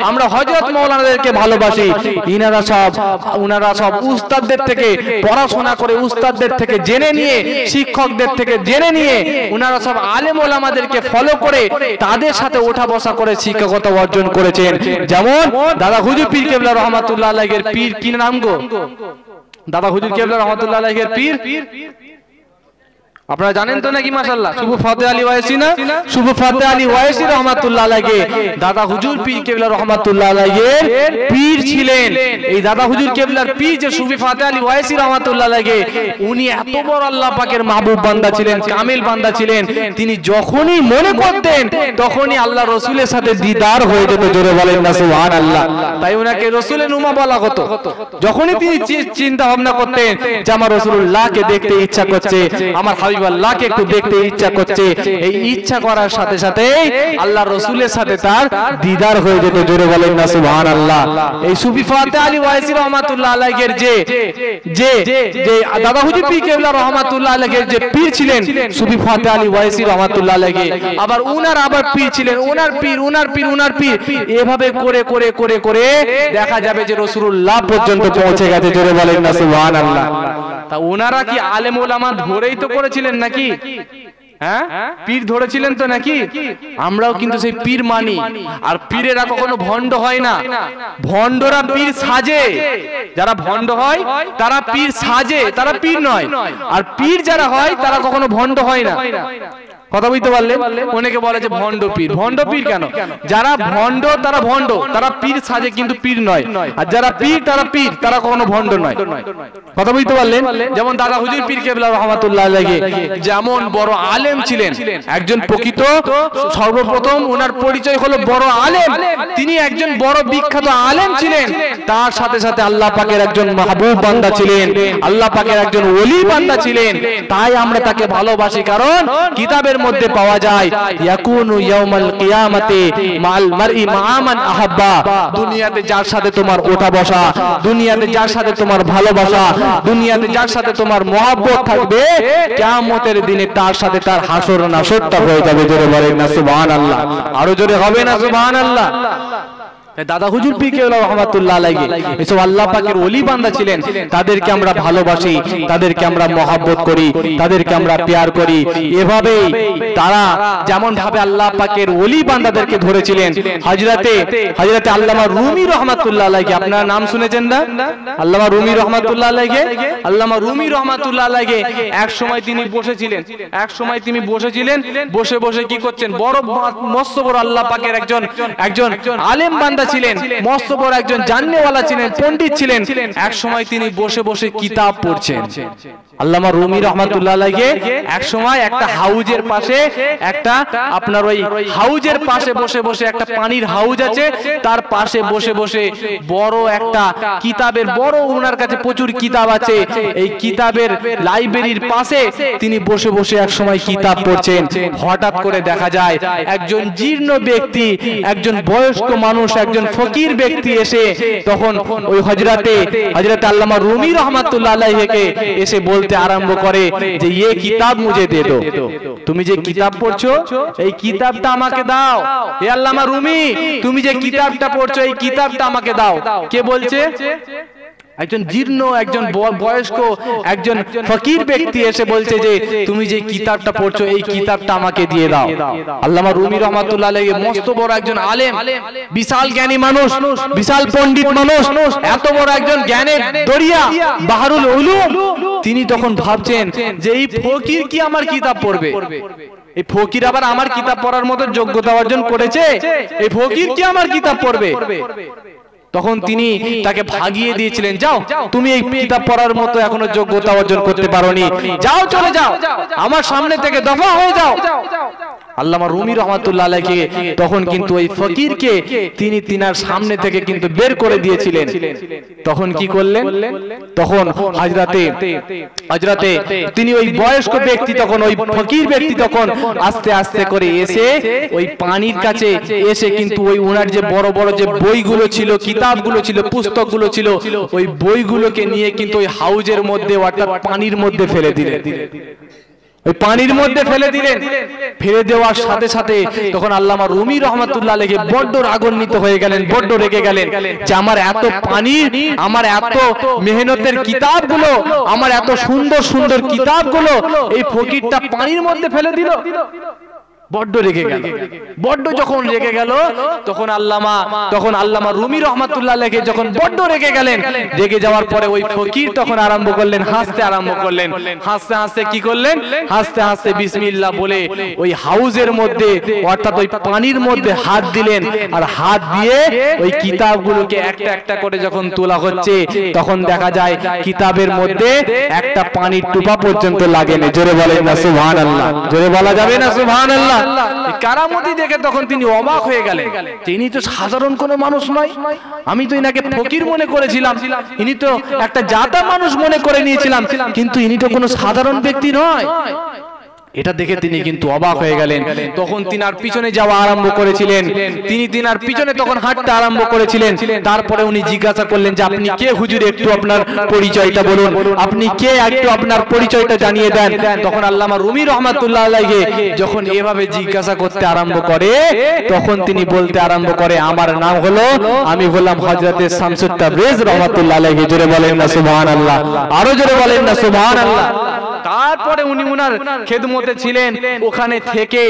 আমরা হযরত মাওলানাদেরকে ভালোবাসি। উনারা সব উস্তাদদের থেকে পড়াশোনা করে, উস্তাদদের থেকে জেনে নিয়ে, শিক্ষকদের থেকে জেনে নিয়ে উনারা সব আলেম ওলামাদেরকে ফলো করে তাদের সাথে ওঠা বসা করে শিক্ষকতা অর্জন করেছেন। যেমন দাদা হুজুর পীর কেবলা রহমাতুল্লাহ আলাইহির পীর কি নাম গো? দাদা হুজুর কেবলা রহমাতুল্লাহ আলাইহির পীর আপনারা জানেন তো নাকি? মাশাআল্লাহ, শুভ ফাতে আলী ওয়াইসি না? শুভ ফাতে আলী ওয়াইসি রহমাতুল্লাহ আলাইহি দাদা হুজুর পীর কেবলা রহমাতুল্লাহ আলাইহির পীর ছিলেন। এই দাদা হুজুর কেবলার পীর যে শুভ ফাতে আলী ওয়াইসি রহমাতুল্লাহ আলাইহি, উনি এত বড় আল্লাহ পাকের মাহবুব বান্দা ছিলেন, কামিল বান্দা ছিলেন। তিনি যখনই মনে করতেন তখনই আল্লাহ রাসূলের সাথে দিদার হয়ে যেত। জোরে বলেন না সুবহানাল্লাহ। তাই উনাকে রাসূলের নুমা বলা হতো। যখনই তিনি চিন্তা ভাবনা করতেন যে আমার রাসূলুল্লাহকে দেখতে ইচ্ছা করছে, আমার আল্লাহকে একটু দেখতে ইচ্ছা করছে, এই ইচ্ছা করার সাথে সাথে আল্লাহ রাসূলের সাথে তার দিদার হয়ে যেত। জোরে বলেন না সুবহানাল্লাহ। এই সুফি ফাতে আলী ওয়াইসি রহমাতুল্লাহ আলাইহির যে দাদা হুজুর পীর কেবলা রহমাতুল্লাহ আলাইহির যে পীর ছিলেন সুফি ফাতে আলী ওয়াইসি রহমাতুল্লাহ আলাইহি, আবার উনার আবার পীর ছিলেন, উনার পীর, উনার পীর, উনার পীর, এভাবে করে করে করে করে দেখা যাবে যে রাসূলুল্লাহ পর্যন্ত পৌঁছে গেছে। জোরে বলেন না সুবহানাল্লাহ। তা ওনারা কি আলেম ওলামা ধরেই তো করেছিলেন নাকি? হ্যাঁ, পীর ধরেছিলেন তো নাকি? আমরাও কিন্তু সেই পীর মানি। আর পীরেরা কখনো ভণ্ড হয় না, ভণ্ডরা পীর সাজে। যারা ভণ্ড হয় তারা পীর সাজে, তারা পীর নয়। আর পীর যারা হয় তারা কখনো ভণ্ড হয় না। কথা বুঝতে পারলে? অনেকে বলে যে ভণ্ড পীর। ভণ্ড পীর কেন? যারা ভণ্ড তারা ভণ্ড, তারা পীর সাজে কিন্তু পীর নয়। আর যারা পীর তারা পীর, তারা কখনো ভণ্ড নয়। কথা বুঝতে পারলেন? যেমন দাদা হুজুর পীর কেবলা রহমাতুল্লাহ আলাইহি যেমন বড় আলেম ছিলেন, একজন প্রকৃত সর্বপ্রথম ওনার পরিচয় হলো বড় আলেম। তিনি একজন বড় বিখ্যাত আলেম ছিলেন, তার সাথে সাথে আল্লাহ পাকের একজন মাহবুব বান্দা ছিলেন, আল্লাহ পাকের একজন ওলি বান্দা ছিলেন। তাই আমরা তাকে ভালোবাসি, কারণ কিতাবের মধ্যে পাওয়া যায় ইয়াকুনু ইয়াউমাল কিয়ামাতি মাল মারই মাআমান আহাব্বা। দুনিয়াতে যার সাথে তোমার ওঠা বসা, দুনিয়াতে যার সাথে তোমার ভালোবাসা, দুনিয়াতে যার সাথে তোমার মহব্বত থাকবে, কিয়ামতের দিনে তার সাথে তার হাসর নাসরটা হয়ে যাবে। জোরে বলেন না সুবহানাল্লাহ। আরো জোরে হবে না সুবহানাল্লাহ। দাদা হুজুর পীর কেবলা রহমাতুল্লাহ আলাইহি এসব আল্লাহ পাকের ওলি বান্দা ছিলেন, তাদেরকে আমরা ভালোবাসি, তাদেরকে আমরা মহব্বত করি, তাদেরকে আমরা প্যার করি। এভাবেই তারা যেমন ভাবে আল্লাহ পাকের ওলি বান্দাদেরকে ধরেছিলেন। হযরতে আল্লামা রুমি রহমাতুল্লাহ আলাইহি, আপনারা নাম শুনেছেন না? আল্লামা রুমি রহমাতুল্লাহ আলাইহি, আল্লামা রুমি রহমাতুল্লাহ আলাইহি এক সময় তিনি বসেছিলেন, বসে বসে কি করছেন? বড় মস্ত বড় আল্লাহ পাকের একজন আলেম বান্দা ছিলেন, মস্ত বড় একজন জাননেওয়ালা ছিলেন, পণ্ডিত ছিলেন। এক সময় তিনি বসে বসে কিতাব পড়ছেন। আল্লামা রুমি রহমাতুল্লাহ আলাইহি এক সময় একটা হাউজের পাশে, একটা আপনার ওই হাউজের পাশে বসে বসে, একটা পানির হাউজ আছে, তার পাশে বসে বসে বড় একটা কিতাবের, বড় ওনার কাছে প্রচুর কিতাব আছে, এই কিতাবের লাইব্রেরির পাশে তিনি বসে বসে এক সময় কিতাব পড়ছেন। হঠাৎ করে দেখা যায় একজন জীর্ণ ব্যক্তি, একজন বয়স্ক মানুষ, একজন ফকির ব্যক্তি এসে তখন ওই হযরতে আল্লামা রুমি রহমাতুল্লাহ আলাইহিকে এসে বলতে আরম্ভ করে যে ये किताब मुझे दे दो, তুমি যে কিতাব পড়ছো এই কিতাবটা আমাকে দাও। হে আল্লামা রুমি, তুমি যে কিতাবটা পড়ছো এই কিতাবটা আমাকে দাও। কে বলছে? একজন জীর্ণ, একজন বয়স্ক, একজন ফকির ব্যক্তি এসে বলছে যে তুমি যে কিতাবটা পড়ছো এই কিতাবটা আমাকে দিয়ে দাও। আল্লামা রুমি রহমাতুল্লাহ আলাইহি মস্ত বড় একজন আলেম, বিশাল জ্ঞানী মানুষ, বিশাল পণ্ডিত মানুষ, এত বড় একজন জ্ঞানের দরিয়া, বাহরুল উলুম। তিনি তখন ভাবছেন যে এই ফকির কি আমার কিতাব পড়বে? এই ফকির আবার আমার কিতাব পড়ার মতো যোগ্যতা অর্জন করেছে? এই ফকির কি আমার কিতাব পড়বে? তখন তিনি তাকে ভাগিয়ে দিয়েছিলেন, যাও, তুমি এই কিতাব পড়ার মতো এখনো যোগ্যতা অর্জন করতে পারোনি, যাও, চলে যাও, আমার সামনে থেকে দফা হয়ে যাও। আল্লামা রুমি রহমাতুল্লাহ আলাইহি তখন কিন্তু ওই ফকিরকে তিনি তিনার সামনে থেকে কিন্তু বের করে দিয়েছিলেন। তখন কি করলেন? তখন হযরতে তিনি ওই বয়স্ক ব্যক্তি, তখন ওই ফকির ব্যক্তি তখন আস্তে আস্তে করে এসে ওই পানির কাছে এসে কিন্তু ওই ওনার যে বড় বড় যে বইগুলো ছিল, কিতাবগুলো ছিল, পুস্তকগুলো ছিল, ওই বইগুলোকে নিয়ে কিন্তু ওই হাউজের মধ্যে অর্থাৎ পানির মধ্যে ফেলে দিলেন। ওই পানির মধ্যে ফেলে দিলেন। ফেলে দেওয়ার সাথে সাথে তখন আল্লামা রুমি রহমাতুল্লাহ আলাইহি বড্ড রাগান্বিত হয়ে গেলেন, বড্ড রেগে গেলেন যে আমার এত পানি, আমার এত মেহনতের কিতাবগুলো, আমার এত সুন্দর সুন্দর কিতাবগুলো এই ফকিরটা পানির মধ্যে ফেলে দিল। বড্ড রেগে গেল। বড্ড যখন রেগে গেল তখন আল্লামা রুমি রহমাতুল্লাহ আলাইহি যখন বড্ড রেগে গেলেন, রেগে যাওয়ার পরে ওই ফকির তখন আরম্ভ করলেন, হাসতে আরম্ভ করলেন। হাসতে হাসতে কি করলেন? হাসতে হাসতে বিসমিল্লাহ বলে ওই হাউজের মধ্যে অর্থাৎ ওই পানির মধ্যে হাত দিলেন। আর হাত দিয়ে ওই কিতাবগুলোকে একটা একটা করে যখন তোলা হচ্ছে তখন দেখা যায় কিতাবের মধ্যে একটা পানির টোপা পর্যন্ত লাগেনি। জোরে বলেন না সুবহানাল্লাহ। জোরে বলা যাবে না সুবহানাল্লাহ। কারামতি দেখে তখন তিনি অবাক হয়ে গেলেন। তিনি তো সাধারণ কোনো মানুষ নয়, আমি তো ইনাকে ফকির মনে করেছিলাম, ইনি তো একটা জাতা মানুষ মনে করে নিয়েছিলাম, কিন্তু ইনি তো কোনো সাধারণ ব্যক্তি নয়। এটা দেখে তিনি কিন্তু অবাক হয়ে গেলেন। তখন তিনার পিছনে যাওয়া আরম্ভ করেছিলেন, তিনি তিনার পিছনে তখন হাঁটতে আরম্ভ করেছিলেন। তারপরে উনি জিজ্ঞাসা করলেন যে আপনি কে হুজুর, একটু আপনার পরিচয়টা বলুন, আপনি কে, একটু আপনার পরিচয়টা জানিয়ে দেন। তখন আল্লামা রুমি রহমাতুল্লাহ আলাইহি যখন এভাবে জিজ্ঞাসা করতে আরম্ভ করে তখন তিনি বলতে আরম্ভ করে আমার নাম হলো, আমি হলাম হযরতে শামসুত তাবরিজ রহমাতুল্লাহ আলাইহি। জোরে বলেন না সুবহানাল্লাহ। আরো জোরে বলেন না সুবহানাল্লাহ। তারপরে উনি উনার খেদমতে ছিলেন, ওখানে থেকে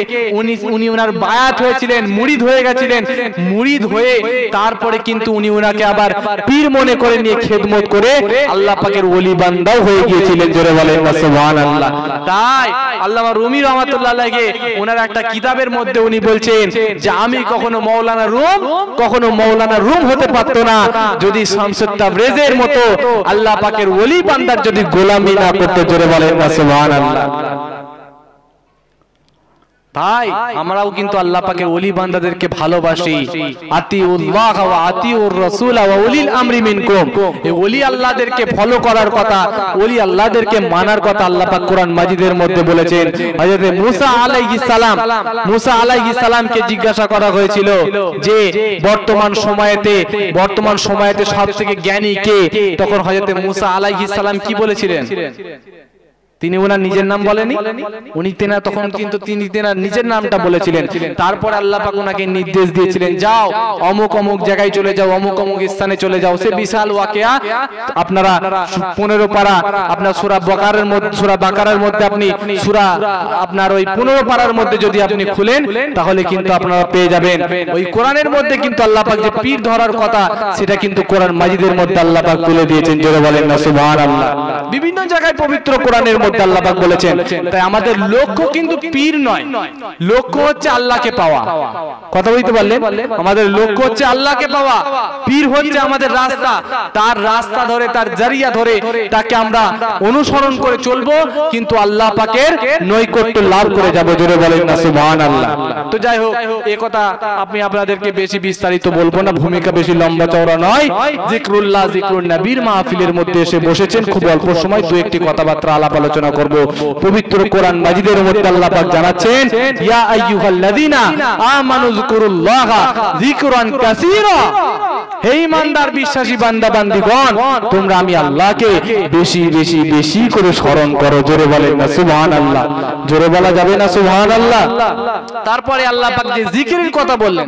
উনি উনার বায়াত হয়েছিলেন, মুরিদ হয়ে গেছিলেন। মুরিদ হয়ে তারপরে কিন্তু উনি উনাকে আবার পীর মনে করে নিয়ে খেদমত করে আল্লাহ পাকের ওলি বান্দাও হয়ে গিয়েছিলেন। জোরে বলেন না সুবহানাল্লাহ। তাই আল্লামা রুমি রহমাতুল্লাহ আলাইহি ওনার একটা কিতাবের মধ্যে উনি বলছেন যে আমি কখনো মৌলানা রুম হতে পারতো না যদি শামসুত তাবরিজের মতো আল্লাহ পাকের ওলি বান্দার যদি গোলামি না করতে। জোরে বলেন না সুবহানাল্লাহ। তাই আমরাও কিন্তু আল্লাহ পাকের ওলি বান্দাদেরকে ভালোবাসি। আতিউল্লাহ ওয়া আতিউর রাসূল ওয়া উলিল আমরি মিনকুম। এই ওলি আল্লাহদেরকে ফলো করার কথা, ওলি আল্লাহদেরকে মানার কথা আল্লাহ পাক কোরআন মাজিদের মধ্যে বলেছেন। হযরত মুসা আলাইহিস সালামকে জিজ্ঞাসা করা হয়েছিল যে বর্তমান সময়েতে সবথেকে জ্ঞানী কে? তখন হযরত মুসা আলাইহিস সালাম কি বলেছিলেন? তিনি ওনার নিজের নাম বলেনি, তখন কিন্তু তিনি তেনার নিজের নামটা বলেছিলেন। তারপর আল্লাহ পাক ওনাকে নির্দেশ দিয়েছিলেন যাও অমুক অমুক জায়গায় চলে যাও, অমুক অমুক স্থানে চলে যাও। সে বিশাল ওয়াকিয়া আপনারা 15 পারা আপনার সূরা বাকারার মধ্যে আপনি আপনার ওই 15 পারার মধ্যে যদি আপনি খুলেন তাহলে কিন্তু আপনারা পেয়ে যাবেন। ওই কোরআনের মধ্যে কিন্তু আল্লাহ পাক যে পীর ধরার কথা সেটা কিন্তু কোরআন মাজিদের মধ্যে আল্লাহ পাক তুলে দিয়েছেন। জোরে বলেন না সুবহানাল্লাহ। বিভিন্ন জায়গায় পবিত্র কোরআনের মধ্যে আল্লাহ পাক বলেছেন। তাই আমাদের লক্ষ্য কিন্তু পীর নয়, লক্ষ্য হচ্ছে আল্লাহকে পাওয়া। কথা বলতে পারলেন? আমাদের লক্ষ্য হচ্ছে আল্লাহকে পাওয়া। পীর হচ্ছে আমাদের রাস্তা, তার রাস্তা ধরে, তার জারিয়া ধরে তাকে আমরা অনুসরণ করে চলবো, কিন্তু আল্লাহ পাকের নৈকট্য লাভ করে যাব। জোরে বলেন না সুবহানাল্লাহ। তো যাই হোক, এই কথা আমি আপনাদেরকে বেশি বিস্তারিত বলবো না, ভূমিকা বেশি লম্বা চওড়া নয়। জিকরুল্লাহ, জিকরুন নবীর মাহফিলের মধ্যে এসে বসেছেন, খুব অল্প সময় দু একটি কথাবার্তা আলাপ আলোচনা করব। পবিত্র কোরআন মাজিদের মধ্যে আল্লাহ পাক জানাচ্ছেন ইয়া আইয়ুহাল্লাযিনা আমানু যিকুরুল্লাহা যিকরান কাসীরা। হে ঈমানদার বিশ্বাসী বান্দা বান্দীগণ, তোমরা আমি আল্লাহকে বেশি বেশি বেশি করে স্মরণ করো। জোরে বলেন না সুবহানাল্লাহ। জোরে বলা যাবে না সুবহানাল্লাহ। তারপরে আল্লাহ পাক যে জিকিরের কথা বললেন,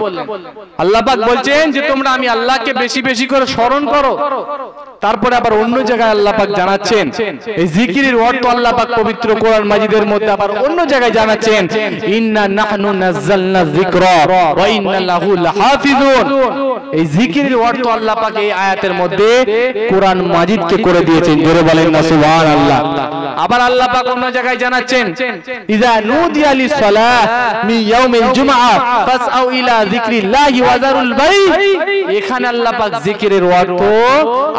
আল্লাহ পাক বলছেন যে তোমরা আমি আল্লাহকে বেশি বেশি করে স্মরণ করো। তারপরে আবার অন্য জায়গায় আল্লাহ পাক জানাচ্ছেন এই জিকিরের অর্থ আল্লাহ পাক পবিত্র কোরআন মাজিদের মধ্যে আবার অন্য জায়গায় জানাচ্ছেন ইন্না নাহনু নাযালনা যিকরা ওয়া ইন্না লাহু লাহাফিজুন। এই জিকিরের অর্থ আল্লাহ পাক এই আয়াতের মধ্যে কোরআন মাজিদকে করে দিয়েছেন। জোরে বলেন না সুবহানাল্লাহ। আবার আল্লাহ পাক অন্য জায়গায় জানাচ্ছেন ইযা নুদিয়া লিস-সালাহ মিন ইয়াউমিল জুমআহ ফাসআউ ইলা যিকরিল্লাহি ওয়া যারুল বাই। এখানে আল্লাহ পাক জিকিরের অর্থ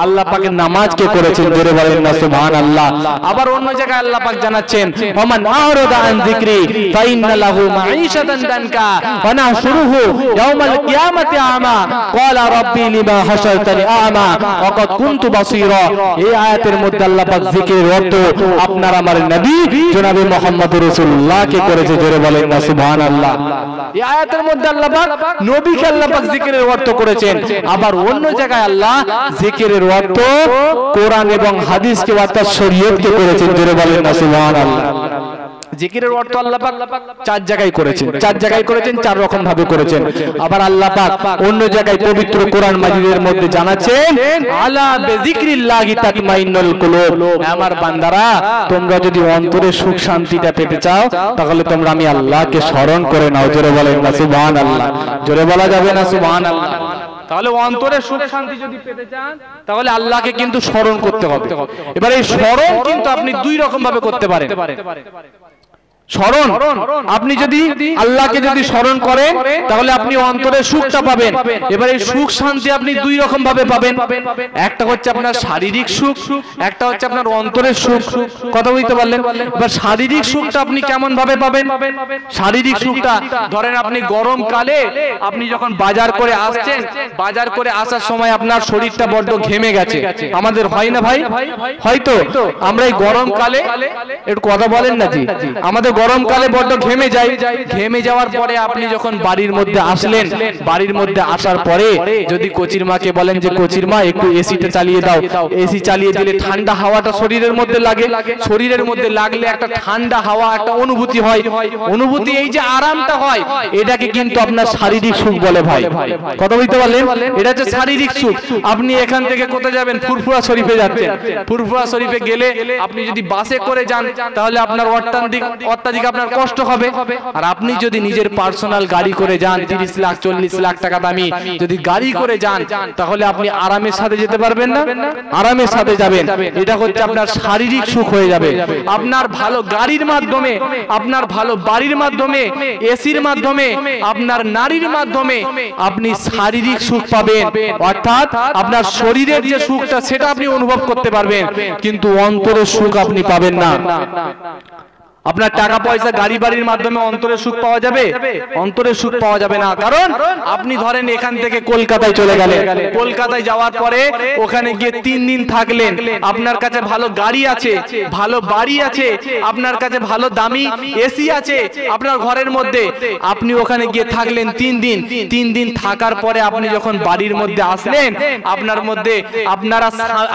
আল্লাহ পাকের নামাজকে করেছেন। জোরে বলেন না সুবহানাল্লাহ। আবার অন্য জায়গায় আল্লাহ পাক জানাচ্ছেন ওমান আরাদা আন যিকরি ফাইন্না লাহু মাঈশাতান দানকা ওয়া নাহশুরুহু ইয়াউমাল কিয়ামাতি আমা ক্বালা রাব্বি লিমা হাশারতানি আমা ওয়া ক্বাদ কুনতু বাসীরা। এই আয়াতের মধ্যে আল্লাহ পাক জিকিরের অর্থ আপনার আমার নবী জনাবে মুহাম্মদুর রাসূলুল্লাহকে করেছে। জোরে বলেন না সুবহানাল্লাহ। এই আয়াতের মধ্যে আল্লাহ পাক নবীকে আল্লাহ পাক জিকিরের অর্থ করেছেন। আবার অন্য জায়গায় আল্লাহ জিকিরের অর্থ কোরআন এবং হাদিসকে অর্থাৎ শরীয়তকে করেছেন। জোরে বলেন না সুবহানাল্লাহ। জিকিরের অর্থ আল্লাহ পাক চার জায়গায় করেছেন, চার জায়গায় করেছেন, চার রকম ভাবে করেছেন। আবার আল্লাহ পাক অন্য জায়গায় পবিত্র কোরআন মাজিদের মধ্যে জানাচ্ছেন আলা বিযিকরিল্লাহি তাতমাইন্নুল কুলুব, আমার বান্দারা তোমরা যদি অন্তরে সুখ শান্তিটা পেতে চাও তাহলে তোমরা আমি আল্লাহকে স্মরণ করে নাও। জোরে বলেন না সুবহানাল্লাহ, জোরে বলা যাবে না সুবহানাল্লাহ। তাহলে অন্তরে সুখ শান্তি যদি পেতে চান তাহলে আল্লাহকে কিন্তু স্মরণ করতে হবে। এবার এই স্মরণ কিন্তু আপনি দুই রকম ভাবে করতে পারেন। স্মরণ আপনি যদি আল্লাহকে যদি স্মরণ করেন তাহলে আপনি অন্তরে সুখটা পাবেন। এবার এই সুখ শান্তি আপনি দুই রকম ভাবে পাবেন, একটা হচ্ছে আপনার শারীরিক সুখ, একটা হচ্ছে আপনার অন্তরের সুখ। কথা বুঝতে পারলেন? এবার শারীরিক সুখটা আপনি কেমন ভাবে পাবেন? শারীরিক সুখটা ধরেন আপনি গরমকালে আপনি যখন বাজার করে আসছেন, বাজার করে আসার সময় আপনার শরীরটা বড্ড ঘেমে গেছে, আমাদের হয় না ভাই? হয়তো আমরা এই গরমকালে একটু কথা বলেন না জি, আমাদের গরমকালে বড্ড ঘেমে যাই। ঘেমে যাওয়ার পরে আপনি যখন বাড়ির মধ্যে আসলেন, বাড়ির মধ্যে আসার পরে যদি কোচির মাকে বলেন যে কোচির মা একটু এসিটা চালিয়ে দাও, এসি চালিয়ে দিলে ঠান্ডা হাওয়াটা শরীরের মধ্যে লাগে, শরীরের মধ্যে লাগলে একটা ঠান্ডা হাওয়া একটা অনুভূতি হয়, অনুভূতি এই যে আরামটা হয় এটাকে কিন্তু আপনার শারীরিক সুখ বলে ভাই। কথা বলতে পারলেন? এটা হচ্ছে শারীরিক সুখ। আপনি এখান থেকে কোথায় যাবেন? ফুরফুরা শরীফে যাচ্ছেন, ফুরফুরা শরীফে গেলে আপনি যদি বাসে করে যান তাহলে আপনার অত্যাধিক আপনার কষ্ট হবে। আর আপনি যদি নিজের পার্সোনাল গাড়ি করে যান, 30 লাখ 40 লাখ টাকা দামি যদি গাড়ি করে যান তাহলে আপনি আরামের সাথে যেতে পারবেন না? আরামের সাথে যাবেন, এটা হচ্ছে আপনার শারীরিক সুখ হয়ে যাবে। আপনার ভালো গাড়ির মাধ্যমে, আপনার ভালো বাড়ির মাধ্যমে, এসির মাধ্যমে, আপনার নারীর মাধ্যমে আপনি শারীরিক সুখ পাবেন, অর্থাৎ আপনার শরীরের যে সুখটা সেটা আপনি অনুভব করতে পারবেন, কিন্তু অন্তরের সুখ আপনি পাবেন না। আপনার টাকা পয়সা গাড়ি বাড়ির মাধ্যমে অন্তরের সুখ পাওয়া যাবে? অন্তরের সুখ পাওয়া যাবে না। কারণ আপনি ধরেন এখান থেকে কলকাতায় চলে গেলেন, কলকাতায় যাওয়ার পরে ওখানে গিয়ে 3 দিন থাকলেন, আপনার কাছে ভালো গাড়ি আছে, ভালো বাড়ি আছে, আপনার কাছে ভালো দামি এসি আছে আপনার ঘরের মধ্যে, আপনি ওখানে গিয়ে থাকলেন 3 দিন। 3 দিন থাকার পরে আপনি যখন বাড়ির মধ্যে আসলেন, আপনার মধ্যে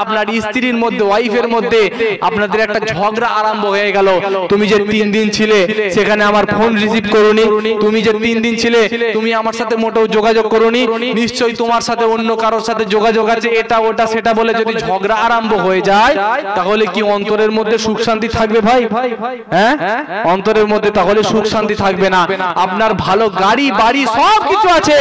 আপনার স্ত্রীর মধ্যে, ওয়াইফের মধ্যে আপনাদের একটা ঝগড়া আরম্ভ হয়ে গেল। তুমি যে 3 দিন ছিলে সেখানে আমার ফোন রিসিভ করোনি, তুমি যে 3 দিন ছিলে তুমি আমার সাথে মোটেও যোগাযোগ করোনি, নিশ্চয়ই তোমার সাথে অন্য কারোর সাথে যোগাযোগ আছে, এটা ওটা সেটা বলে যদি ঝগড়া আরম্ভ হয়ে যায় তাহলে কি অন্তরের মধ্যে সুখ শান্তি থাকবে ভাই? হ্যাঁ, অন্তরের মধ্যে তাহলে সুখ শান্তি থাকবে না। আপনার ভালো গাড়ি বাড়ি সব কিছু আছে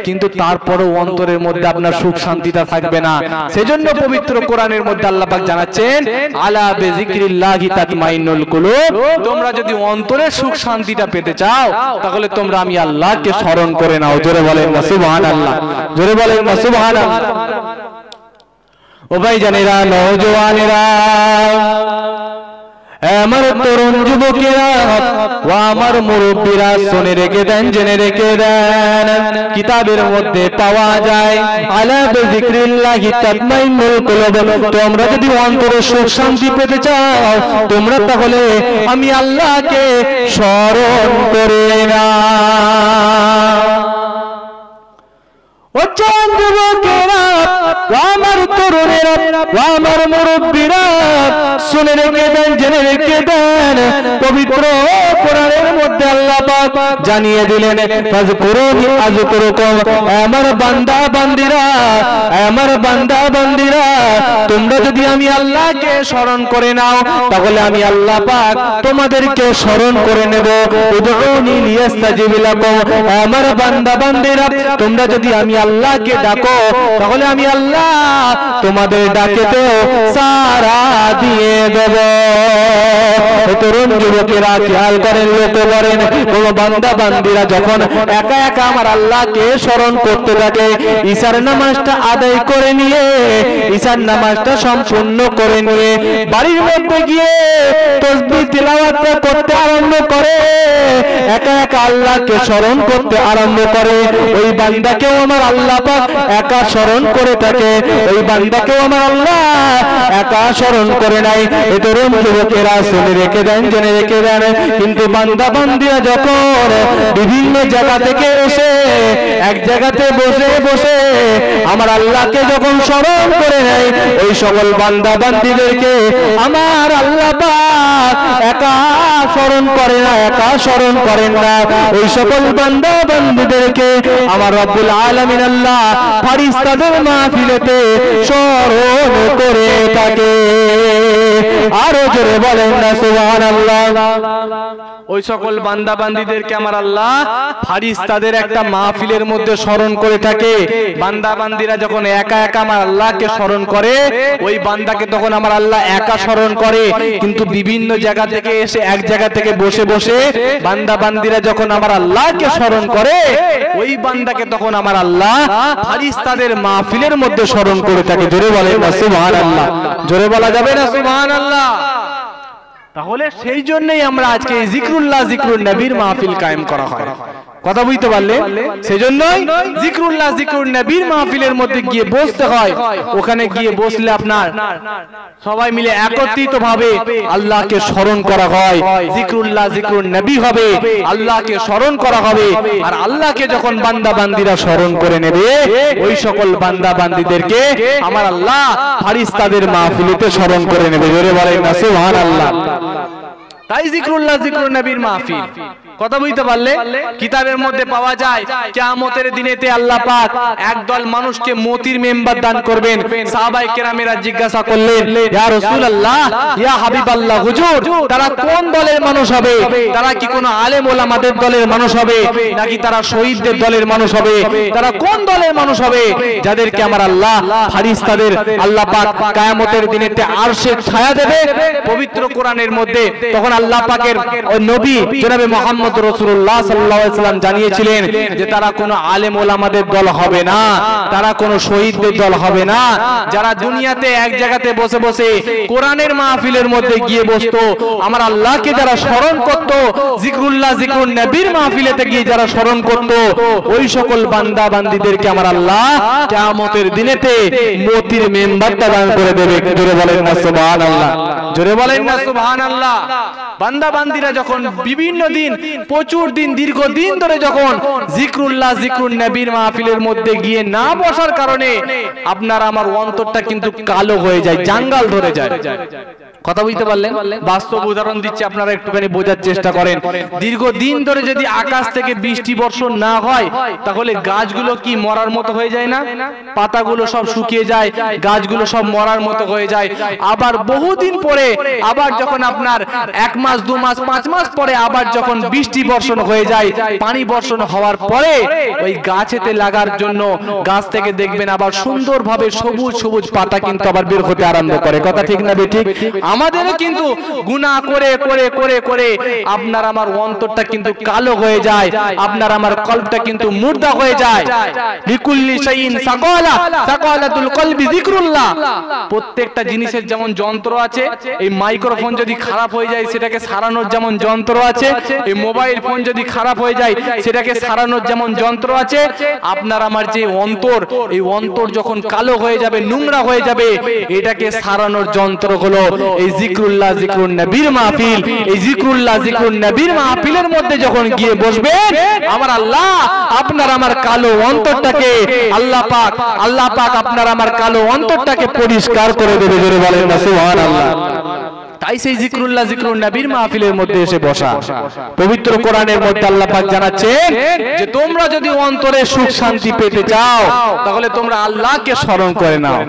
কিন্তু তারপরেও অন্তরের মধ্যে আপনার সুখ শান্তিটা থাকবে না। সেজন্য পবিত্র কোরআনের মধ্যে আল্লাহ পাক জানাচ্ছেন আলা বিযিকরিল্লাহি তাতমাইন্নুল কুলুব, তোমরা যদি অন্তরের সুখ শান্তিটা পেতে চাও তাহলে তোমরা আমি আল্লাহকে স্মরণ করে নাও। জোরে বলেন না সুবহানাল্লাহ, জোরে বলেন না সুবহানাল্লাহ। ও ভাই জানেরা, নওজওয়ানেরা, আমার তরুণ যুবকেরা ও আমার মুরব্বীরা শুনে রেখে দেন, জেনে রেখে দেন, কিতাবের মধ্যে পাওয়া যায় আলা বিযিকরিল্লাহি তাতমাইন্নুল কুলুব, তোমরা যদি অন্তরে সুখ শান্তি পেতে চাও তোমরা তাহলে আমি আল্লাহকে স্মরণ করে নাও। ও যুবকেরা, আমার তরুণেরা, আমার মুরব্বীরা শুনে রেখে দেন, জেনে রেখে দেন, পবিত্র কোরআনের মধ্যে আল্লাহ পাক জানিয়ে দিলেন ফাযকুরুনি আযকুরুকুম, আমার বান্দা বান্দীরা, আমার বান্দা বান্দীরা, তোমরা যদি আমি আল্লাহকে স্মরণ করে নাও তাহলে আমি আল্লাহ পাক তোমাদেরকে স্মরণ করে নেব। উদউনি লিয়াস্তাজিব লাকুম, আমার বান্দা বান্দীরা, তোমরা যদি আমি আল্লাহকে ডাকো তাহলে আমি আল্লাহ তোমাদের ডাকেতেও সাড়া দিয়ে দেব। তরুণ যুবকেরা খেয়াল করেন, লক্ষ্য করেন, কোন বান্দা বান্দীরা যখন একা একা আমার আল্লাহকে স্মরণ করতে থাকে, ঈশার নামাজটা আদায় করে নিয়ে, ঈশার নামাজটা সম্পূর্ণ করে নিয়ে বাড়ির মধ্যে গিয়ে তাসবিহ তিলাওয়াত করতে আরম্ভ করে, একা একা আল্লাহকে স্মরণ করতে আরম্ভ করে, ওই বান্দাকেও আমার আল্লাহ পাক একা স্মরণ করে থাকে, ওই বান্দাকেও আমার আল্লাহ একা স্মরণ করে নাই। এ তরুণ যুবকেরা শুনে রেখে দেন, জেনে রেখে দেন, কিন্তু বান্দা বান্দিরা যখন বিভিন্ন জায়গা থেকে এসে এক জায়গাতে বসে বসে আমার আল্লাহকে যখন স্মরণ করে নেয় ওই সকল বান্দা বান্দীদেরকে আমার আল্লাহ পাক একা স্মরণ করে না, একা স্মরণ করেন না, ওই সকল বান্দা বান্দীদেরকে আমার রব্বুল আলামিন আল্লাহ ফেরেশতাদের মাহফিলেতে স্মরণ করে থাকে। আরো জোরে বলেন না সুবহানাল্লাহ। ওই সকল বান্দা বান্দীদেরকে আমার আল্লাহ ফেরেশতাদের একটা মাহফিলের মধ্যে স্মরণ করে থাকে। বান্দা বান্দীরা যখন একা একা আমার আল্লাহকে স্মরণ করে ওই বান্দাকে তখন আমার আল্লাহ একা স্মরণ করে, কিন্তু বিভিন্ন জায়গা থেকে এসে এক জায়গা থেকে বসে বসে বান্দা বান্দীরা যখন আমার আল্লাহকে স্মরণ করে ওই বান্দাকে তখন আমার আল্লাহ ফেরেশতাদের মাহফিলের মধ্যে স্মরণ করে থাকে। জোরে বলেন না সুবহানাল্লাহ। জোরে বলা যাবে না সুবহানাল্লাহ? তাহলে সেই জন্যই আমরা আজকে জিকরুল্লাহ জিকরুন নবীর মাহফিল কায়েম করা হয়। কথা বুঝতে পারলে? সেজন্যই জিকরুল্লাহ জিকরুন নবীর মাহফিলের মধ্যে গিয়ে বসতে হয়। ওখানে গিয়ে বসলে আপনার সবাই মিলে একত্রিত ভাবে আল্লাহকে স্মরণ করা হয়। জিকরুল্লাহ জিকরুন নবী হবে, আল্লাহকে স্মরণ করা হবে। আর আল্লাহকে যখন বান্দা বান্দীরা স্মরণ করে নেবে ওই সকল বান্দা বান্দীদেরকে আমার আল্লাহ ফেরেশতাদের মাহফিলেতে স্মরণ করে নেবে। জোরে বলেন না সুবহানাল্লাহ। তাই জিকরুল্লাহ জিকরুন নবীর মাহফিল। কথা বুঝতে পারলে? কিতাবের মধ্যে পাওয়া যায় কিয়ামতের দিনেতে আল্লাহ পাক একদল মানুষকে মতির মেম্বার দান করবেন। সাহাবায়ে কেরামেরা জিজ্ঞাসা করলেন, ইয়া রাসূলুল্লাহ, ইয়া হাবিবাল্লাহ, হুজুর তারা কোন দলের মানুষ হবে? তারা কি কোনো আলেম ওলামাদের দলের মানুষ হবে নাকি তারা শহীদদের দলের মানুষ হবে? তারা কোন দলের মানুষ হবে যাদেরকে আমার আল্লাহ ফেরেশতাদের আল্লাহ পাক কিয়ামতের দিনেতে আরশের ছায়া দেবে? পবিত্র কোরআনের মধ্যে তখন আল্লাহ পাকের ওই নবী জনাবে মুহাম্মদ রাসূলুল্লাহ সাল্লাল্লাহু আলাইহি সাল্লাম জানিয়েছিলেন যে তারা কোনো আলেম ওলামাদের দল হবে না, তারা কোনো শহীদদের দল হবে না। যারা দুনিয়াতে এক জায়গাতে বসে বসে কোরআনের মাহফিলের মধ্যে গিয়ে বসতো, আমার আল্লাহকে যারা স্মরণ করত, জিকরুল্লাহ জিকরুন নবীর মাহফিলেতে গিয়ে যারা স্মরণ করত, ওই সকল বান্দা বান্দীদেরকে আমার আল্লাহ কিয়ামতের দিনেতে মতির মেম্বারটা দান করে দেবে। জোরে বলেন না সুবহানাল্লাহ। জোরে বলেন না সুবহানাল্লাহ। বান্দা বান্দীরা যখন বিভিন্ন দিন প্রচুর দিন দীর্ঘদিন ধরে যখন জিকরুল্লাহ জিকরুন নবীর মাহফিলের মধ্যে গিয়ে না বসার কারণে আপনার আমার অন্তরটা কিন্তু কালো হয়ে যায়, জাঙ্গাল ধরে যায়। কথা বুঝতে পারলেন? বাস্তব উদাহরণ দিচ্ছি, আপনারা একটুখানি বোঝার চেষ্টা করেন। দীর্ঘদিন ধরে যদি আকাশ থেকে বৃষ্টি বর্ষণ না হয় তাহলে গাছগুলো কি মরার মতো হয়ে যায় না? পাতাগুলো সব শুকিয়ে যায়, গাছগুলো সব মরার মতো হয়ে যায়। আবার বহুদিন পরে আবার যখন আপনার 1 মাস 2 মাস 5 মাস পরে আবার যখন বৃষ্টি বর্ষণ হয়ে যায়, পানি বর্ষণ হওয়ার পরে ওই গাছেতে লাগার জন্য গাছ থেকে দেখবেন আবার সুন্দরভাবে সবুজ সবুজ পাতা কিন্তু আবার বের হতে আরম্ভ করে। কথা ঠিক না বেঠিক? আমাদেরও কিন্তু গুনাহ করে করে করে করে আপনার আমার অন্তরটা কিন্তু কালো হয়ে যায়, আপনার আমার কলবটা কিন্তু মুর্দা হয়ে যায়। লিকুল্লি শাইইন সাকালা, সাকালাতুল কলবি যিকরুল্লাহ। প্রত্যেকটা জিনিসের যেমন যন্ত্র আছে, এই মাইক্রোফোন যদি খারাপ হয়ে যায় সেটাকে সারানোর যেমন যন্ত্র আছে, এই মোবাইল ফোন যদি খারাপ হয়ে যায় সেটাকে সারানোর যেমন যন্ত্র আছে, আপনার আমার যে অন্তর, এই অন্তর যখন কালো হয়ে যাবে, নোংরা হয়ে যাবে, এটাকে সারানোর যন্ত্র হলো এই জিকরুল্লাহ জিকরুন নবীর মাহফিল। এই জিকরুল্লাহ জিকরুন নবীর মাহফিলের মধ্যে যখন গিয়ে বসবেন আমার আল্লাহ আপনার আমার কালো অন্তরটাকে আল্লাহ পাক আপনার আমার কালো অন্তরটাকে পরিষ্কার করে দেবে। জোরে বলেন না সুবহানাল্লাহ। তাই সেই জিকরুল্লাহ জিকরুন নবীর মাহফিলের মধ্যে এসে বসা। পবিত্র কোরআনের মধ্যে আল্লাহ পাক জানাচ্ছেন যে তোমরা যদি অন্তরে সুখ শান্তি পেতে চাও তাহলে তোমরা আল্লাহকে স্মরণ করে নাও।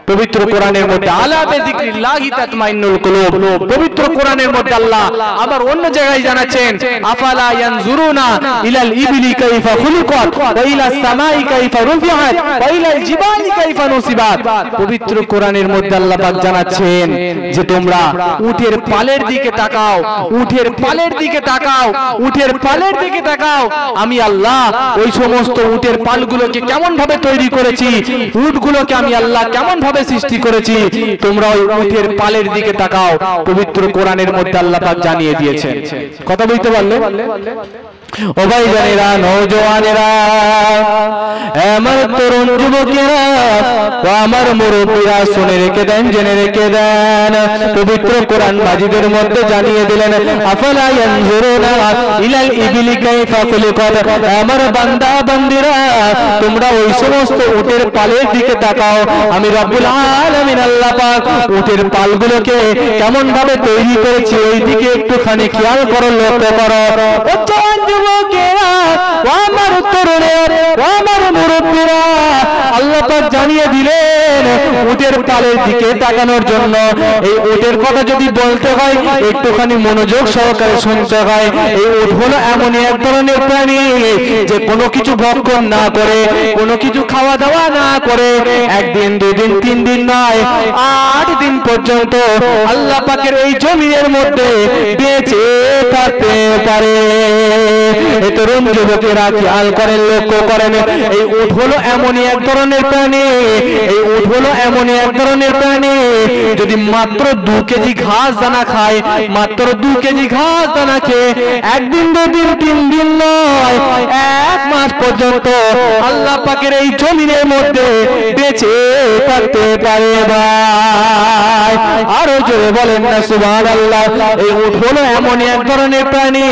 পবিত্র কোরআনের মধ্যে আলা বিযিকরিল্লাহি তাতমাইন্নুল কুলুব। পবিত্র কোরআনের মধ্যে আল্লাহ আবার অন্য জায়গায় জানাচ্ছেন আফালা ইয়ানজুরুনা ইলাল ইবলি কাইফা খুলিকাত ওয়া ইলাস সামাই কাইফা রুফিআত ওয়া ইলাল জিবালি কাইফা নুসিবাত। পবিত্র কোরআনের মধ্যে আল্লাহ পাক জানাচ্ছেন যে তোমরা উটের পালের দিকে তাকাও, উটের পালের দিকে তাকাও, উটের পালের দিকে তাকাও। আমি আল্লাহ ওই সমস্ত উটের পালগুলোকে কেমন ভাবে তৈরি করেছি, উটগুলোকে আমি আল্লাহ কেমন ভাবে সৃষ্টি করেছি, তোমরা ওই উটের পালের দিকে তাকাও। পবিত্র কোরআনের মধ্যে আল্লাহ পাক জানিয়ে দিয়েছেন। কথা বলতে পারলে? ও ভাইজানেরা, নওজওয়ানেরা, আমার তরুণ যুবকেরা ও আমার মুরব্বীরা, শুনে রেখে দেন, জেনে রেখে দেন। পবিত্র কোরআন মাজিদের মধ্যে জানিয়ে দিলেন, আফালা ইয়ানজুরুনা ইলাল ইবিলি কাইফা খুলিকাত। আমার বান্দা বান্দিরা, তোমরা ওই সমস্ত উটের পালের দিকে তাকাও। আমি রব্বুল আলামিন আল্লাহ পাক উটের পালগুলোকে কেমন ভাবে তৈরি করেছি, ওই দিকে একটুখানি খেয়াল করো, লক্ষ্য করো। যুবকেরা, আমার তরুণেরা, আমার মুরব্বীরা, আল্লাহ পাক জানিয়ে দিলেন উটের পালের দিকে তাকানোর জন্য। এই উটের কথা যদি বলতে হয় একটুখানি মনোযোগ সহকারে শুনতে হয়। এই উট হলো এমনই এক ধরনের প্রাণী যে কোনো কিছু ভক্ষণ না করে, কোনো কিছু খাওয়া দাওয়া না করে, একদিন, দুদিন, 3 দিন নয়, 8 দিন পর্যন্ত আল্লাহ পাকের এই জমিনের মধ্যে বেঁচে থাকতে পারে। এই তরুণ যুবকেরা খেয়াল করেন, লক্ষ্য করেন, এই উট হলো এমনই এক ধরনের প্রাণী, এই উট হলো এমনই এক ধরনের প্রাণী যদি মাত্র 2 কেজি ঘাস দানা খায়, মাত্র 2 কেজি ঘাস দানা খেয়ে একদিন, 2 দিন, 3 দিন নয়, 1 মাস পর্যন্ত আল্লাহ পাকের এই জমিনের মধ্যে বেঁচে থাকতে পারে। ভাই আরো জোরে বলেন না সুবহানাল্লাহ। এই উট হলো এমনই এক ধরনের প্রাণী,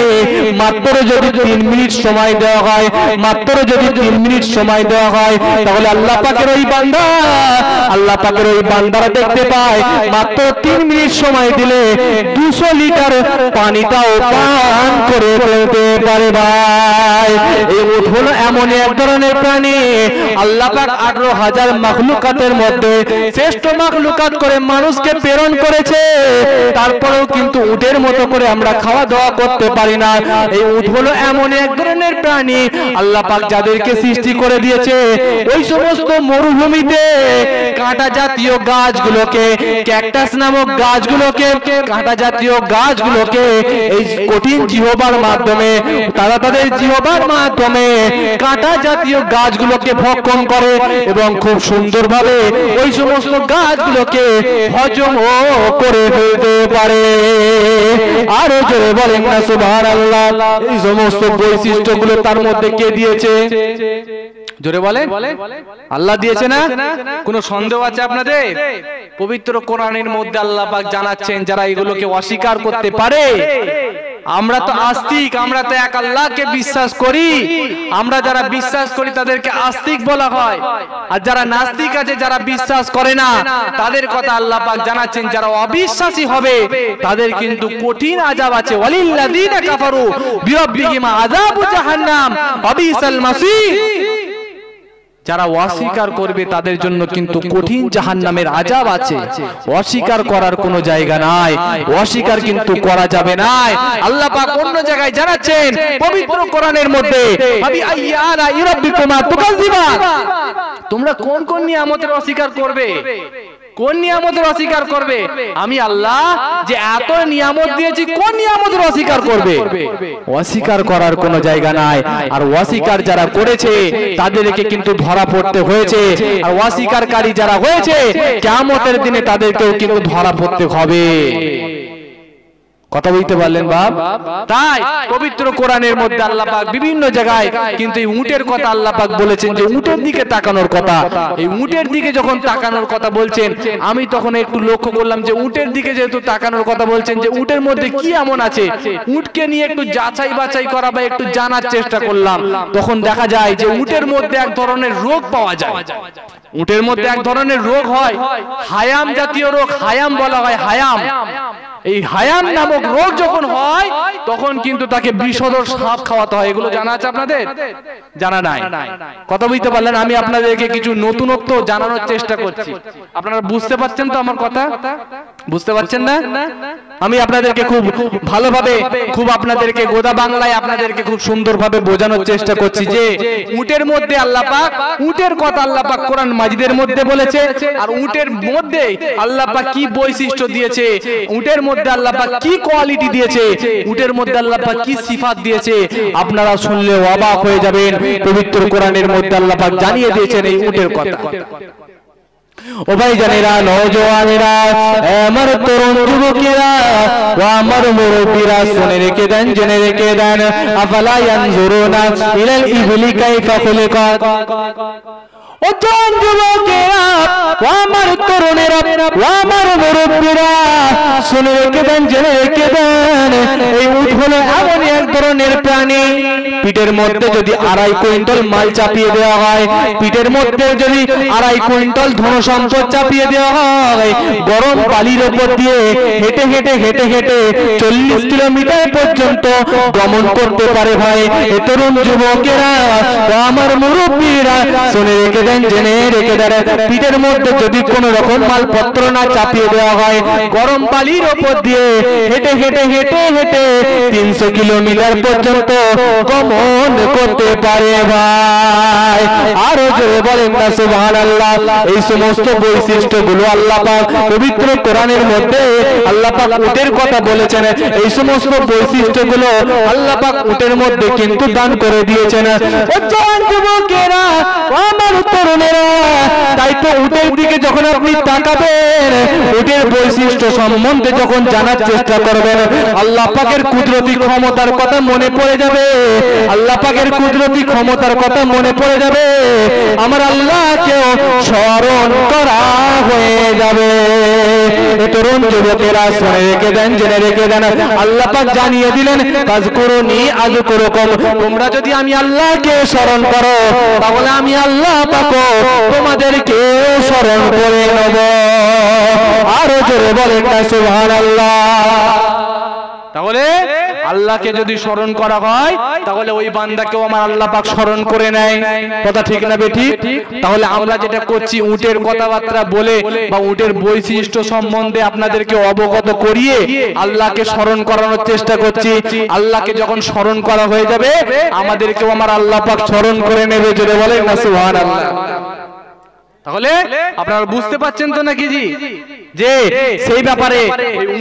মাত্র যদি 3 মিনিট সময় দেওয়া হয়, মাত্র যদি 3 মিনিট সময় দেওয়া হয়, তাহলে আল্লাহ পাকের ওই বান্দা, আল্লাহ পাকের ওই বান্দারা দেখতে পায় মাত্র 3 মিনিট সময় দিলে 200 লিটার পানিটাও পান করে ফেলতে পারে। ভাই এই উট হলো এমনই এক ধরনের প্রাণী, আল্লাহ পাক 18,000 মাখলুকাতের মধ্যে শ্রেষ্ঠ মাখলুকাত করে মানুষকে প্রেরণ করেছে, তারপরেও কিন্তু উটের মতো করে আমরা খাওয়া দাওয়া করতে পারি না। এই উট হলো এমন এক ধরনের প্রাণী, আল্লাহ পাক যাদেরকে সৃষ্টি করে দিয়েছে ওই সমস্ত মরুভূমিতে কাঁটা জাতীয় গাছগুলোকে, ক্যাকটাস নামক গাছগুলোকে, কাঁটা জাতীয় গাছগুলোকে এই কঠিন জিহ্বার মাধ্যমে, তারা তাদের জিহ্বার মাধ্যমে কাঁটা জাতীয় গাছগুলোকে ভক্ষণ করে এবং খুব সুন্দরভাবে ওই সমস্ত গাছগুলোকে হজম করে ফেলতে পারে। আরো জোরে বলেন না সুবহানাল্লাহ। এই সমস্ত বৈশিষ্ট্যগুলো তার মধ্যে কে দিয়েছে? জোরে বলেন, আল্লাহ দিয়েছে না? কোনো সন্দেহ আছে আপনাদের? পবিত্র কোরআনের মধ্যে আল্লাহ পাক জানাচ্ছেন, যারা এগুলোকে অস্বীকার করতে পারে, আমরা তো আস্তিক, আমরা তো এক আল্লাহকে বিশ্বাস করি, আমরা যারা বিশ্বাস করি তাদেরকে আস্তিক বলা হয়। আর যারা নাস্তিক আছে, যারা বিশ্বাস করে না, তাদের কথা আল্লাহ পাক জানাচ্ছেন, যারা অবিশ্বাসী হবে তাদের কিন্তু কঠিন আযাব আছে। ওয়ালিল্লাযীনা কাফারু বিরাব্বিহিম আযাবু জাহান্নাম ওয়া বিসাল মাসীর। যারা অস্বীকার করবে তাদের জন্য কিন্তু কঠিন জাহান্নামের আযাব আছে। অস্বীকার করার কোনো জায়গা নাই, অস্বীকার কিন্তু করা যাবে না। আল্লাহ পাক অন্য জায়গায় জানাচ্ছেন পবিত্র কোরআনের মধ্যে, আবি আইয়ালা ইরাব্বিকুমা তুকাযিবান। তোমরা কোন কোন নিয়ামতের অস্বীকার করবে? কোন নিয়ামতের অস্বীকার করবে? আমি আল্লাহ যে এত নিয়ামত দিয়েছি, কোন নিয়ামতের অস্বীকার করবে? অস্বীকার করার কোনো জায়গা নাই। আর অস্বীকার যারা করেছে তাদেরকে কিন্তু ধরা পড়তে হয়েছে, আর অস্বীকারী যারা হয়েছে কিয়ামতের দিনে তাদেরকেও কিন্তু ধরা পড়তে হবে। কথা বলতে পারলেন বাপ? তাই পবিত্র কোরআনের মধ্যে আল্লাহ পাক বিভিন্ন জায়গায় কিন্তু এই উটের কথা আল্লাহ পাক বলেছেন, যে উটের দিকে তাকানোর কথা। এই উটের দিকে যখন তাকানোর কথা বলছেন, আমি তখন একটু লক্ষ্য করলাম যে উটের দিকে যেহেতু তাকানোর কথা বলছেন, যে উটের মধ্যে কি এমন আছে, উটকে নিয়ে একটু যাচাই বাছাই করা বা একটু জানার চেষ্টা করলাম। তখন দেখা যায় যে উটের মধ্যে এক ধরনের রোগ পাওয়া যায়। উটের মধ্যে এক ধরনের রোগ হয়, হায়াম জাতীয় রোগ, হায়াম বলা হয়, হায়াম। এই হায়াম নামক রোগ যখন হয় তখন কিন্তু তাকে বিষধর সাপ খাওয়াতে হয়। এগুলো জানা আছে আপনাদের? জানা নাই? কথা বুঝতে পারলেন? আমি আপনাদেরকে কিছু নতুনত্ব জানানোর চেষ্টা করছি। আপনারা বুঝতে পারছেন তো আমার কথা? বুঝতে পারছেন না? আমি আপনাদেরকে খুব ভালোভাবে, খুব আপনাদেরকে গোদা বাংলায় আপনাদেরকে খুব সুন্দরভাবে বোঝানোর চেষ্টা করছি যে উটের মধ্যে আল্লাহ পাক, উটের কথা আল্লাহ পাক কোরআন মাজিদের মধ্যে বলেছে, আর উটের মধ্যে আল্লাহ পাক কি বৈশিষ্ট্য দিয়েছে, উটের মধ্যে আল্লাহ পাক কি কোয়ালিটি দিয়েছে, উটের মধ্যে আল্লাহ পাক কি সিফাত দিয়েছে, আপনারা শুনলে অবাক হয়ে যাবেন। পবিত্র কোরআনের মধ্যে আল্লাহ পাক জানিয়ে দিয়েছেন এই উটের কথা। ও ভাই জানেরা, নওজওয়ানেরা, আমার তরুণ যুবকেরা ও আমার মুরব্বীরা, শুনে রেখে দেন, জেনে রেখে দেন। আফালা ইয়ানজুরুনা ইলাল ইবলি কাইফা খুলিকাত। ও তরুণ যুবকেরা ও আমার তরুণেরা ও আমার মুরব্বীরা, শুনে রেখে দেন, জেনে রেখে দেন। এই উট হলো এমন এক ধরনের প্রাণী, পিঠের মধ্যে যদি 2.5 কুইন্টাল মাল চাপিয়ে দেওয়া হয়, পিঠের মধ্যে যদি 2.5 কুইন্টাল ধন সম্পদ চাপিয়ে দেওয়া হয়, গরম বালির উপর দিয়ে হেঁটে হেঁটে হেঁটে হেঁটে 40 কিলোমিটার পর্যন্ত গমন করতে পারে। ভাই এ তরুণ যুবকেরা ও আমার মুরব্বীরা, শুনে রেখে দেন, জেনে রেখে দেন। পিঠের মধ্যে যদি কোন রকম মালপত্র না চাপিয়ে দেওয়া হয়, গরম বালির উপর দিয়ে হেঁটে হেঁটে হেঁটে হেঁটে 300 কিলোমিটার পর্যন্ত গমন করতে পারে। ভাই আরো জোরে বলেন না সুবহানাল্লাহ। এই সমস্ত বৈশিষ্ট্যগুলো আল্লাহ পাক পবিত্র কোরআনের মধ্যে আল্লাহ পাক উটের কথা বলেছেন। এই সমস্ত বৈশিষ্ট্যগুলো আল্লাহ পাক উটের মধ্যে কিন্তু দান করে দিয়েছেন। ও জওয়ান যুবকেরা, আমার তরুণেরা, তাই তো উটের দিকে যখন আপনি তাকাবেন, উটের বৈশিষ্ট্য সম্বন্ধে যখন জানার চেষ্টা করবেন, আল্লাহ পাকের কুদরতি ক্ষমতার কথা মনে পড়ে যাবে। আল্লাহ পাকের কুদরতি ক্ষমতার কথা মনে পড়ে যাবে, আমার আল্লাহকেও স্মরণ করা হয়ে যাবে। তরুণ যুবকেরা, শুনে রেখে দেন, জেনে রেখে দেন, আল্লাহ পাক জানিয়ে দিলেন, ফাজকুরুনি আযকুরুকুম। তোমরা যদি আমি আল্লাহকে স্মরণ করো, তাহলে আমি আল্লাহ পাক তোমাদেরকে স্মরণ করে নেব। আরো জোরে বলেন না সুবহানাল্লাহ। তাহলে আল্লাহকে যদি স্মরণ করা হয়, তাহলে ওই বান্দাকেও আমার আল্লাহ পাক স্মরণ করে নেয়। কথা ঠিক না বেঠিক? তাহলে আমরা যেটা করছি, উটের কথাবার্তা বলে বা উটের বৈশিষ্ট্য সম্বন্ধে আপনাদেরকে অবগত করিয়ে আল্লাহকে স্মরণ করানোর চেষ্টা করছি। আল্লাহকে যখন স্মরণ করা হয়ে যাবে, আমাদেরকেও আমার আল্লাহ পাক স্মরণ করে নেবে। জোরে বলেন না সুবহানাল্লাহ। তাহলে আপনারা বুঝতে পারছেন তো নাকি জি, যে সেই ব্যাপারে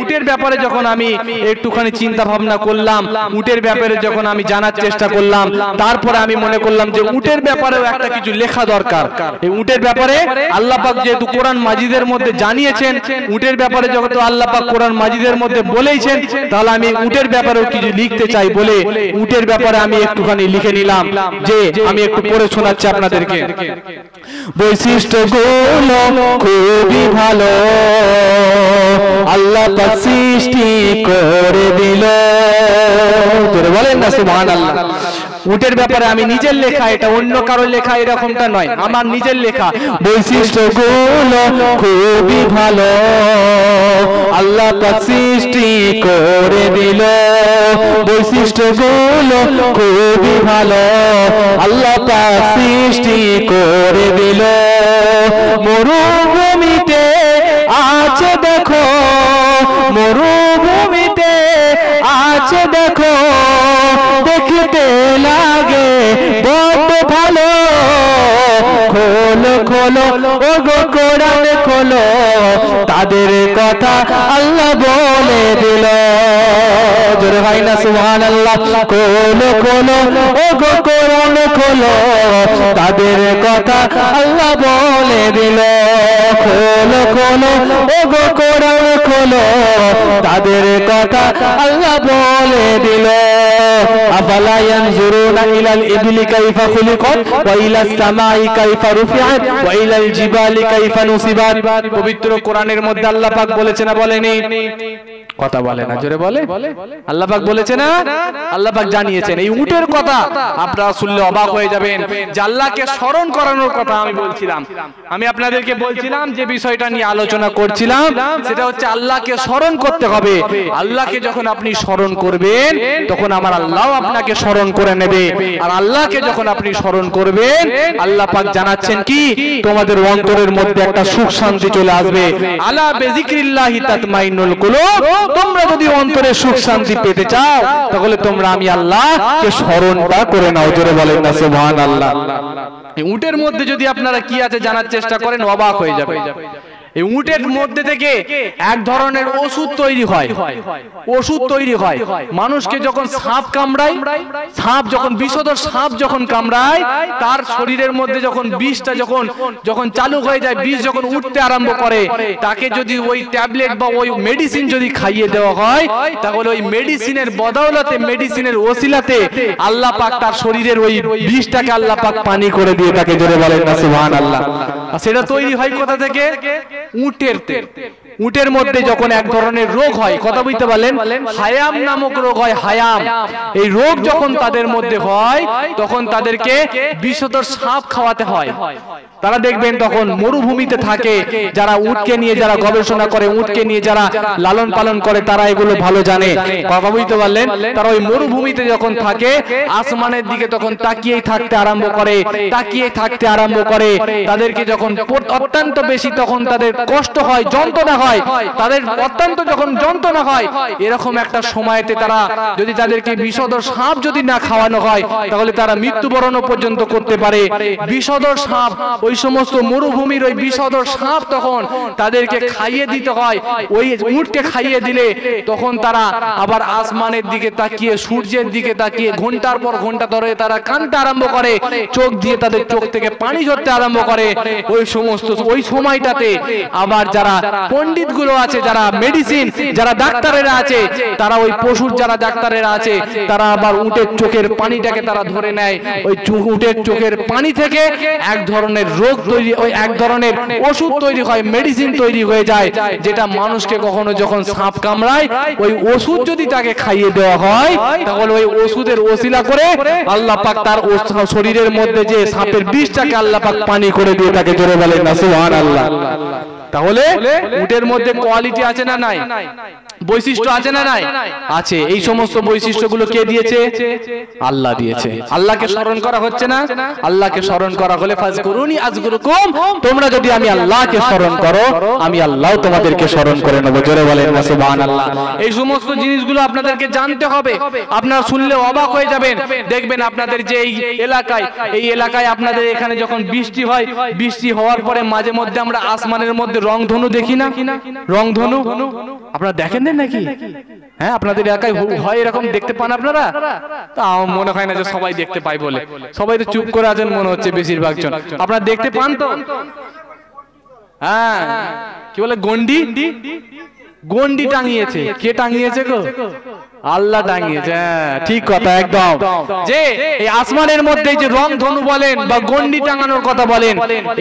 উটের ব্যাপারে যখন আমি একটুখানি চিন্তা ভাবনা করলাম, উটের ব্যাপারে যখন আমি জানার চেষ্টা করলাম, তারপরে আমি মনে করলাম যে উটের ব্যাপারেও একটা কিছু লেখা দরকার। এই উটের ব্যাপারে আল্লাহ পাক যেহেতু কোরআন মাজিদের মধ্যে জানিয়েছেন, উটের ব্যাপারে যখন আল্লাহ পাক কোরআন মাজিদের মধ্যে বলেইছেন, তাহলে আমি উটের ব্যাপারেও কিছু লিখতে চাই বলে উটের ব্যাপারে আমি একটুখানি লিখে নিলাম, যে আমি একটু পড়ে শোনাচ্ছি আপনাদেরকে। বৈশিষ্ট্যগুলো খুবই ভালো, আল্লাহ পাক সৃষ্টি করে দিল। তোরে বলেন না সুবহানাল্লাহ। উটের ব্যাপারে আমি নিজের লেখা, এটা অন্য কারো লেখা এরকমটা নয়, আমার নিজের লেখা। বৈশিষ্ট্যগুলো খুবই ভালো, আল্লাহ পাক সৃষ্টি করে দিল। বৈশিষ্ট্যগুলো খুবই ভালো, আল্লাহ পাক সৃষ্টি করে দিল। মরুভূমিতে আছে দেখো, মরুভূমিতে আছে দেখো, দেখতে লাগে বড় ভালো। খোলো খোলো ও গো কোরআন খোলো, তাদের কথা আল্লাহ বলে দিল। জোরে হয় না সুবহানাল্লাহ। খোলো খোলো ও গো কোরআন খোলো, তাদের কথা আল্লাহ বলে দিল। খোলো খোলো ও গো কোরআন খোলো, তাদের কথা আল্লাহ বলে দিল। আফালা ইয়ানজুরুনা ইলাল ইবলি কাইফা খুলিকাত ওয়া ইলাস সামাই কাইফা রুফিআত ওয়া ইলাল জিবালি কাইফা নুসিবাত। পবিত্র কোরআনের মধ্যে আল্লাহ পাক বলেছে না বলেনি? কথা বলে না, জোরে বলে। আল্লাহ পাক বলেছে না? আল্লাহ পাক জানিয়েছেন। এই উটের কথা আপনারা শুনলে অবাক হয়ে যাবেন, যে আল্লাহকে স্মরণ করানোর কথা আমি বলছিলাম। আমি আপনাদেরকে বলছিলাম যে বিষয়টা নিয়ে আলোচনা করছিলাম, সেটা হচ্ছে আল্লাহকে স্মরণ করতে হবে। আল্লাহকে যখন আপনি স্মরণ করবেন, তখন আমার আল্লাহ আপনাকে স্মরণ করে নেবে। আর আল্লাহকে যখন আপনি স্মরণ করবেন, আল্লাহ পাক জানাচ্ছেন কি, তোমাদের অন্তরের মধ্যে একটা সুখ শান্তি চলে আসবে। আলা বিযিকরিল্লাহি তাতমাইন্নুল কুলুব। তোমরা যদি অন্তরে সুখ শান্তি পেতে চাও, তাহলে তোমরা আমি আল্লাহকে স্মরণটা করে নাও। জোরে বলেন না সুবহানাল্লাহ। উটের মধ্যে যদি আপনারা কি আছে জানার চেষ্টা করেন, অবাক হয়ে যাবে। এই উটের মধ্যে থেকে এক ধরনের ওষুধ তৈরি হয়, ওষুধ তৈরি হয়। মানুষকে যখন সাপ কামড়ায়, সাপ যখন বিষধর সাপ যখন কামড়ায়, তার শরীরের মধ্যে যখন বিষটা যখন চালু হয়ে যায়, বিষ যখন উঠতে আরম্ভ করে, তাকে যদি ওই ট্যাবলেট বা ওই মেডিসিন যদি খাইয়ে দেওয়া হয়, তাহলে ওই মেডিসিনের বদৌলতে, মেডিসিনের ওসিলাতে আল্লাহ পাক তার শরীরের ওই বিষটাকে আল্লাহ পাক পানি করে দিয়ে তাকে জোরে বলেন না সুবহানাল্লাহ। আর সেটা তৈরি হয় কোথা থেকে? উটের তেল। উটের মধ্যে যখন এক ধরনের রোগ হয়, কথা বুঝতে পারলেন, হায়াম নামক রোগ হয়, হায়াম। এই রোগ যখন তাদের মধ্যে হয়, তখন তাদেরকে বিষধর সাপ খাওয়াতে হয়। তারা দেখবেন তখন মরুভূমিতে থাকে, যারা উটকে নিয়ে যারা গবেষণা করে, উটকে নিয়ে যারা লালন পালন করে, তারা এগুলো ভালো জানে, কথা বুঝতে পারলেন। তারা ওই মরুভূমিতে যখন থাকে, আসমানের দিকে তখন তাকিয়েই থাকতে আরম্ভ করে, তাকিয়েই থাকতে আরম্ভ করে। তাদেরকে যখন অত্যন্ত বেশি তখন তাদের কষ্ট হয়, যন্ত্রণা হয়, তাদের অত্যন্ত যখন যন্ত্রণা হয়, এরকম একটা সময়তে তারা যদি তাদেরকে বিষধর সাপ যদি না খাওয়ানো হয়, তাহলে তারা মৃত্যুবরণও পর্যন্ত করতে পারে। বিষধর সাপ, ওই সমস্ত মরুভূমির ওই বিষধর সাপ তখন তাদেরকে খাইয়ে দিতে হয়। ওই উটকে খাইয়ে দিলে তখন তারা আবার আসমানের দিকে তাকিয়ে, সূর্যের দিকে তাকিয়ে ঘন্টার পর ঘন্টা ধরে তারা কাঁদতে আরম্ভ করে, চোখ দিয়ে তাদের চোখ থেকে পানি ঝরতে আরম্ভ করে। ওই সমস্ত ওই সময়টাতে আবার যারা পণ্ডিত গুলো আছে, যারা মেডিসিন, যারা ডাক্তারেরা আছে, তারা ওই পশুর যারা ডাক্তারেরা আছে, তারা আবার উটের চোখের পানিটাকে তারা ধরে নেয়। ওই উটের চোখের পানি থেকে এক ধরনের রোগ তৈরি, ওই এক ধরনের ওষুধ তৈরি হয়, মেডিসিন তৈরি হয়ে যায়, যেটা মানুষকে কখনো যখন সাপ কামড়ায়, ওই ওষুধ যদি তাকে খাইয়ে দেওয়া হয়, তাহলে ওই ওষুধের ওসিলা করে আল্লাহ পাক তার শরীরের মধ্যে যে সাপের বিষটাকে আল্লাহ পাক পানি করে দিয়ে তাকে জোরে বলেন না সুবহানাল্লাহ। তাহলে উটের মধ্যে কোয়ালিটি আছে না নাই? বৈশিষ্ট্য আছে না নাই? আছে। এই সমস্ত বৈশিষ্ট্যগুলো কে দিয়েছে? আল্লাহ দিয়েছে। আল্লাহকে স্মরণ করা হচ্ছে না? আল্লাহকে স্মরণ করা হলে ফাজকুরুনি আযকুরুকুম, তোমরা যদি আমি আল্লাহকে স্মরণ করো, আমি আল্লাহ তোমাদেরকে স্মরণ করে নেব, জোরে বলেন না সুবহানাল্লাহ। এই সমস্ত জিনিসগুলো আপনাদেরকে জানতে হবে। আপনারা শুনলে অবাক হয়ে যাবেন। দেখবেন আপনাদের যে এই এলাকায় আপনাদের এখানে যখন বৃষ্টি হয়, বৃষ্টি হওয়ার পরে মাঝে মধ্যে আমরা আসমানের মধ্যে রংধনু দেখি না? রংধনু আপনারা দেখেন নাকি? হ্যাঁ, আপনাদের এলাকায় হয় এরকম, দেখতে পান আপনারা? তা মনে হয় না যে সবাই দেখতে পায় বলে, সবাই তো চুপ করে আছেন মনে হচ্ছে বেশিরভাগ জন। আপনারা দেখতে পান তো? হ্যাঁ, কি বলে গন্ডি, গন্ডি টাঙিয়েছে। কে টাঙিয়েছে গো? আল্লাহ টাঙিয়েছে। ঠিক কথা একদম। যে এই আসমানের মধ্যে যে রং ধনু বলেন বা গন্ডি টাঙানোর কথা বলেন,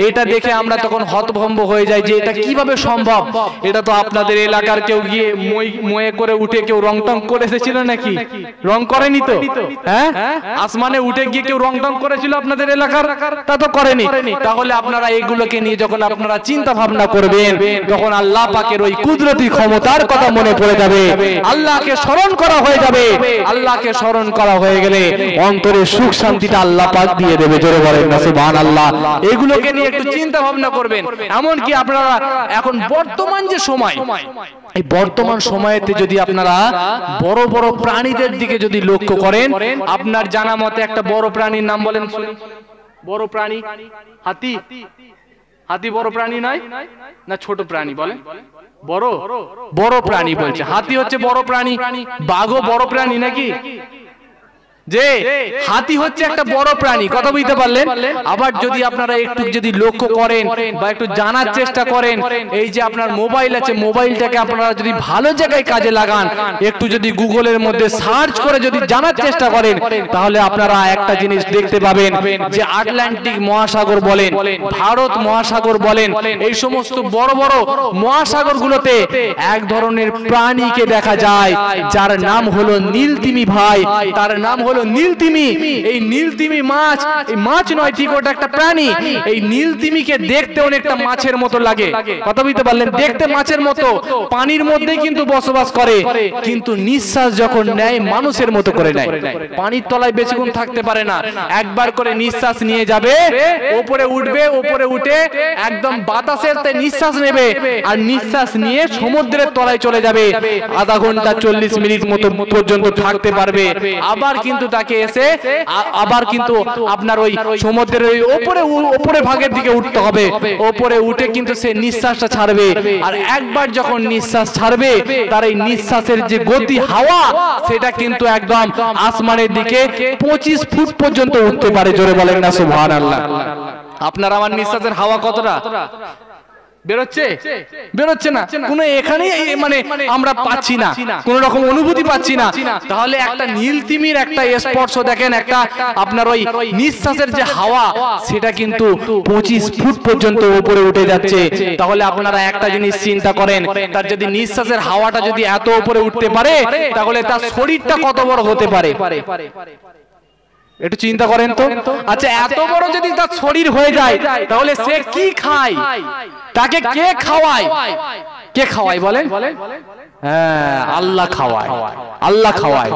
এটা দেখে আমরা তখন হতভম্ব হয়ে যাই যে এটা কিভাবে সম্ভব। এটা তো আপনাদের এলাকার কেউ গিয়ে ময়ে করে উঠে কেউ রং টং করে এসেছিল নাকি? রং করেনি তো? হ্যাঁ, আসমানে উঠে গিয়ে কেউ রং টং করেছিল আপনাদের এলাকার? তা তো করেনি। তাহলে আপনারা এগুলোকে নিয়ে যখন আপনারা চিন্তা ভাবনা করবেন, তখন আল্লাহ পাকের ওই কুদরতি ক্ষমতার কথা মনে পড়ে যাবে, আল্লাহকে স্মরণ করা হয়ে যাবে। আল্লাহকে স্মরণ করা হয়ে গেলে অন্তরে সুখ শান্তিটা আল্লাহ পাক দিয়ে দেবে, জোরে বলেন না সুবহানাল্লাহ। এগুলোকে নিয়ে একটু চিন্তা ভাবনা করবেন। এমন কি আপনারা এখন বর্তমান যে সময়, এই বর্তমান সময়েতে যদি আপনারা বড় বড় প্রাণীদের দিকে যদি লক্ষ্য করেন, আপনার জানা মতে একটা বড় প্রাণীর নাম বলেন। বড় প্রাণী হাতি। হাতি বড় প্রাণী নয় না ছোট প্রাণী? বলেন। বড় বড় প্রাণী বলছে। হাতি হচ্ছে বড় প্রাণী। বাঘও বড় প্রাণী নাকি? যে হাতি হচ্ছে একটা বড় প্রাণী, কথা বুঝতে পারলেন? আবার যদি আপনারা একটু যদি লক্ষ্য করেন বা একটু জানার চেষ্টা করেন, এই যে আপনার মোবাইল আছে, মোবাইলটাকে আপনারা যদি ভালো জায়গায় কাজে লাগান, একটু যদি গুগলের মধ্যে সার্চ করে যদি জানার চেষ্টা করেন, তাহলে আপনারা একটা জিনিস দেখতে পাবেন যে আটলান্টিক মহাসাগর বলেন, ভারত মহাসাগর বলেন, এই সমস্ত বড় বড় মহাসাগরগুলোতে এক ধরনের প্রাণীকে দেখা যায়, যার নাম হলো নীলতিমি ভাই। তার নাম হলো নীলতিমি। এই নীলতিমি মাছ, এই মাছ নয় ঠিক, ওটা একটা প্রাণী। এই নীলতিমিকে দেখতে অনেকটা মাছের মতো লাগে, কথা বুঝতে পারলেন? দেখতে মাছের মতো, পানির মধ্যেই কিন্তু বসবাস করে, কিন্তু নিঃশ্বাস যখন নেয় মানুষের মতো করে নেয়। পানির তলায় বেশিক্ষণ থাকতে পারে না, একবার করে নিঃশ্বাস নিয়ে যাবে, উপরে উঠবে, উপরে উঠে একদম বাতাসের নিঃশ্বাস নেবে, আর নিঃশ্বাস নিয়ে সমুদ্রের তলায় চলে যাবে। আধা ঘন্টা 40 মিনিট মতো পর্যন্ত থাকতে পারবে, আবার কিন্তু কিন্তু তাকে এসে আবার কিন্তু আপনার ওই সমুদ্রের ওই উপরে ভাগের দিকে উঠতে হবে, উপরে উঠে কিন্তু সে নিঃশ্বাসটা ছাড়বে, আর একবার যখন নিঃশ্বাস ছাড়বে তার এই নিঃশ্বাসের যে গতি হাওয়া সেটা কিন্তু একদম আসমানের দিকে 25 ফুট পর্যন্ত উঠতে পারে। জোরে বলেন না সুবহানাল্লাহ। আপনার আমার নিঃশ্বাসের হাওয়া কতটা বেরোচ্ছে? বেরোচ্ছে না, কোনো এখানে মানে আমরা পাচ্ছি না, কোন রকম অনুভূতি পাচ্ছি না। তাহলে একটা নীলতিমির একটা স্পর্শ দেখেন, একটা আপনার ওই নিঃশ্বাসের যে হাওয়া সেটা কিন্তু 25 ফুট পর্যন্ত উপরে উঠে যাচ্ছে। তাহলে আপনারা একটা জিনিস চিন্তা করেন, তার যদি নিঃশ্বাসের হাওয়াটা যদি এত উপরে উঠতে পারে তাহলে তার শরীরটা কত বড় হতে পারে একটু চিন্তা করেন তো। আচ্ছা, এত বড় যদি তার শরীর হয়ে যায় তাহলে সে কি খায়, তাকে কে খাওয়ায়? কে খাওয়ায় বলেন? হ্যাঁ, আল্লাহ খাওয়ায়, আল্লাহ খাওয়ায়।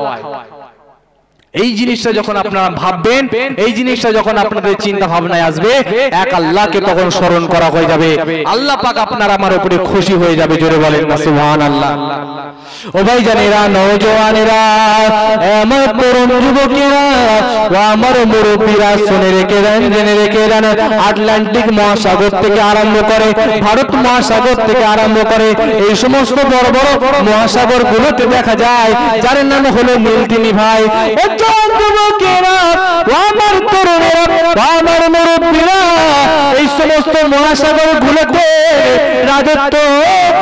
এই জিনিসটা যখন আপনারা ভাববেন, এই জিনিসটা যখন আপনাদের চিন্তা ভাবনায় আসবে, এক আল্লাহকে তখন স্মরণ করা হয়ে যাবে, আল্লাহ পাক আপনার আমার উপরে খুশি হয়ে যাবে। জোরে বলেন না সুবহানাল্লাহ। ও ভাই জানেরা, নওজওয়ানেরা, আমার তরুণ যুবকেরা, আমার মুরব্বীরা, শুনে রেখে দেন, জেনে রেখে দেন, আটলান্টিক মহাসাগর থেকে আরম্ভ করে, ভারত মহাসাগর থেকে আরম্ভ করে, এই সমস্ত বড় বড় মহাসাগর গুলোতে দেখা যায় যার নাম হলো নীলতিমি। ভাই যুবকেরা, আমার তরুণেরা, আমার মুরব্বীরা, এই সমস্ত মহাসাগর গুলোতে রাজত্ব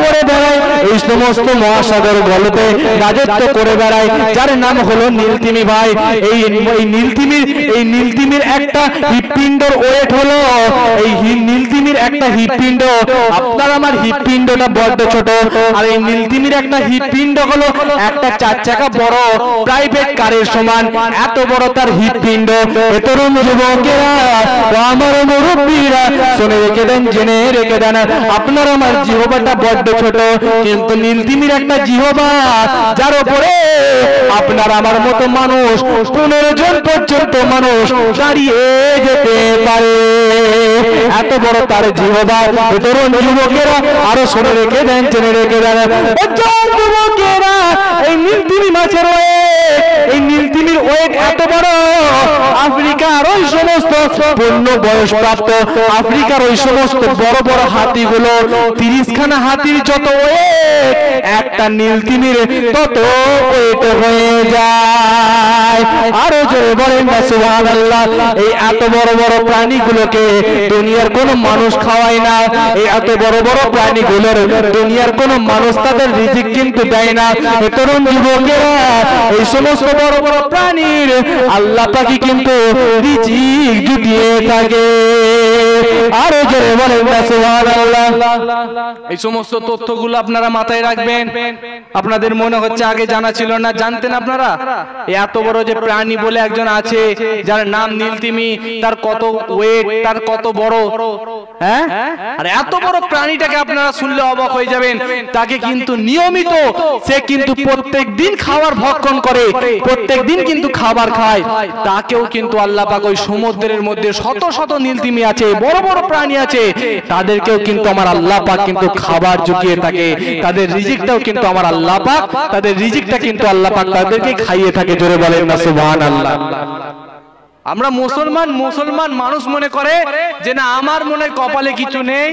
করে বেড়ায়, এই সমস্ত মহাসাগর গুলোতে রাজত্ব করে বেড়ায় যার নাম হলো নীলতিমি। ভাই এই নীলতিমির একটা হৃৎপিণ্ডর ওয়েট হলো, এই নীলতিমির একটা হৃৎপিণ্ড, আপনার আমার হৃৎপিণ্ডটা বড্ড ছোট, আর এই নীলতিমির একটা হৃৎপিণ্ড হলো একটা 4 চাকা বড় প্রাইভেট কারের সমান, এত বড় তার হৃৎপিণ্ড। তরুণ যুবকেরা, আমার মুরব্বীরা, শুনে রেখে দেন, জেনে রেখে দেন, আপনার আমার জিহ্বাটা বড্ড ছোট, কিন্তু নীলতিমির একটা জিহ্বা যার উপরে আপনার আমার মতো মানুষ 15 জন পর্যন্ত মানুষ দাঁড়িয়ে যেতে পারে, এত বড় তার জিহ্বা। তরুণ যুবকেরা, আরো শুনে রেখে দেন, জেনে রেখে দেন, যুবকেরা, এই নীলতিমি মাছের এই নীলতিমির ওয়েট এত বড়, আফ্রিকার ওই সমস্ত পূর্ণ বয়সপ্রাপ্ত আফ্রিকার ওই সমস্ত বড় বড় হাতিগুলো 30 খানা হাতির যত ওয়েট, একটা নীলতিমির তত ওয়েট হয়ে যায়। আরো জোরে বলেন না সুবহানাল্লাহ। এই এত বড় বড় প্রাণীগুলোকে দুনিয়ার কোনো মানুষ খাওয়ায় না, এই এত বড় বড় প্রাণীগুলোর দুনিয়ার কোনো মানুষ তাদের রিজিক কিন্তু দেয় না। তরুণ যুবকেরা, এই সমস্ত বড় বড় প্রাণীর আল্লাহ পাকই কিন্তু রিজিক জুটিয়ে থাকে। আরো জোরে বলেন না সুবহানাল্লাহ। এই সমস্ত তথ্যগুলো আপনারা মাথায় রাখবেন। আপনাদের মনে হচ্ছে আগে জানা ছিল না, জানতেন আপনারা? এত বড় যে প্রাণী বলে একজন আছে যার নাম নীলতিমি, তার কত ওয়েট, তার কত বড়, হ্যাঁ? আর এত বড় প্রাণীটাকে আপনারা শুনলে অবাক হয়ে যাবেন, তাকে কিন্তু নিয়মিত সে কিন্তু প্রত্যেক দিন খাবার ভক্ষণ করে, প্রত্যেক দিন কিন্তু খাবার খায়। তাকেও কিন্তু আল্লাহ পাক ওই সমুদ্রের মধ্যে শত শত নীলতিমি আছে, বড় বড় প্রাণী আছে, তাদেরকেও কিন্তু আমার আল্লাহ পাক কিন্তু খাবার জুগিয়ে থাকে, তাদের রিজিকটাও কিন্তু আমার আল্লাহ পাক, তাদের রিজিকটা কিন্তু আল্লাহ পাক তাদেরকে খাইয়ে থাকে। জোরে বলেন না সুবহানাল্লাহ। আমরা মুসলমান মানুষ মনে করে যে না, আমার মনে কপালে কিছু নেই।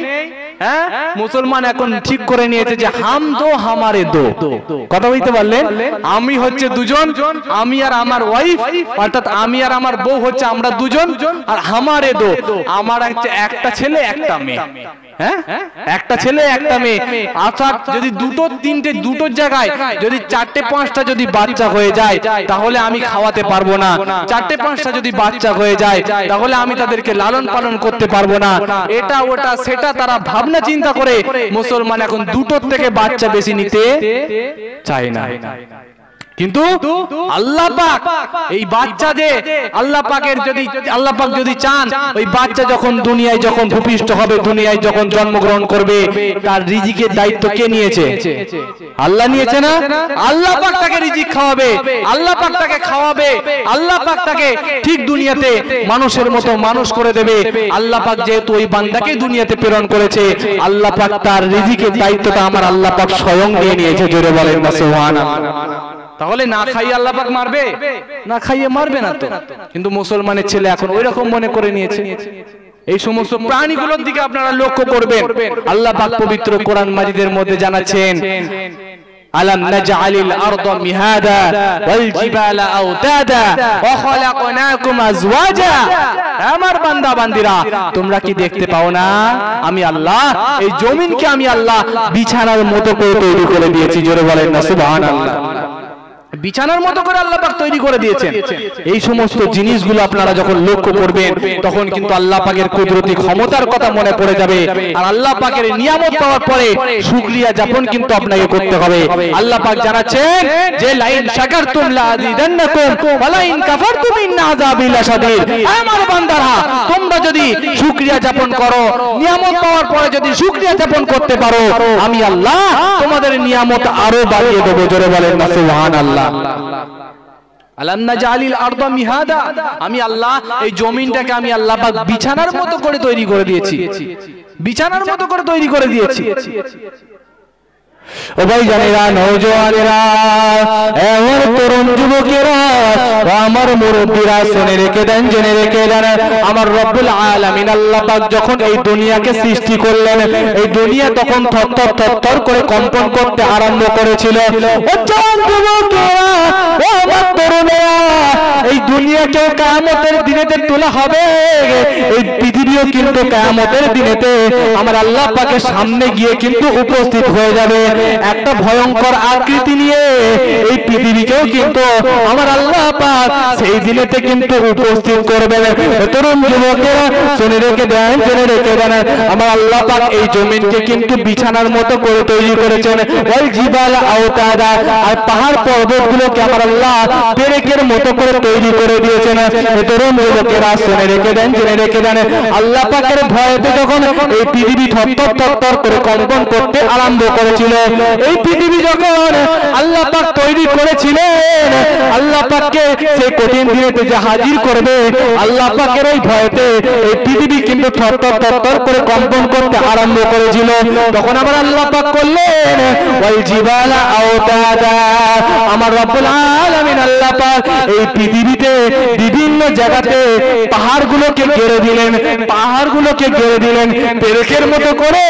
হ্যাঁ, মুসলমান এখন ঠিক করে নিয়েছে যে হাম দো হামারে দো। কথা বলতে পারলেন? আমি হচ্ছে দুজন, আমি আর আমার ওয়াইফ, অর্থাৎ আমি আর আমার বউ হচ্ছে আমরা দুজন, আর হামারে দো, আমার হচ্ছে একটা ছেলে একটা মেয়ে। হ্যাঁ, একটা ছেলে একটা মেয়ে। আচ্ছা, যদি দুটো তিনটে দুটোর জায়গায় যদি 4টে 5টা যদি বাচ্চা হয়ে যায় তাহলে আমি খাওয়াতে পারবো না। 4টে 5টা যদি বাচ্চা হয়ে যায় তাহলে আমি তাদেরকে লালন পালন করতে পারবো না। এটা ওটা সেটা তারা ভাবনা চিন্তা করে মুসলমান এখন দুটোর থেকে বাচ্চা বেশি নিতে চায় না। কিন্তু আল্লাহ পাক এই বাচ্চা যে আল্লাহ পাকের আল্লাহ পাক যদি চান, ওই বাচ্চা যখন দুনিয়ায় যখন ভূমিষ্ঠ হবে, দুনিয়ায় যখন জন্মগ্রহণ করবে, তার রিজিকের দায়িত্ব কে নিয়েছে? আল্লাহ নিয়েছে না? আল্লাহ পাক তাকে রিজিক খাওয়াবে, আল্লাহ পাক তাকে খাওয়াবে, আল্লাহ পাক তাকে ঠিক দুনিয়াতে মানুষের মতো মানুষ করে দেবে। আল্লাহ পাক যেহেতু ওই বান্দাকে দুনিয়াতে প্রেরণ করেছে, আল্লাহ পাক তার রিজিকের দায়িত্বটা আমার আল্লাহ পাক স্বয়ং নিয়ে নিয়েছে। জোরে বলেন না সুবহানাল্লাহ। তাহলে না খাইয়ে আল্লাহ পাক মারবে? না খাইয়ে মারবে না তো। কিন্তু মুসলমানের ছেলে এখন ওই রকম মনে করে নিয়েছে। এই সমস্ত প্রাণীগুলোর দিকে আপনারা লক্ষ্য করবেন। আল্লাহ পাক পবিত্র কোরআন মাজিদের মধ্যে জানাচ্ছেন, আলাম নাজআলিল আরদা মিহাদা ওয়াল জিবালা আওতাদা ওয়া খালাকনাকুম আজওয়াজা। আমার বান্দা বান্দিরা, তোমরা কি দেখতে পাও না আমি আল্লাহ এই জমিনকে আমি আল্লাহ বিছানার মতো করে তৈরি করে দিয়েছি? জোরে বলেন না সুবহানাল্লাহ। বিছানার মতো করে আল্লাহ পাক তৈরি করে দিয়েছেন। এই সমস্ত জিনিসগুলো আপনারা যখন লক্ষ্য করবেন তখন কিন্তু আল্লাহ পাকের কুদরতি ক্ষমতার কথা মনে পড়ে যাবে। আর আল্লাহ পাকের নিয়ামত পাওয়ার পরে শুকরিয়া যাপন কিন্তু আপনাকে করতে হবে। আল্লাহ পাক জানাচ্ছেন যে লাইন শাকারতুম লাযিদান্নাকুম ওয়া লাইন কাফারতুম ইন্না আযাবি লাশাদীদ। আমার বান্দারা, তোমরা যদি শুকরিয়া যাপন করো, নিয়ামত পাওয়ার পরে যদি শুকরিয়া যাপন করতে পারো, আমি আল্লাহ তোমাদের নিয়ামত আরো বাড়িয়ে দেব। জোরে বলেন না সুবহানাল্লাহ। আলাম নাজআলিল আরদা মিহাদা, আমি আল্লাহ এই জমিনটাকে আমি আল্লাহ পাক বিছানার মতো করে তৈরি করে দিয়েছি। বিছানার মতো করে তৈরি করে দিয়েছি। ও ভাই জানেরা, নওজওয়ানেরা, আমার তরুণ যুবকেরা, আমার মুরব্বীরা, শুনে রেখে দেন, জেনে রেখে দেন, আমার রব্বুল আলামিন আল্লাহ পাক যখন এই দুনিয়াকে সৃষ্টি করলেন, এই দুনিয়া তখন থরথর থরথর করে কম্পন করতে আরম্ভ করেছিল। ও জওয়ান যুবকেরা, ও আমার তরুণেরা, এই দুনিয়াকে কিয়ামতের দিনেতে তোলা হবে। এই পৃথিবীও কিন্তু কিয়ামতের দিনেতে আমার আল্লাহ পাকের সামনে গিয়ে কিন্তু উপস্থিত হয়ে যাবে। একটা ভয়ঙ্কর আকৃতি নিয়ে এই পৃথিবীকেও কিন্তু আমার আল্লাহ পাক সেই দিনেতে কিন্তু উপস্থিত করবেন। তরুণ যুবকেরা, শুনে রেখে দেন, জেনে রেখে দেন, আমার আল্লাহ পাক এই জমিনকে কিন্তু বিছানার মতো করে তৈরি করেছেন। ওয়াল জিবালা আওতাদা, আর পাহাড় পর্বতগুলোকে আমার আল্লাহ পেরেকের মতো করে তৈরি করে দিয়েছেন। তরুণ যুবকেরা, শুনে রেখে দেন, জেনে রেখে দেন, আল্লাহ পাকের ভয়েতে যখন এই পৃথিবী থরথর থরথর করে কম্পন করতে আরম্ভ করেছিল, এই পৃথিবী যখন আল্লাহ পাক তৈরি করেছিলেন, আল্লাহ পাককে সেই কঠিন দিনেতে যে হাজির করবে, আল্লাহ পাকের ওই ভয়েতে এই পৃথিবী কিন্তু থরথর থরথর করে কম্পন করতে আরম্ভ করেছিল। তখন আমার আল্লাহ পাক করলেন ওয়াল জিবালা আওতাদা, আমার রব্বুল আলামিন আল্লাহ পাক এই পৃথিবীতে বিভিন্ন জায়গাতে পাহাড়গুলোকে ঘিরে দিলেন। পাহাড়গুলোকে ঘিরে দিলেন পেরেকের মতো করে,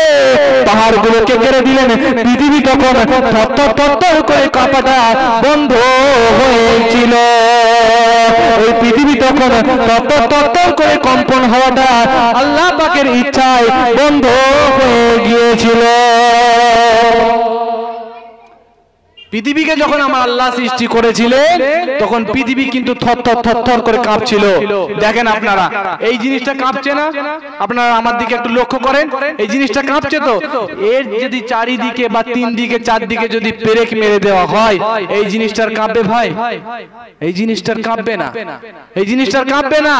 পাহাড়গুলোকে ঘিরে দিলেন। পৃথিবী তখন থরথর থরথর করে কাঁপাটা বন্ধ হয়েছিল। এই পৃথিবী তখন থরথর থরথর করে কম্পন হওয়াটা আল্লাহ পাকের ইচ্ছায় বন্ধ হয়ে গিয়েছিল। পৃথিবীকে যখন আমার আল্লাহ সৃষ্টি করেছিলেন তখন পৃথিবী কিন্তু থরথর থরথর করে কাঁপছিল। দেখেন আপনারা, এই জিনিসটা কাঁপছে না? আপনারা আমার দিকে একটু লক্ষ্য করেন, এই জিনিসটা কাঁপছে তো? এর যদি চারিদিকে বা তিন দিকে চারদিকে যদি পেরেক মেরে দেওয়া হয়, এই জিনিসটার কাঁপবে ভাই? এই জিনিসটার কাঁপবে না। এই জিনিসটার কাঁপবে না,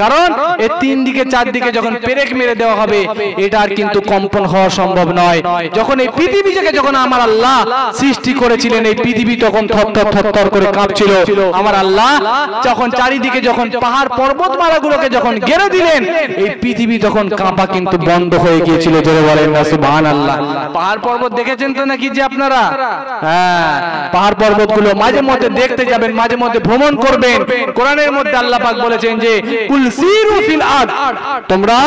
কারণ এর তিন দিকে চারদিকে যখন পেরেক মেরে দেওয়া হবে, এটা আর কিন্তু কম্পন হওয়া সম্ভব নয়। যখন এই পৃথিবীটাকে যখন আমার আল্লাহ সৃষ্টি করেছিলেন, এই পৃথিবী তখন থরথর থরথর করে কাঁপছিল। আমার আল্লাহ যখন চারিদিকে যখন পাহাড় পর্বতমালাগুলোকে যখন ঘিরে দিলেন, এই পৃথিবী তখন কাঁপা কিন্তু বন্ধ হয়ে গিয়েছিল। জোরে বলেন না সুবহানাল্লাহ। পাহাড় পর্বত দেখেছেন তো নাকি যে আপনারা? হ্যাঁ, পাহাড় পর্বতগুলো মাঝে মধ্যে দেখতে যাবেন, মাঝে মধ্যে ভ্রমণ করবেন। কোরআনের মধ্যে আল্লাহ পাক বলেছেন যে কুল সিরু ফিল আরদ, তোমরা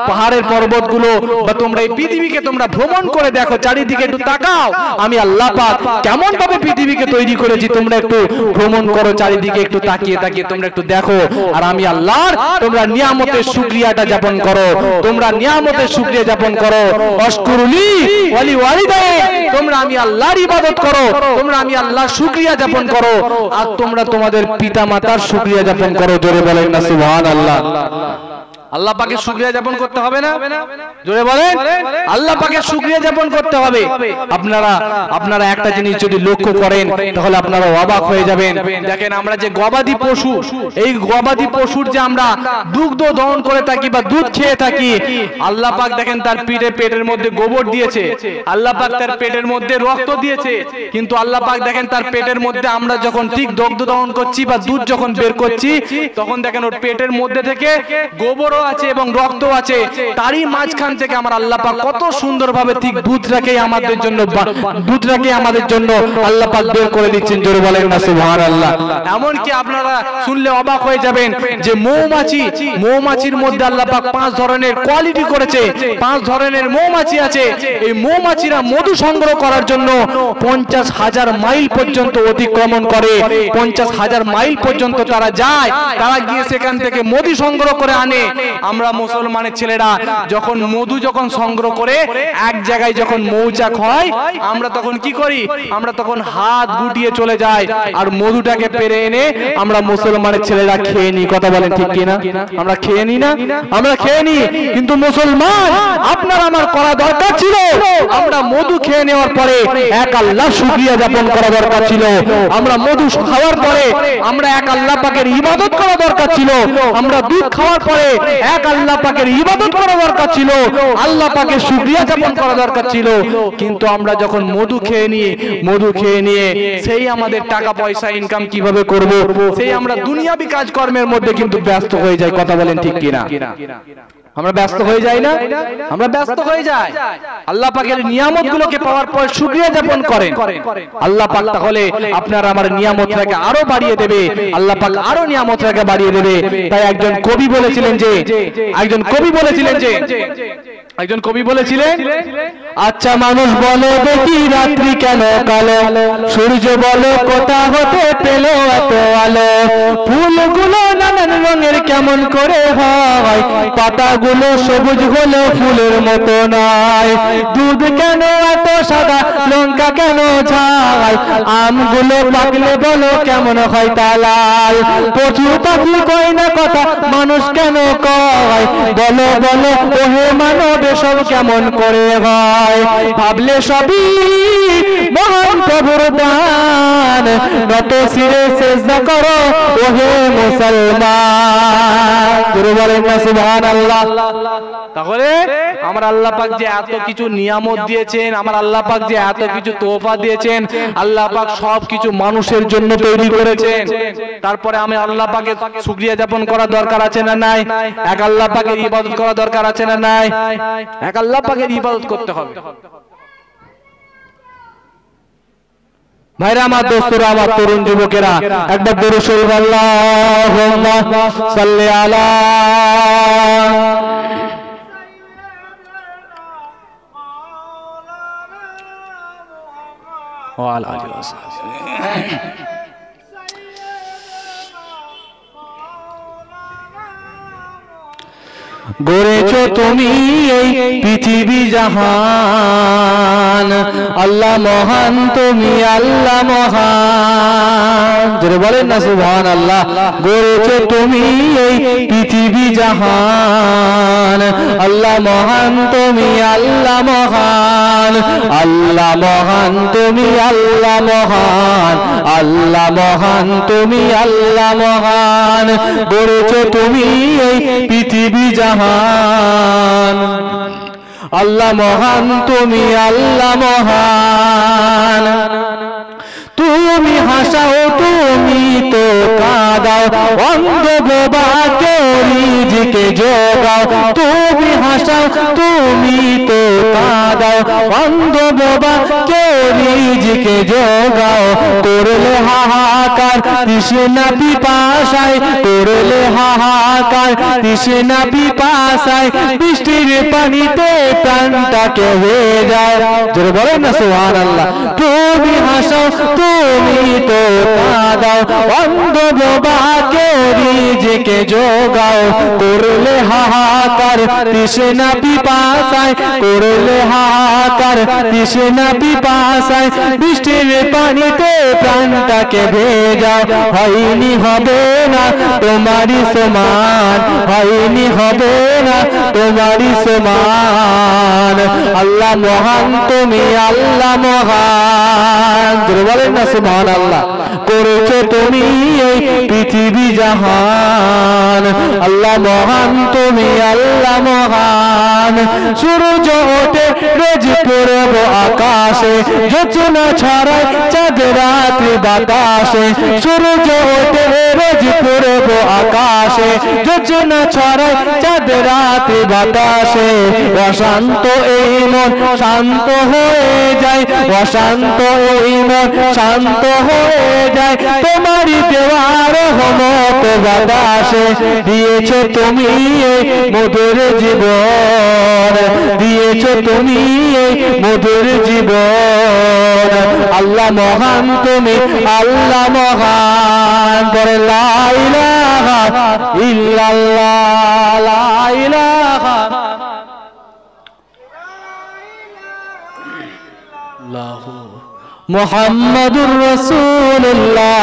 পাহাড়ের পর্বতগুলো বা তোমরা এই পৃথিবীকে তোমরা ভ্রমণ করে দেখো, চারিদিকে একটু তাকাও, আমি আল্লাহ পাক কেমন ভাবে পৃথিবীকে তৈরি করেছি তোমরা একটু ভ্রমণ করো, চারিদিকে একটু তাকিয়ে তাকিয়ে তোমরা একটু দেখো। আর আমি আল্লাহর তোমরা নিয়ামতের শুকরিয়াটা যাপন করো, তোমরা নিয়ামতের শুকরিয়া যাপন করো। অশকুরুলি ওয়ালি ওয়ালিদাই, তোমরা আমি আল্লাহর ইবাদত করো, তোমরা আমি আল্লাহর শুকরিয়া যাপন করো, আর তোমরা তোমাদের পিতা মাতার শুকরিয়া যাপন করো। জোরে বলেন না সুবহানাল্লাহ। আল্লাহ পাকের শুকরিয়া যাপন করতে হবে না? জোরে বলেন, আল্লাহ পাকের শুকরিয়া যাপন করতে হবে। আপনারা একটা জিনিস যদি লক্ষ্য করেন তাহলে আপনারা অবাক হয়ে যাবেন। দেখেন, আমরা যে গবাদি পশু, এই গবাদি পশুর যে আমরা দুগ্ধ দহন করে থাকি বা দুধ খেয়ে থাকি, আল্লাহ পাক দেখেন তার পেটের মধ্যে গোবর দিয়েছে, আল্লাহ পাক তার পেটের মধ্যে রক্ত দিয়েছে, কিন্তু আল্লাহ পাক দেখেন তার পেটের মধ্যে আমরা যখন ঠিক দুগ্ধ দহন করছি বা দুধ যখন বের করছি, তখন দেখেন ওর পেটের মধ্যে থেকে গোবরও আছে এবং রক্ত আছে, তারই মাঝখান থেকে আমার আল্লাহ পাক কত সুন্দরভাবে ঠিক দুধটাকে আমাদের জন্য আল্লাহ পাক বের করে দিচ্ছেন। জোরে বলেন না সুবহানাল্লাহ। এমন কি আপনারা শুনলে অবাক হয়ে যাবেন যে মৌমাছির মধ্যে আল্লাহ পাক 5 ধরনের কোয়ালিটি করেছে, 5 ধরনের মৌমাছি আছে। এই মৌমাছিরা মধু সংগ্রহ করার জন্য 50,000 মাইল পর্যন্ত অতিক্রমণ করে, 50,000 মাইল পর্যন্ত তারা যায়, তারা গিয়ে সেখান থেকে মধু সংগ্রহ করে আনে। আমরা মুসলমানের ছেলেরা যখন মধু সংগ্রহ করে এক জায়গায় যখন মৌচাক হয়, আমরা তখন কি করি? আমরা তখন হাত গুটিয়ে চলে যাই আর মধুটাকে পেরে এনে আমরা মুসলমানের ছেলেরা খেয়ে নিই। কথা বলেন ঠিক কিনা? আমরা খেয়ে নিই না? আমরা খেয়ে নিই। কিন্তু মুসলমান, আপনার আমার করা দরকার ছিল, আমরা মধু খেয়ে নেওয়ার পরে এক আল্লাহ শুকরিয়া যাপন করা দরকার ছিল। আমরা মধু খাওয়ার পরে আমরা এক আল্লাহ পাকের ইবাদত করা দরকার ছিল। আমরা দুধ খাওয়ার পরে এক আল্লাহ পাকের ইবাদত করা দরকার ছিল, আল্লাহ পাকের শুকরিয়া যাপন করা দরকার ছিল। কিন্তু আমরা যখন মধু খেয়ে নিয়ে সেই আমাদের টাকা পয়সা ইনকাম কিভাবে করব, সেই আমরা দুনিয়াবি কাজকর্মের মধ্যে কিন্তু ব্যস্ত হয়ে যাই। কথা বলেন ঠিক কিনা? আমরা ব্যস্ত হয়ে যাই না? আমরা ব্যস্ত হয়ে যাই। আল্লাহ পাকের নিয়ামতগুলোকে পাওয়ার পর শুকরিয়া যাপন করেন। আল্লাহ পাক তাহলে আপনার আমার নিয়ামতটাকে আরো বাড়িয়ে দেবে, আল্লাহ পাক আরো নিয়ামতটাকে বাড়িয়ে দেবে। তাই একজন কবি বলেছিলেন, আচ্ছা মানুষ বলো দেখি রাত্রি কেন কালো, সূর্য বলো কোথা হতে পেল এত আলো, ফুলগুলো নানান রঙের কেমন করে হয়, পাতাগুলো সবুজ হলো ফুলের মতো নয়, দুধ কেন এত সাদা, লঙ্কা কেন ঝাল, আমগুলো পাকলে বলো কেমন হয় তা লাল, পশু পাখি কয় না কথা মানুষ কেন কয়, বলো বলো ওহে মানব সব কেমন করে হয়, ভাবলে সবই মহান প্রভুর দান, নত শিরে সেজদা করো ওহে মুসলমান। বলেন না সুবহানাল্লাহ। তাহলে আমার আল্লাহ পাক যে এত কিছু নিয়ামত দিয়েছেন, আমার আল্লাহ পাক যে এত কিছু তোফা দিয়েছেন, আল্লাহ পাক সব কিছু মানুষের জন্য তৈরি করেছেন। তারপরে আমি আল্লাহ পাকের শুকরিয়া যাপন করা দরকার আছে না নাই? এক আল্লাহ পাকের ইবাদত করা দরকার আছে না নাই? এক আল্লাহ পাকের ইবাদত করতে হবে। ভাইরা আমার, দোস্তরা আমার, তরুণ যুবকেরা, একবার দরুদ শরীফ আল্লাহুম্মা সাল্লি আলা ওয়া আলা আলিহি ওয়া সাহবিহি। গড়েছো তুমি এই পৃথিবী জাহান, আল্লাহ মহান, তুমি আল্লাহ মহান। জোরে বলেন না সুবহানাল্লাহ। গড়েছো তুমি এই পৃথিবী জাহান, আল্লাহ মহান, তুমি আল্লাহ মহান, আল্লাহ মহান, তুমি আল্লাহ মহান, আল্লাহ মহান, তুমি আল্লাহ মহান। গড়েছো তুমি এই পৃথিবী জাহান, আল্লাহ মহান, তুমি আল্লাহ মহান। তুমি হাসাও, তুমি তো কাঁদাও, অন্ধ বোবাকে রিজিকে যোগাও। তুমি হাসাও, তুমি তো কাঁদাও, অন্ধ বোবাকে রিজিকে যোগাও। করলে হাহাকার তৃষ্ণা পিপাসায়, করলে হাহাকার তৃষ্ণা পিপাসায়, বৃষ্টির পানিতে প্রাণটাকে হয়ে যায়। জোরে বলেন না সুবহানাল্লাহ। তুমি হাসাও, তুমি তো কাঁদাও, অন্ধ বোবাকে রিজিকে যোগাও। করলে হাহাকার তৃষ্ণা পিপাসায়, করলে হাহাকার তৃষ্ণা পিপাসায়, বৃষ্টির পানিতে প্রাণটাকে ভেজাও। হয়নি হবে না তোমারই সমান, হয়নি হবে না তোমারই সমান। আল্লাহ মহান তুমি, আল্লাহ মহান, বলেন না সুবহানাল্লাহ। করেছো তুমি এই পৃথিবী জাহান, আল্লাহ মহান তুমি, আল্লাহ মহান। সূর্য ওঠে রোজ পূর্ব আকাশে, জোছনা ছড়ায় চাঁদ রাত্রি বাতাসে। সূর্য ওঠে রোজ পূর্ব আকাশে, জোছনা ছড়ায় চাঁদ রাত্রি বাতাসে। অশান্ত এই মন শান্ত হয়ে যায়, অশান্ত এই মন শান্ত হয়ে যায়, তোমারই দেওয়ার রহমত বাতাসে। দিয়েছো তুমি এই মধুর জীবন, দিয়েছো তুমি এই মধুর জীবন। আল্লাহ মহান তুমি, আল্লাহ মহান। বলে লা ইলাহা ইল্লাল্লাহ, লা ইলাহা মুহাম্মাদুর রাসূলুল্লাহ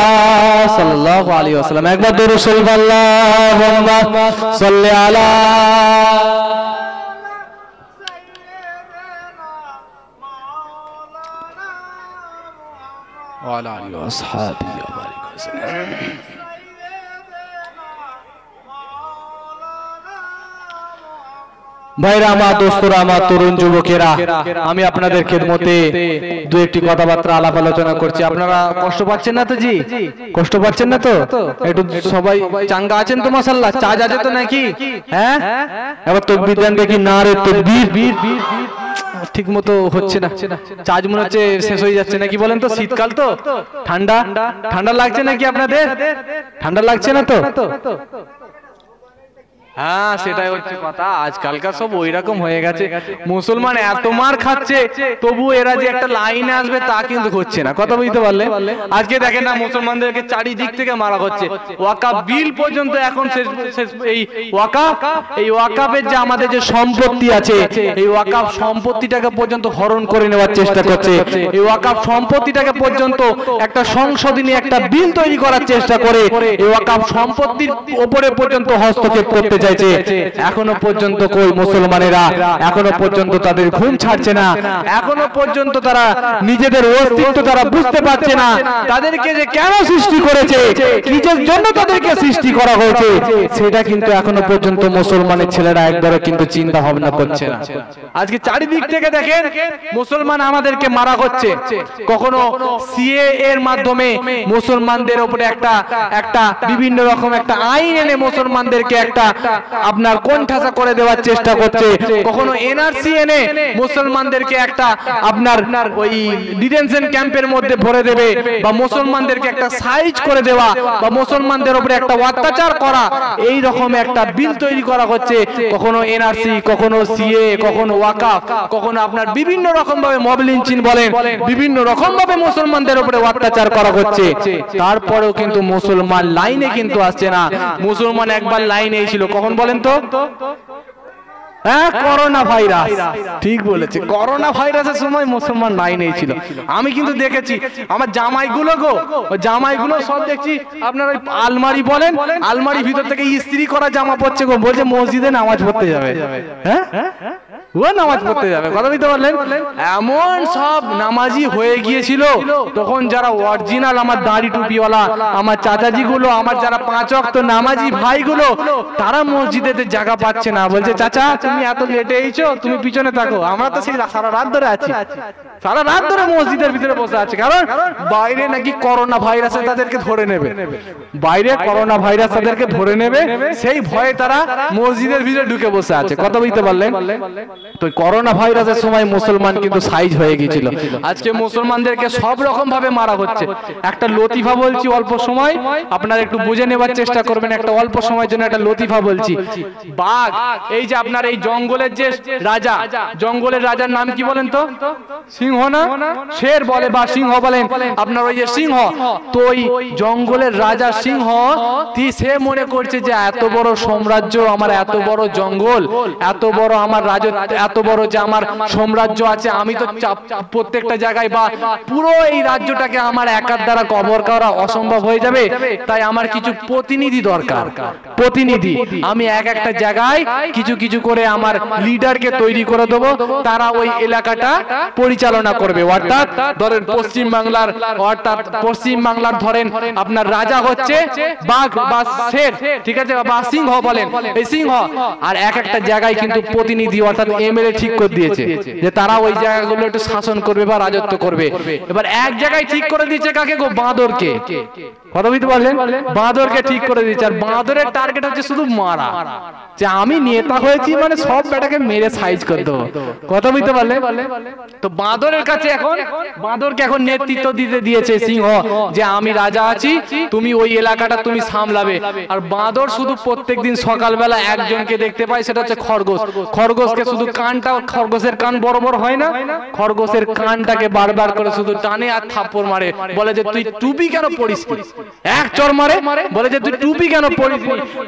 সাল্লাল্লাহু আলাইহি ওয়াসাল্লাম। একবার দরুদ শরীফ আল্লাহুম্মা সাল্লি আলা ওয়া আলা আলিহি ওয়া আসহাবিহি ওয়া বারিক ওয়াসাল্লাম। ভাইরা আমার, দোস্তরা আমার, তরুণ যুবকেরা, আমি আপনাদের খেদমতে দু একটি কথাবার্তা আলাপ আলোচনা করছি। আপনারা কষ্ট পাচ্ছেন না তো? জি, কষ্ট পাচ্ছেন না তো? একটু সবাই চাঙ্গা আছেন তো? মাশাআল্লাহ, চার্জ আছে তো নাকি? হ্যাঁ, এবার তাকবীর দেন দেখি। নারে তাকবীর। ঠিক মতো হচ্ছে না, চার্জ মনে হচ্ছে শেষ হয়ে যাচ্ছে নাকি? বলেন তো, শীতকাল তো, ঠান্ডা ঠান্ডা লাগছে নাকি আপনাদের? ঠান্ডা লাগছে না তো? হ্যাঁ, সেটাই হচ্ছে কথা। আজকালকার সব ওই রকম হয়ে গেছে। মুসলমান এত মার খাচ্ছে, তবু এরা যে একটা লাইনে আসবে তা কিন্তু হচ্ছে না। কথা বুঝতে পারলে? আজকে দেখেন না, মুসলমানদেরকে চারিদিক থেকে মারা হচ্ছে। ওয়াকাফ বিল পর্যন্ত এখন এই ওয়াকাফের যে আমাদের যে সম্পত্তি আছে, এই ওয়াকাফ সম্পত্তিটাকে পর্যন্ত হরণ করে নেওয়ার চেষ্টা করছে। এই ওয়াকাফ সম্পত্তিটাকে পর্যন্ত একটা সংশোধনী, একটা বিল তৈরি করার চেষ্টা করে এই ওয়াকাফ সম্পত্তির উপরে পর্যন্ত হস্তক্ষেপ করতে চাইছে। এখনো পর্যন্ত কই মুসলমানেরা এখনো পর্যন্ত তাদের ঘুম ছাড়ছে না, এখনো পর্যন্ত তারা নিজেদের অস্তিত্ব তারা বুঝতে পারছে না। তাদেরকে যে কেন সৃষ্টি করেছে, কিসের জন্য তাদেরকে সৃষ্টি করা হয়েছে, সেটা কিন্তু এখনো পর্যন্ত মুসলমানের ছেলেরা একবারও কিন্তু চিন্তা ভাবনা করছে না। আজকে চারিদিক থেকে দেখেন মুসলমান আমাদেরকে মারা হচ্ছে। কখনো সিএ এর মাধ্যমে মুসলমানদের উপরে একটা বিভিন্ন রকম একটা আইন এনে মুসলমানদেরকে একটা আপনার কোণঠাসা করে দেওয়ার চেষ্টা করছে। কখনো এনআরসি এনে মুসলমানদেরকে একটা আপনার ওই ডিটেনশন ক্যাম্পের মধ্যে ভরে দেবে, বা মুসলমানদেরকে একটা সাইজ করে দেওয়া, বা মুসলমানদের উপরে একটা অত্যাচার করা, এই রকম একটা বিল তৈরি করা হচ্ছে। কখনো এনআরসি, কখনো সিএ, কখনো ওয়াকাফ, কখনো আপনার বিভিন্ন রকম ভাবে মব লিঞ্চিং বলেন, বিভিন্ন রকম ভাবে মুসলমানদের উপরে অত্যাচার করা হচ্ছে। তারপরেও কিন্তু মুসলমান লাইনে কিন্তু আসছে না। মুসলমান একবার লাইনে ছিল কখন বলেন তো? হ্যাঁ, করোনা ভাইরাস। ঠিক বলেছে, করোনা ভাইরাসের সময় মুসলমান লাইনে ছিল। আমি কিন্তু দেখেছি আমার জামাইগুলো জামাইগুলো সব দেখছি আপনার ওই আলমারি বলেন, আলমারি ভিতর থেকে ইস্ত্রি করা জামা পড়ছে গো, বলছে মসজিদে নামাজ পড়তে যাবে। হ্যাঁ, ও নামাজ পড়তে যাবে। কথা বুঝতে পারলেন? এমন সব নামাজি হয়ে গিয়েছিল তখন। যারা অরিজিনাল আমার দাড়ি টুপিওয়ালা আমার চাচাজি গুলো, আমার যারা 5 ওয়াক্ত নামাজি ভাইগুলো, তারা মসজিদেতে জায়গা পাচ্ছে না। বলছে, চাচা তুমি এত লেটে এসেছো, তুমি পিছনে থাকো, আমরা তো সেই সারা রাত ধরে আছি, সারা রাত ধরে মসজিদের ভিতরে বসে আছে। কারণ বাইরে নাকি করোনা ভাইরাসে তাদেরকে ধরে নেবে, বাইরে করোনা ভাইরাস তাদেরকে ধরে নেবে, সেই ভয়ে তারা মসজিদের ভিতরে ঢুকে বসে আছে। কথা বুঝতে পারলেন? তো করোনা ভাইরাসের সময় মুসলমান কিন্তু সাইজ হয়ে গিয়েছিল। আজকে মুসলমানদেরকে সব রকম ভাবে মারা হচ্ছে। একটা লতিফা বলছি অল্প সময়, আপনারা একটু বুঝে নেবার চেষ্টা করবেন। একটা অল্প সময়ের জন্য একটা লতিফা বলছি। বাঘ, এই যে আপনার এই জঙ্গলের যে রাজা, জঙ্গলের রাজার নাম কি বলেন তো? সিংহ না? শের বলে বা সিংহ বলেন আপনার, ওই যে সিংহ। তো ওই জঙ্গলের রাজা সিংহ, সে মনে করছে যে এত বড় সাম্রাজ্য আমার, এত বড় জঙ্গল, এত বড় আমার রাজত্ব, এত বড় যে আমার সাম্রাজ্য আছে, আমি তো প্রত্যেকটা জায়গায় বা পুরো এই রাজ্যটাকে আমার একার দ্বারা কভার করা অসম্ভব হয়ে যাবে, তাই আমার কিছু প্রতিনিধি দরকার। প্রতিনিধি আমি এক একটা জায়গায় কিছু কিছু করে আমার লিডারকে তৈরি করে দেবো, তারা ওই এলাকাটা পরিচালনা করবে। অর্থাৎ ধরেন পশ্চিম বাংলার, অর্থাৎ পশ্চিম বাংলার ধরেন আপনার রাজা হচ্ছে বাঘ বা শের, ঠিক আছে, বা সিংহ বলেন, এই সিংহ। আর এক একটা জায়গায় কিন্তু প্রতিনিধি অর্থাৎ এমএলএ ঠিক করে দিয়েছে যে তারা ওই জায়গাগুলো একটু শাসন করবে বা রাজত্ব করবে। এবার এক জায়গায় ঠিক করে দিয়েছে কাকে গো? বাঁদরকে। কথা বুঝতে পারলেন? বাঁদরকে ঠিক করে দিয়েছে। আর বাঁদরের টার্গেট হচ্ছে শুধু মারা, যে আমি নেতা হয়েছি মানে সব বেটাকে মেরে সাইজ করে দেবো। কথা বুঝতে পারলেন? তো বাঁদরের কাছে এখন, বাঁদরকে এখন নেতৃত্ব দিতে দিয়েছে সিংহ, যে আমি রাজা আছি, তুমি ওই এলাকাটা তুমি সামলাবে। আর বাঁদর শুধু প্রত্যেকদিন সকালবেলা একজনকে দেখতে পায়, সেটা হচ্ছে খরগোশ। খরগোশকে শুধু কানটা, খরগোশের কান বড় বড় হয় না, খরগোশের কানটাকে বারবার করে শুধু টানে আর থাপ্পড় মারে, বলে যে তুই টুপি কেন পরিস? এক চড় মারে, বলে যে তুই টুপি কেন পরিস?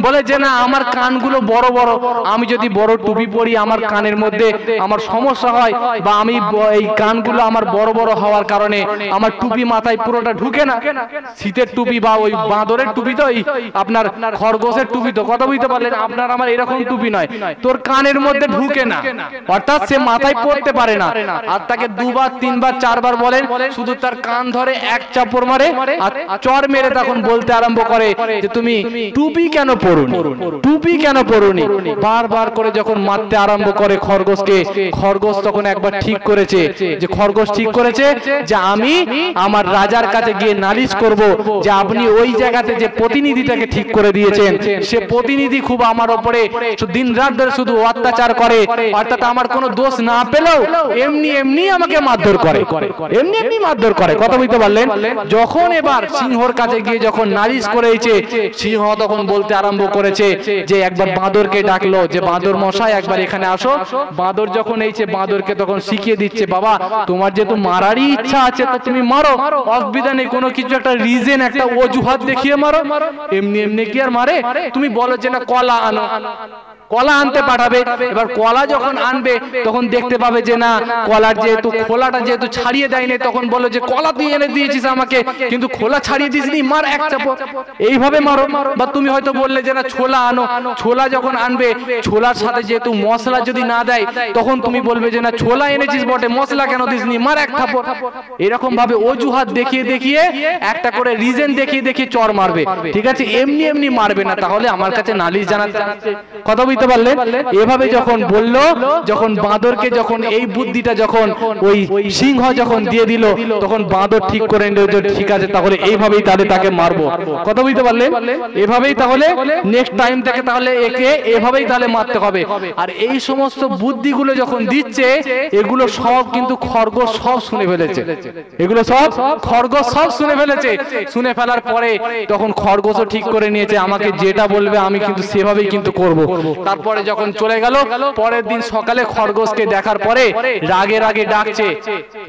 বলে যে না আমার কানগুলো বড় বড়, আমি যদি বড় টুপি পরি আমার কানের মধ্যে আমার সমস্যা হয়, বা আমি এই কানগুলো আমার বড় বড় হওয়ার কারণে আমার টুপি মাথায় পুরোটা ঢুকে না। শীতের টুপি বা ওই বাঁদরের টুপি তো, আপনার খরগোশের টুপি তো, কথা বুঝতে পারলেন? আপনার আমার এরকম টুপি নয়, তোর কানের মধ্যে ঢুকে না, অর্থাৎ সে মাথায় পড়তে পারে না। আর তাকে দুবার তিনবার চারবার বলেন, শুধু তার কান ধরে এক চাপড় মারে আর চড় মেরে তখন বলতে আরম্ভ করে যে তুমি টুপি কেন পরুনি, টুপি কেন পরুনি। বারবার করে যখন মারতে আরম্ভ করে খরগোশকে, খরগোশ তখন একবার ঠিক করেছে, যে খরগোশ ঠিক করেছে যে আমি আমার রাজার কাছে গিয়ে নালিশ করব যে আপনি ওই জায়গাতে যে প্রতিনিধিটাকে ঠিক করে দিয়েছেন, সে প্রতিনিধি খুব আমার উপরে দিন রাত ধরে শুধু অত্যাচার করে, অর্থাৎ আমার কোনো দোষ না পেলেও এমনি এমনি আমাকে মারধর করে, এমনি এমনি মারধর করে। কথা বুঝতে পারলেন? যখন এবার সিংহর কাছে গিয়ে যখন নালিশ করেছে, সিংহ তখন বলতে আরম্ভ করেছে যে একবার বাঁদরকে ডাকলো, যে বাঁদর মশাই একবার এখানে আসো। বাঁদর যখন এইছে, বাঁদরকে তখন শিখিয়ে দিচ্ছে, বাবা তোমার যেহেতু মারারই ইচ্ছা আছে তো তুমি মারো, অসুবিধা নেই, কোনো কিছু একটা রিজন, একটা অজুহাত দেখিয়ে মারো, এমনি এমনি কি আর মারে? তুমি বলো যে না কলা আনো, কলা আনতে পাঠাবে। এবার কলা যখন আনবে তখন দেখতে পাবে যে না কলার যেহেতু খোলাটা যেহেতু ছাড়িয়ে দেয়নি, তখন বলো যে কলা তুই এনে দিয়েছিস আমাকে কিন্তু খোলা ছাড়িয়ে দিসনি, মার এক চাপড়, এইভাবে মারো। বা তুমি হয়তো বললে যে না ছোলা আনো, ছোলা যখন আনবে ছোলার সাথে যেহেতু মশলা যদি না দেয়, তখন তুমি বলবে যে না ছোলা এনেছিস বটে, মশলা কেন দিসনি, মার এক থাপড়। এরকম ভাবে অজুহাত দেখিয়ে দেখিয়ে একটা করে রিজন দেখিয়ে দেখিয়ে চড় মারবে, ঠিক আছে? এমনি এমনি মারবে না, তাহলে আমার কাছে নালিশ জানাতে। কথা বুঝতে পারলেন? এভাবে যখন বলল, যখন বাঁদরকে যখন এই বুদ্ধিটা যখন ওই সিংহ যখন দিয়ে দিল, তখন বাঁদর ঠিক করে নিল যে ঠিক আছে তাহলে এইভাবেই তাহলে তাকে মারবো। কথা বুঝতে পারলেন? এভাবেই তাহলে নেক্সট টাইম থেকে তাহলে একে এভাবেই তাহলে মারতে হবে। আর এই সমস্ত বুদ্ধিগুলো যখন দিচ্ছে, এগুলো সব কিন্তু খরগোশ সব শুনে ফেলেছে, এগুলো সব খরগোশ সব শুনে ফেলেছে। শুনে ফেলার পরে তখন খরগোশও ঠিক করে নিয়েছে আমাকে যেটা বলবে আমি কিন্তু সেভাবেই কিন্তু করব। তারপরে যখন চলে গেল, পরের দিন সকালে খরগোশকে দেখার পরে রাগে রাগে ডাকছে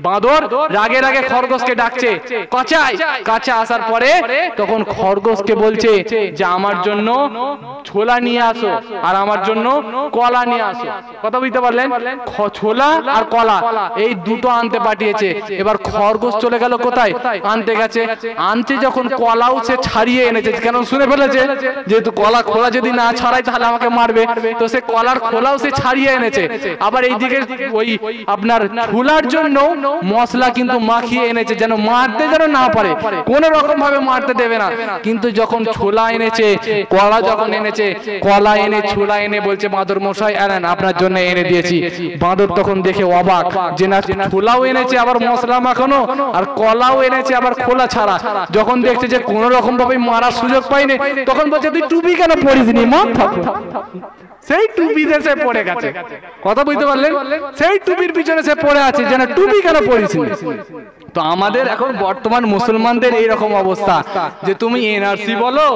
বাঁদর, রাগে রাগে খরগোশকে ডাকছে কাছায়। কাছে আসার পরে তখন খরগোশকে বলছে যে আমার জন্য ছোলা নিয়ে আসো আর আমার জন্য কলা নিয়ে আসো। কথা বুঝতে পারলেন? ছোলা আর কলা এই দুটো আনতে পাঠিয়েছে। এবার খরগোশ চলে গেল কোথায়? আনতে গেছে। আনতে যখন কলাও সে ছাড়িয়ে এনেছে, কেন শুনে ফেলেছে যেহেতু কলা খোলা যদি না ছাড়াই তাহলে আমাকে মারবে, তো সে কলার খোলাও সে ছাড়িয়ে এনেছে। আবার এইদিকে ওই আপনার ছোলার জন্য মশলা কিন্তু মাখিয়ে এনেছে, যেন মারতে যেন না পারে, কোন রকম ভাবে মারতে দেবে না। কিন্তু যখন ছোলা এনেছে, কলা যখন এনেছে, কলা এনে ছোলা এনে বলছে বাঁদর মশাই আনেন আপনার জন্য এনে দিয়েছি। বাঁদর তখন দেখে অবাক যে না ছোলাও এনেছে আবার মশলা মাখানো, আর কলাও এনেছে আবার খোলা ছাড়া। যখন দেখছে যে কোন রকম ভাবে মারার সুযোগ পাইনি, তখন বলছে তুই টুপি কেন পরিসনি মা? সেই টুপিতে সে পড়ে গেছে। কথা বুঝতে পারলেন? সেই টুপির পিছনে সে পড়ে আছে, যেন টুপি কেন পরিসনি। তো আমাদের এখন বর্তমান মুসলমানদের এই রকম অবস্থা যে তুমি এনআরসি বলো,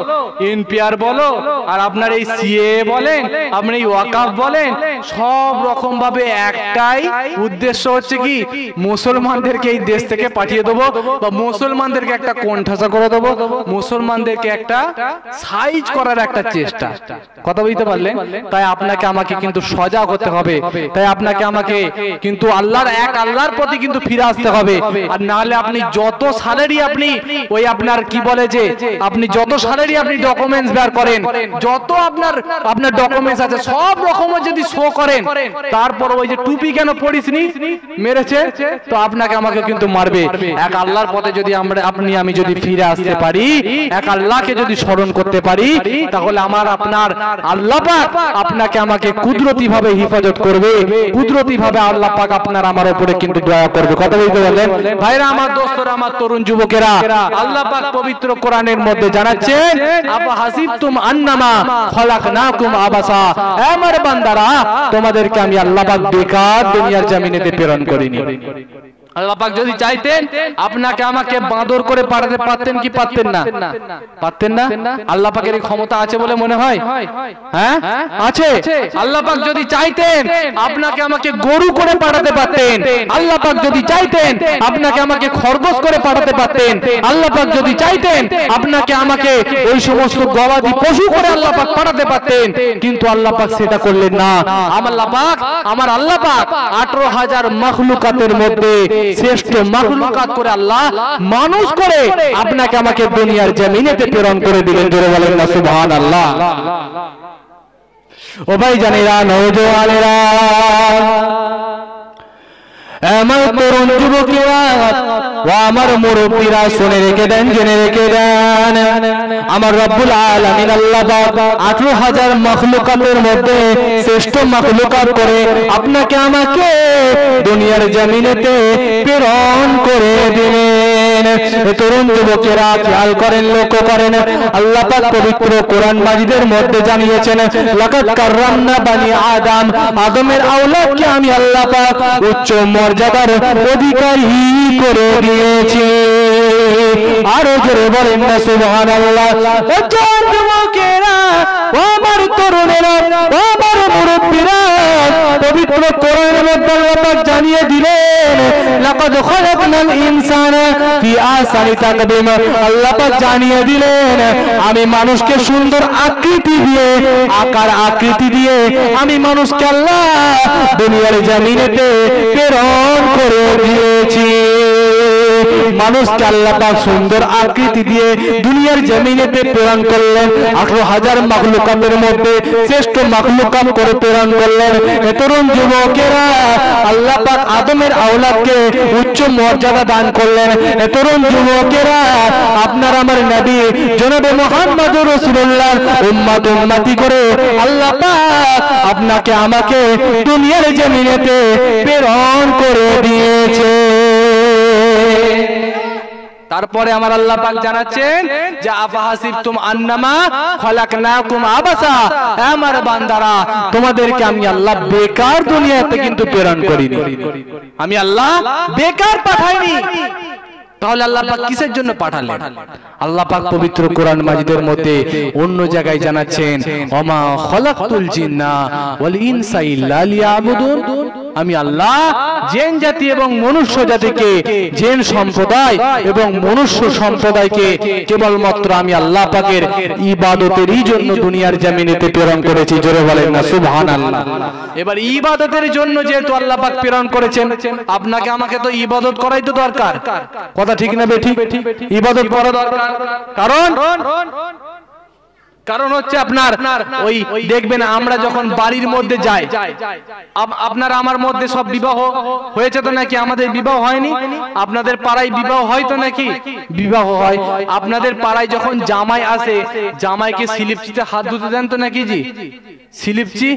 এনপিআর বলো, আর আপনার এই সিএ বলেন, আপনি এই ওয়াকাফ বলেন, সব রকম ভাবে একটাই উদ্দেশ্য হচ্ছে কি মুসলমানদেরকে এই দেশ থেকে পাঠিয়ে দেবো, বা মুসলমানদেরকে একটা কোণঠাসা করে দেবো, মুসলমানদেরকে একটা সাইজ করার একটা চেষ্টা। কথা বুঝতে পারলেন? তাই আপনাকে আমাকে কিন্তু সজাগ হতে হবে, তাই আপনাকে আমাকে কিন্তু আল্লাহর প্রতি কিন্তু ফিরে আসতে হবে। আর নাহলে আপনি যত সালেরই আপনি ওই আপনার কি বলে যে আপনি যত সালেরই আপনি ডকুমেন্টস বের করেন, যত আপনার ডকুমেন্টস আছে সব রকমের যদি শো করেন, তারপর ওই যে টুপি কেন পড়িসনি মেরেছে, তো আপনাকে আমাকে কিন্তু মারবে। এক আল্লাহর পথে যদি আমি যদি ফিরে আসতে পারি, এক আল্লাহকে যদি স্মরণ করতে পারি, তাহলে আপনার আল্লাহ পাক আপনাকে আমাকে কুদরতি ভাবে হেফাজত করবে, কুদরতি ভাবে আল্লাহ পাক আপনার আমার উপরে কিন্তু দয়া করবে। কথা বলতে বলেন ভাইরা, আমার দোস্তরা, আমার তরুণ যুবকেরা, আল্লাহ পাক পবিত্র কোরআনের মধ্যে জানাচ্ছেন, আফা হাসিবতুম আন্নামা খলাকনাকুম আবাসা, আমার বান্দারা তোমাদেরকে আমি আল্লাহ পাক বেকার দুনিয়ার জমিনেতে প্রেরণ করিনি। আল্লাহ পাক যদি চাইতেন আপনাকে আমাকে বাঁদর করে পাঠাতে পারতেন কি পারতেন না? পারতেন না? আল্লাহ পাকের এই ক্ষমতা আছে বলে মনে হয়? হ্যাঁ আছে। আল্লাহ পাক যদি চাইতেন আপনাকে আমাকে গরু করে পাঠাতে পারতেন, আল্লাহ পাক যদি চাইতেন আপনাকে আমাকে খরগোশ করে পাঠাতে পারতেন, আল্লাহ পাক যদি চাইতেন আপনাকে আমাকে ওই সমস্ত গবাদি পশু করে আল্লাহ পাক পাঠাতে পারতেন, কিন্তু আল্লাহ পাক সেটা করলেন না। আমার আল্লাহ পাক 18,000 মাখলুকাতের মধ্যে শ্রেষ্ঠ মাখলুকাত করে আল্লাহ মানুষ করে আপনাকে আমাকে দুনিয়ার জমিনেতে প্রেরণ করে দিলেন। জোরে বলেন না সুবহানাল্লাহ। ও ভাই জানেরা, নওজওয়ানেরা, আমার তরুণ যুবকেরা ও আমার মুরব্বীরা, শুনে রেখে দেন, জেনে রেখে দেন, আমার রব্বুল আলামিন আল্লাহ পাক 18,000 মাখলুকাতের মধ্যে শ্রেষ্ঠ মাখলুকাত করে আপনাকে আমাকে দুনিয়ার জমিনেতে প্রেরণ করে দিলেন। তরুণ যুবকেরা খেয়াল করেন, লক্ষ্য করেন, আল্লাহ পাক পবিত্র কোরআন মাজিদের মধ্যে জানিয়েছেন, লাকাদ কাররামনা বানি আদম, আদমের আওলাদকে আমি আল্লাহ পাক উচ্চ মর্যাদার অধিকারী করে দিয়েছি। আরো জোরে বলেন না সুবহানাল্লাহ। ও যুবকেরা, ও আমার তরুণেরা, ও আমার মুরব্বীরা, পবিত্র কোরআনের মধ্যে আল্লাহ পাক জানিয়ে দিলেন, লাকাদ খালাকনাল ইনসানা ফি আহসানি তাকবীম। আল্লাহ পাক জানিয়ে দিলেন, আমি মানুষকে সুন্দর আকৃতি দিয়ে, আকার আকৃতি দিয়ে আমি মানুষকে আল্লাহ দুনিয়ার জমিনেতে প্রেরণ করে দিয়েছি। মানুষকে আল্লাহ পাক সুন্দর আকৃতি দিয়ে দুনিয়ার জমিনেতে প্রেরণ করলেন, 18,000 মাখলুকাতের মধ্যে শ্রেষ্ঠ মাখলুকাত করে প্রেরণ করলেন। তরুণ যুবকেরা, আল্লাহ পাক আদমের আওলাদকে উচ্চ মর্যাদা দান করলেন। তরুণ যুবকেরা, আপনার আমার নবী জনাবে মুহাম্মদুর রাসূলুল্লাহ উম্মতি করে আল্লাহ পাক আপনাকে আমাকে দুনিয়ার জমিনেতে প্রেরণ করে দিয়েছে। তারপরে আমার আল্লাহ পাক জানাচ্ছেন যে আফা হাসিবতুম আন্নামা খলাকনাকুম আবাসা, আমার বান্দারা তোমাদেরকে আমি আল্লাহ বেকার দুনিয়াতে কিন্তু প্রেরণ করিনি, আমি আল্লাহ বেকার পাঠাইনি। তাহলে আল্লাহ পাক কিসের জন্য পাঠালেন? আল্লাহ পাক পবিত্র কোরআন মাজিদের মধ্যে অন্য জায়গায় জানাচ্ছেন, ওমা খলাকতুল জিন্না ওয়াল ইনসা ইল্লা লিয়াবুদুন, আমি আল্লাহ জিন জাতি এবং মনুষ্য জাতিকে, জিন সম্প্রদায় এবং মনুষ্য সম্প্রদায়কে কেবলমাত্র আমি আল্লাহ পাকের ইবাদতেরই জন্য দুনিয়ার জমিনেতে প্রেরণ করেছি। জোরে বলেন না সুবহানাল্লাহ। এবার ইবাদতের জন্য যেহেতু আল্লাহ পাক প্রেরণ করেছেন, আপনাকে আমাকে তো ইবাদত করাই তো দরকার। কথা ঠিক না বেঠিক? ইবাদত করা দরকার। কারণ হচ্ছে আপনার ওই দেখবেন আমরা যখন বাড়ির মধ্যে যাই, আপনার আমার মধ্যে সব বিবাহ হয়েছে তো নাকি? আমাদের বিবাহ হয়নি? আপনাদের পাড়ায় বিবাহ হয় তো নাকি? বিবাহ হয়। আপনাদের পাড়ায় যখন জামাই আসে, জামাইকে স্লিপচিতে হাত ধুতে দেন তো নাকি জি? স্লিপচি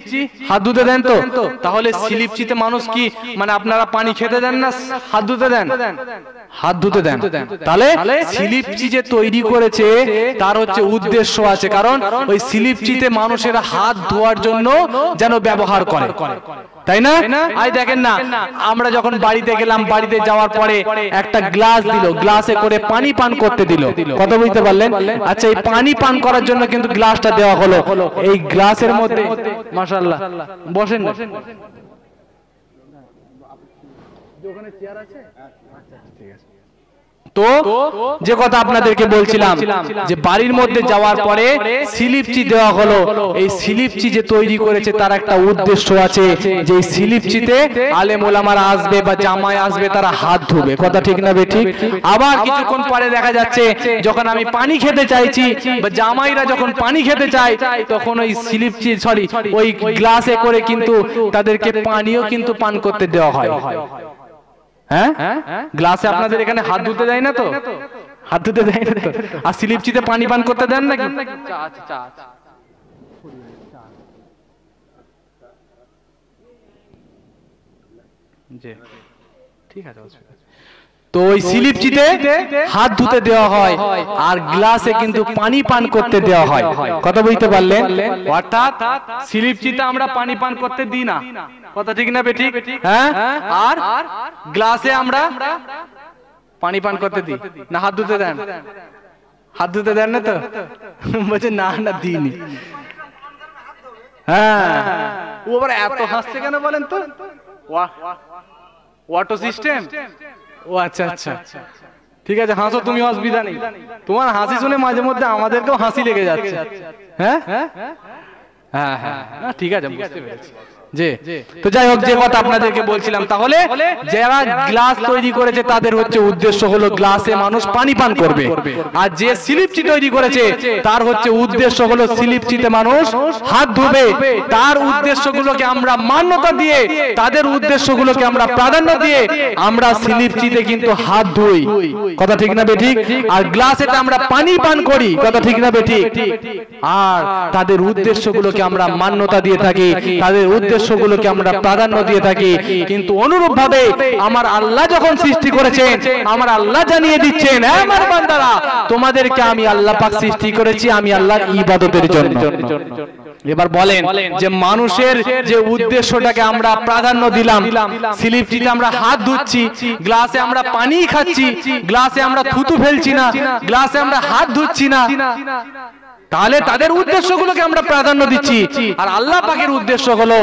হাত ধুতে দেন তো? তাহলে স্লিপচিতে মানুষ কি মানে আপনারা পানি খেতে দেন না, হাত ধুতে দেন? হাত ধুতে দেন। তাহলে স্লিপচি যে তৈরি করেছে তার হচ্ছে উদ্দেশ্য আছে, কারণ ওই স্লিপচিতে মানুষেরা হাত ধোয়ার জন্য যেন ব্যবহার করে, তাই না? আই দেখেন না, আমরা যখন বাড়িতে গেলাম, বাড়িতে যাওয়ার পরে একটা গ্লাস দিল, গ্লাসে করে পানি পান করতে দিল, কত বুঝতে পারলেন? আচ্ছা, এই পানি পান করার জন্য কিন্তু গ্লাসটা দেওয়া হলো, এই গ্লাসের মধ্যে মাশাআল্লাহ বসেন না, ওখানে চেয়ার আছে, আচ্ছা ঠিক আছে। তো যে কথা আপনাদেরকে বলছিলাম যে বাড়ির মধ্যে যাওয়ার পরে স্লিপচি দেওয়া হলো, এই স্লিপচি যে তৈরি করেছে তার একটা উদ্দেশ্য আছে, যে এই স্লিপচিতে আলেম ওলামারা আসবে বা জামাই আসবে, তারা হাত ধুবে, কথা ঠিক না বেঠিক? আবার কিছুক্ষণ পরে দেখা যাচ্ছে যখন আমি পানি খেতে চাইছি বা জামাইরা যখন পানি খেতে চায়, তখন ওই স্লিপচি ওই গ্লাসে করে কিন্তু তাদেরকে পানিও কিন্তু পান করতে দেওয়া হয়। হ্যাঁ, গ্লাসে আপনাদের এখানে হাত ধুতে দেয় না তো? হাত ধুতে দেয় না তো? আর স্লিপচিতে পানি পান করতে দেন নাকি? ঠিক আছে। তো ওই স্লিপচিতে হাত ধুতে দেওয়া হয় আর গ্লাসে কিন্তু পানি পান করতে দেওয়া হয়, কথা বুঝতে পারলেন? অর্থাৎ স্লিপচিতে আমরা পানি পান করতে দিই না, কথা ঠিক না বেঠিক? হ্যাঁ, আর গ্লাসে আমরা পানি পান করতে দিই না। হাত ধুতে দেন? হাত ধুতে দেন না তো? বলছে না না দিইনি। হ্যাঁ, ও আবার এত হাসছে কেন বলেন তো? Auto system. ও আচ্ছা আচ্ছা, ঠিক আছে, হাসো তুমি, অসুবিধা নেই। তোমার হাসি শুনে মাঝে মধ্যে আমাদেরকেও হাসি লেগে যাচ্ছে। হ্যাঁ হ্যাঁ হ্যাঁ হ্যাঁ, ঠিক আছে, বুঝতে পেরেছি। তো যাই হোক, যে কথা আপনাদেরকে বলছিলাম, তাহলে যারা গ্লাস তৈরি করেছে তাদের হচ্ছে উদ্দেশ্য হলো গ্লাসে মানুষ পানি পান করবে, আর যে স্লিপচি তৈরি করেছে তার হচ্ছে উদ্দেশ্য হলো স্লিপচিতে মানুষ হাত ধুবে। তার উদ্দেশ্যগুলোকে আমরা মান্যতা দিয়ে, তাদের উদ্দেশ্যগুলোকে আমরা প্রাধান্য দিয়ে আমরা স্লিপচিতে কিন্তু হাত ধুই, কথা ঠিক না বেঠিক? আর গ্লাসেতে আমরা পানি পান করি, কথা ঠিক না বেঠিক? আর তাদের উদ্দেশ্যগুলোকে আমরা মান্যতা দিয়ে থাকি, তাদের উদ্দেশ্যগুলোকে আমরা প্রাধান্য দিয়ে থাকি। কিন্তু অনুরূপ ভাবে আমার আল্লাহ যখন সৃষ্টি করেছেন, আমার আল্লাহ জানিয়ে দিচ্ছেন, আমার বান্দারা তোমাদেরকে আমি আল্লাহ পাক সৃষ্টি করেছি আমি আল্লাহর ইবাদতের জন্য। এবার বলেন যে মানুষের যে উদ্দেশ্যটাকে আমরা প্রাধান্য দিলাম, স্লিপচিতে আমরা হাত ধুচ্ছি, গ্লাসে আমরা পানি খাচ্ছি, গ্লাসে আমরা থুতু ফেলছি না, গ্লাসে আমরা হাত ধুচ্ছি না, তাহলে তাদের উদ্দেশ্যগুলোকে আমরা প্রাধান্য দিচ্ছি। আর আল্লাহ পাকের উদ্দেশ্য হলো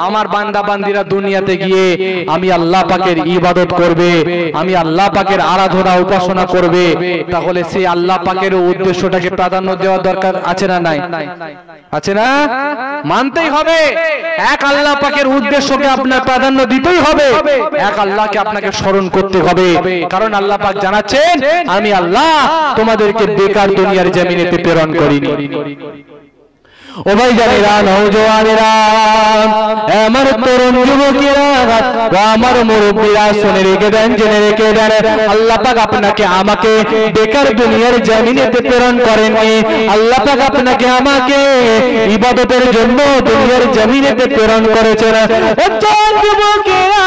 আমার বান্দা বান্দিরা দুনিয়াতে গিয়ে আমি আল্লাহ পাকের ইবাদত করবে, আমি আল্লাহ পাকের আরাধনা উপাসনা করবে। তাহলে সেই আল্লাহ পাকের উদ্দেশ্যটাকে প্রাধান্য দেওয়ার দরকার আছে না নাই? আছে না? মানতেই হবে, এক আল্লাহ পাকের উদ্দেশ্যকে আপনার প্রাধান্য দিতেই হবে, এক আল্লাহকে আপনাকে স্মরণ করতে হবে। কারণ আল্লাহ পাক জানাচ্ছেন আমি আল্লাহ তোমাদেরকে বেকার দুনিয়ার জমিনেতে প্রেরণ করিনি। ও ভাই জানেরা, নওজওয়ানেরা, আমার তরুণ যুবকেরা, আমার মুরব্বীরা, শুনে রেখে দেন, জেনে রেখে দেন, আল্লাহ পাক আপনাকে আমাকে বেকার দুনিয়ার জমিনেতে প্রেরণ করেননি। আল্লাহ পাক আপনাকে আমাকে ইবাদতের জন্য দুনিয়ার জমিনেতে প্রেরণ করেছেন। যুবকেরা,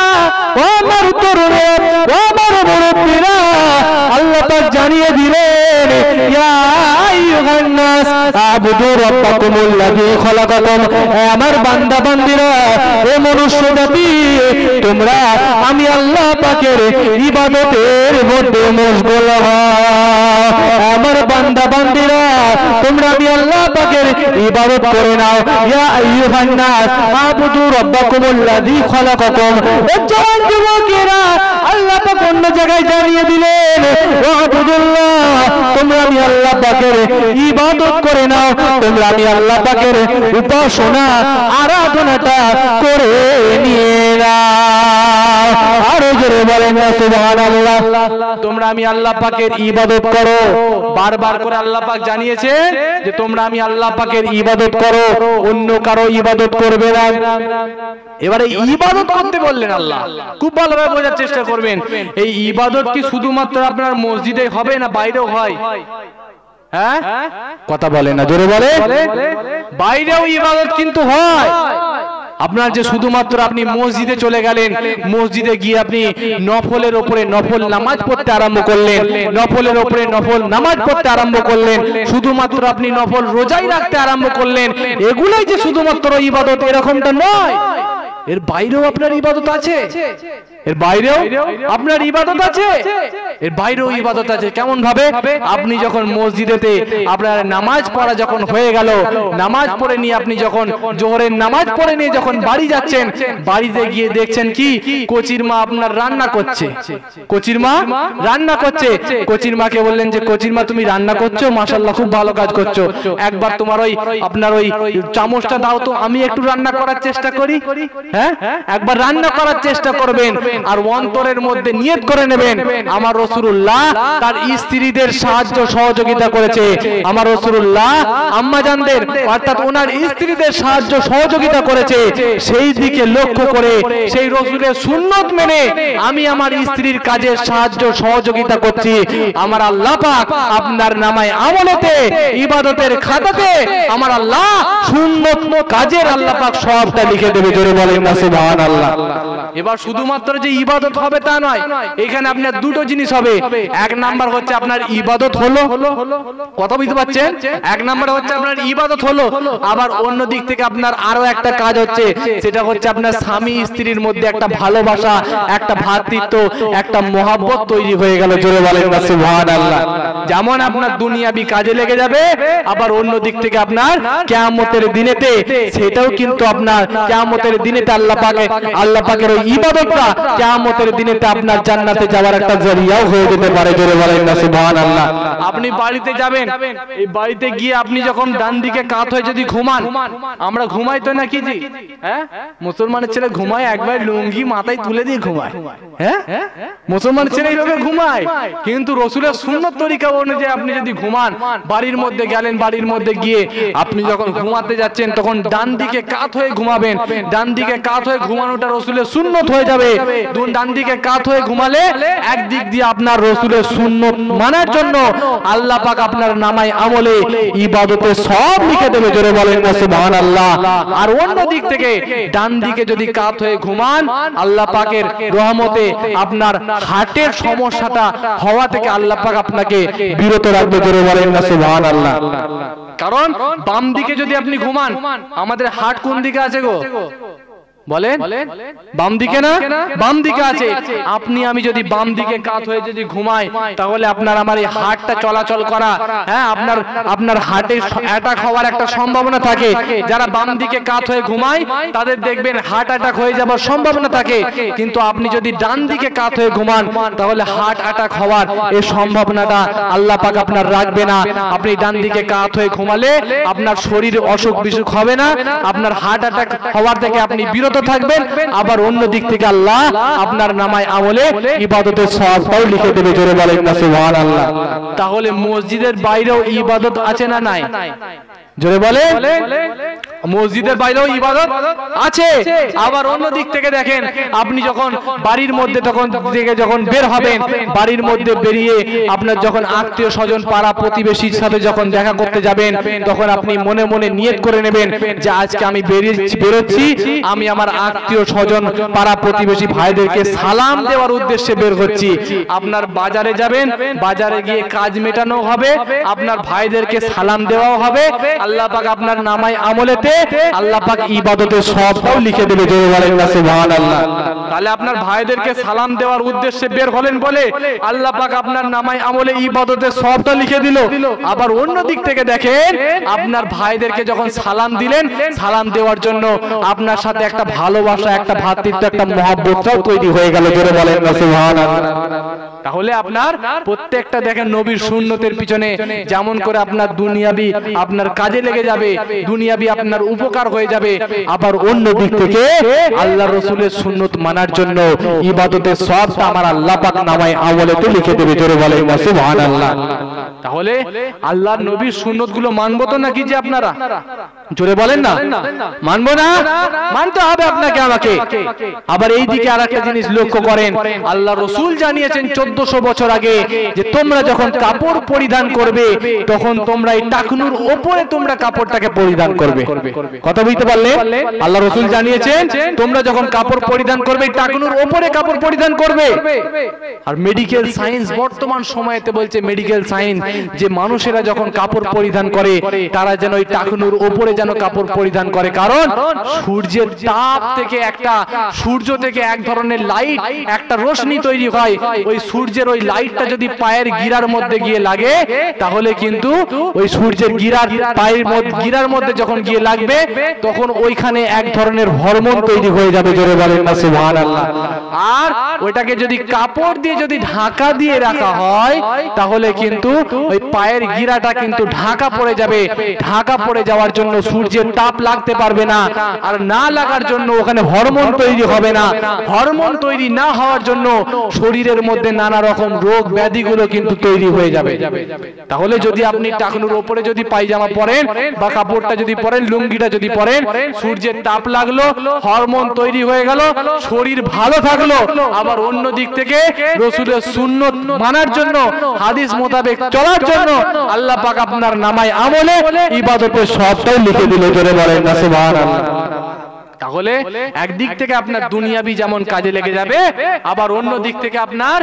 আমার তরুণেরা, আমার মুরব্বীরা, আল্লাহ পাক জানিয়ে দিলেন ইয়া আইয়ুহান নাস আবুদু রাব্বাকুমুল্লাযী খালাকাকুম, আমার বান্দা বান্দিরা, ও মনুষ্য জাতি, তোমরা আমি আল্লাহ পাকের ইবাদতের মধ্যে মশগুল হও। আমার বান্দা বান্দিরা, তোমরা আমি আল্লাহ পাকের ইবাদত করে নাও। ইয়া আইয়ুহান নাস আবুদু রাব্বাকুমুল্লাযী খালাকাকুম। জওয়ান যুবকেরা, আল্লাহ পাক অন্য জায়গায় জানিয়ে দিলেন ওয়াবুদুল্লাহ, তোমরা আমি আল্লাহ পাকের ইবাদত করে নাও, তোমরা আমি আল্লাহ পাকের উপাসনা আরাধনাটা করে নিয়ে নাও। আরো জোরে বলেন না সুবহানাল্লাহ। তোমরা আমি আল্লাহ পাকের ইবাদত করো, বারবার করে আল্লাহ পাক জানিয়েছে যে তোমরা আমি আল্লাহ পাকের ইবাদত করো, অন্য কারো ইবাদত করবে না। এবারে ইবাদত করতে বললেন আল্লাহ, খুব ভালোভাবে বোঝার চেষ্টা করবেন। এই ইবাদত কি শুধুমাত্র আপনার মসজিদে হবে না বাইরেও হয়? হ্যাঁ, কথা বলে না, জোরে বলে। বাইরেও ইবাদত কিন্তু হয়। আপনার যে শুধুমাত্র আপনি মসজিদে চলে গেলেন, মসজিদে গিয়ে আপনি নফলের উপরে নফল নামাজ পড়তে আরম্ভ করলেন, নফলের উপরে নফল নামাজ পড়তে আরম্ভ করলেন, শুধুমাত্র আপনি নফল রোজাই রাখতে আরম্ভ করলেন, এগুলাই যে শুধুমাত্র ইবাদত এরকমটা নয়। এর বাইরেও আপনার ইবাদত আছে, এর বাইরেও আপনার ইবাদত আছে, এর বাইরেও ইবাদত আছে। কেমন ভাবে? আপনি যখন মসজিদেতে আপনার নামাজ পড়া যখন হয়ে গেল, নামাজ পড়ে নিয়ে আপনি যখন জোহরের নামাজ পড়ে নিয়ে যখন বাড়ি যাচ্ছেন, বাড়িতে গিয়ে দেখছেন কি কোচির মা আপনার রান্না করছে, কোচির মা রান্না করছে। কোচির মাকে বললেন যে কোচির মা তুমি রান্না করছো, মাশাআল্লাহ খুব ভালো কাজ করছো, একবার তোমার ওই আপনার ওই চামচটা দাও তো, আমি একটু রান্না করার চেষ্টা করি। হ্যাঁ, একবার রান্না করার চেষ্টা করবেন আর অন্তরের মধ্যে নিয়ত করে নেবেন আমার রাসূলুল্লাহ তার স্ত্রীদের সাহায্য সহযোগিতা করেছে, আমার রাসূলুল্লাহ আম্মাজানদের অর্থাৎ ওনার স্ত্রীদের সাহায্য সহযোগিতা করেছে, সেই দিকে লক্ষ্য করে সেই রাসূলের সুন্নাত মেনে আমি আমার স্ত্রীর কাজে সাহায্য সহযোগিতা করছি। আমার আল্লাহ পাক আপনার নামায় আমলতে ইবাদতের খাতাতে আমার আল্লাহ সুন্নাত কাজের আল্লাহ পাক সবটা লিখে দেবে। জোরে বলেন না সুবহানাল্লাহ। এবার শুধুমাত্র যে ইবাদত হবে তা নয়, এখানে আপনার দুটো জিনিস হবে। এক নাম্বার হচ্ছে আপনার ইবাদত হলো, কথা বুঝতে পারছেন? এক নাম্বার হচ্ছে আপনার ইবাদত হলো, আবার অন্য দিক থেকে আপনার আরো একটা কাজ হচ্ছে, সেটা হচ্ছে আপনার স্বামী স্ত্রীর মধ্যে একটা ভালোবাসা, একটা ভ্রাতৃত্ব, একটা মহব্বত তৈরি হয়ে গেল। জোরে বলেন না সুবহানাল্লাহ। যেমন আপনার দুনিয়াবি কাজে লেগে যাবে, আবার অন্য দিক থেকে আপনার কিয়ামতের দিনেতে সেটাও কিন্তু আপনার কিয়ামতের দিনেতে আল্লাহ পাকের ওই ইবাদতটা কিয়ামতের দিনেতে আপনার জান্নাতে যাওয়ার একটা জরিয়াও হয়ে যেতে পারে। জোরে বলেন না সুবহানাল্লাহ। আপনি বাড়িতে যাবেন, এই বাড়িতে গিয়ে আপনি যখন ডান দিকে কাত হয়ে যদি ঘুমান, আমরা ঘুমাই তো নাকি জি? হ্যাঁ, মুসলমানের ছেলে ঘুমায় একবার লুঙ্গি মাথায় তুলে দিয়ে ঘুমায়। হ্যাঁ, মুসলমানের ছেলে এইভাবে ঘুমায়, কিন্তু রাসূলের সুন্নাত তরিকা অনুযায়ী আপনি যদি ঘুমান, বাড়ির মধ্যে গেলেন, বাড়ির মধ্যে গিয়ে আপনি যখন ঘুমাতে যাচ্ছেন তখন ডান দিকে কাত হয়ে ঘুমাবেন। ডান দিকে কাত হয়ে ঘুমানোটা রাসূলের সুন্নাত হয়ে যাবে। ডান দিকে কাত হয়ে ঘুমালে একদিক দিয়ে আপনার রাসূলের সুন্নাত মানার জন্য আল্লাহ পাক আপনার নামায় আমলে ইবাদতে সব লিখে দেবে। জোরে বলেন না সুবহানাল্লাহ। আর অন্য দিক থেকে ডান দিকে যদি কাত হয়ে ঘুমান, আল্লাহ পাকের রহমতে আপনার হার্টের সমস্যাটা হওয়া থেকে আল্লাহ পাক আপনাকে বিরত রাখবে। জোরে বলেন না সুবহানাল্লাহ। কারণ বাম দিকে যদি আপনি ঘুমান, আমাদের হার্ট কোন দিকে আছে গো? বলেন, বাম দিকে না? বাম দিকে আছে। আপনি আমি যদি বাম দিকে কাত হয়ে যদি ঘুমাই, তাহলে আপনার আমার এই হার্টটা চলাচল করা, হ্যাঁ, আপনার হার্টে অ্যাটাক হওয়ার একটা সম্ভাবনা থাকে। যারা বাম দিকে কাত হয়ে ঘুমায় তাদের দেখবেন হার্ট অ্যাটাক হয়ে যাওয়ার সম্ভাবনা থাকে, কিন্তু আপনি যদি ডান দিকে কাত হয়ে ঘুমান তাহলে হার্ট অ্যাটাক হওয়ার এই সম্ভাবনাটা আল্লাহ পাক আপনার রাখবে না। আপনি ডান দিকে কাত হয়ে ঘুমালে আপনার শরীরে অসুখ বিসুখ হবে না, আপনার হার্ট অ্যাটাক হওয়ার থেকে আপনি বিরত থাকবেন। আবার অন্য দিক থেকে আল্লাহ আপনার নামায় আমলে ইবাদতের সওয়াবটাও লিখে দেবে। জোরে বলেন না সুবহানাল্লাহ। তাহলে মসজিদের বাইরেও ইবাদত আছে না নাই? জোরে বলে, মসজিদের বাইরেও ইবাদত আছে। আবার অন্য দিক থেকে দেখেন, আপনি যখন বাড়ির মধ্যে যখন বের হবেন, বাড়ির মধ্যে বেরিয়ে আপনার যখন আত্মীয় স্বজন পাড়া প্রতিবেশীর সাথে যখন দেখা করতে যাবেন, তখন আপনি মনে মনে নিয়ত করে নেবেন যে আজকে আমি বেরোচ্ছি, আমি আমার আত্মীয় স্বজন পাড়া প্রতিবেশী ভাইদেরকে সালাম দেওয়ার উদ্দেশ্যে বের হচ্ছি। আপনার বাজারে যাবেন, বাজারে গিয়ে কাজ মেটানো হবে, আপনার ভাইদেরকে সালাম দেওয়াও হবে। আল্লাহ পাক আপনার নামায় আমলেতে আল্লাহ পাক ইবাদতের সবটাও লিখে দেবে। জোরে বলেন না সুবহানাল্লাহ। তাহলে আপনার ভাইদেরকে সালাম দেওয়ার উদ্দেশ্যে বের হলেন বলে আল্লাহ পাক আপনার নামায় আমলে ইবাদতের সবটা লিখে দিল। আবার অন্য দিক থেকে দেখেন, আপনার ভাইদেরকে যখন সালাম দিলেন, সালাম দেওয়ার জন্য আপনার সাথে একটা ভালোবাসা, একটা ভ্রাতৃত্ব, একটা মহব্বতটাও তৈরি হয়ে গেল। জোরে বলেন না সুবহানাল্লাহ। তাহলে আপনার প্রত্যেকটা দেখেন নবীর সুন্নতের পিছনে যেমন করে আপনার দুনিয়াবি আপনার কাজে লেগে যাবে, দুনিয়াবি আপনার উপকার হয়ে যাবে, আবার অন্য দিক থেকে আল্লাহর রাসূলের সুন্নত মানার জন্য ইবাদতের সবটা আমার আল্লাহ পাক নামায় আমলেতে লিখে দেবে। জোরে বলেন না সুবহানাল্লাহ। তাহলে আল্লাহর নবীর সুন্নতগুলো মানবো তো নাকি যে আপনারা? জোরে বলেন না, মানবো না? মানতে হবে আপনাকে আমাকে। আবার এই দিকে আরেকটা জিনিস লক্ষ্য করেন, আল্লাহ রাসূল জানিয়েছেন 1400 বছর আগে যে তোমরা যখন কাপড় পরিধান করবে তখন তোমরা এই টাকনুর উপরে তোমরা কাপড়টাকে পরিধান করবে। কথা বুঝতে পারলে? আল্লাহ রাসূল জানিয়েছেন তোমরা যখন কাপড় পরিধান করবে টাকনুর উপরে কাপড় পরিধান করবে। আর মেডিকেল সায়েন্স বর্তমান সময়েতে বলছে, মেডিকেল সায়েন্স যে মানুষেরা যখন কাপড় পরিধান করে তারা যেন ওই টাকনুর উপরে যেন কাপড় পরিধান করে, কারণ সূর্যের তাপ থেকে সূর্য থেকে এক ধরনের লাইট, একটা রশ্মি তৈরি হয়। ওই সূর্যের ওই লাইটটা যদি পায়ের গিরার মধ্যে গিয়ে লাগে তাহলে কিন্তু ওই সূর্যের পায়ের গিরার মধ্যে যখন গিয়ে লাগবে তখন ওইখানে এক ধরনের হরমোন তৈরি হয়ে যাবে। জোরে বলেন না সুবহানাল্লাহ। আর ওইটাকে যদি কাপড় দিয়ে যদি ঢাকা দিয়ে রাখা হয় তাহলে কিন্তু ওই পায়ের গিরাটা কিন্তু ঢাকা পড়ে যাবে। ঢাকা পড়ে যাওয়ার জন্য সূর্যের তাপ লাগতে পারবে না, আর না লাগার জন্য ওখানে হরমোন তৈরি হবে না। হরমোন তৈরি না হওয়ার জন্য শরীরের মধ্যে নানা রকম রোগ ব্যাধিগুলো কিন্তু তৈরি হয়ে যাবে। তাহলে যদি আপনি টাকনুর উপরে যদি পায়জামা পরেন বা কাপড়টা যদি পরেন, লুঙ্গিটা যদি পরেন, সূর্যের তাপ লাগলো, হরমোন তৈরি হয়ে গেল, শরীর ভালো থাকলো। আবার অন্য দিক থেকে রাসূলের সুন্নাত মানার জন্য, হাদিস মোতাবেক চলার জন্য আল্লাহ পাক আপনার নামায় আমলে ইবাদতের সবটাই লিখে দিল। জোরে বলেন না সুবহানাল্লাহ। তাহলে একদিক থেকে আপনার দুনিয়াবি যেমন কাজে লেগে যাবে, আবার অন্য দিক থেকে আপনার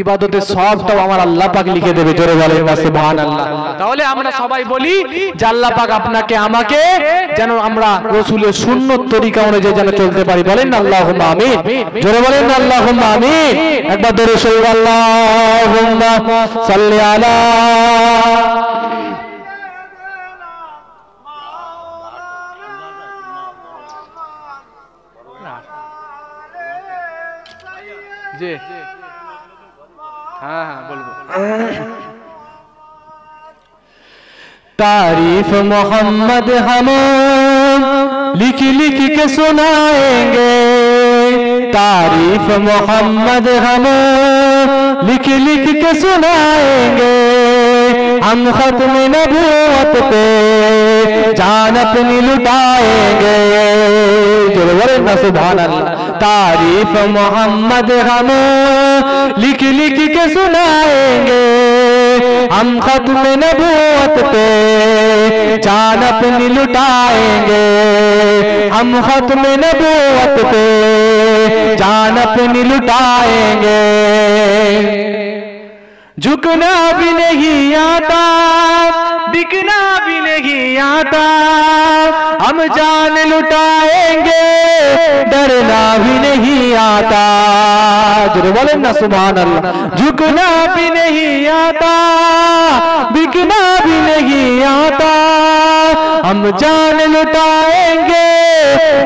ইবাদতের সবটাও আমার আল্লাহ পাক লিখে দেবে। জোরে বলেন না সুবহানাল্লাহ। তাহলে আমরা সবাই বলি যে আল্লাহ পাক আপনাকে আমাকে যেন আমরা রাসূলের সুন্নাত তরিকা অনুযায়ী যেন চলতে পারি। বলেন না আল্লাহুম্মা আমিন। জোরে বলেন না আল্লাহুম্মা আমিন। একবার দরুদ শরীফ আল্লাহুম্মা সাল্লি আলা जी। हाँ हाँ बोलो। तारीफ मोहम्मद हम लिख लिख के सुनाएंगे, तारीफ मोहम्मद हम लिख लिख के सुनाएंगे। हम खत्म नबूवत पे जान अपनी लुटाएंगे। जोरे बोले ना सुभान अल्लाह। तारीफ मोहम्मद हम लिख लिख के सुनाएंगे। हम खत्म नबूवत पे जान अपनी लुटाएंगे। हम खत्म नबूवत पे जान अपनी लुटाएंगे। झुकना भी नहीं आता, बिकना भी नहीं आता। हम जान लुटाएंगे, डरना भी नहीं आता। जोरे बोले ना सुभान अल्लाह। झुकना भी नहीं आता, बिकना भी नहीं आता। हम जान लुटाएंगे,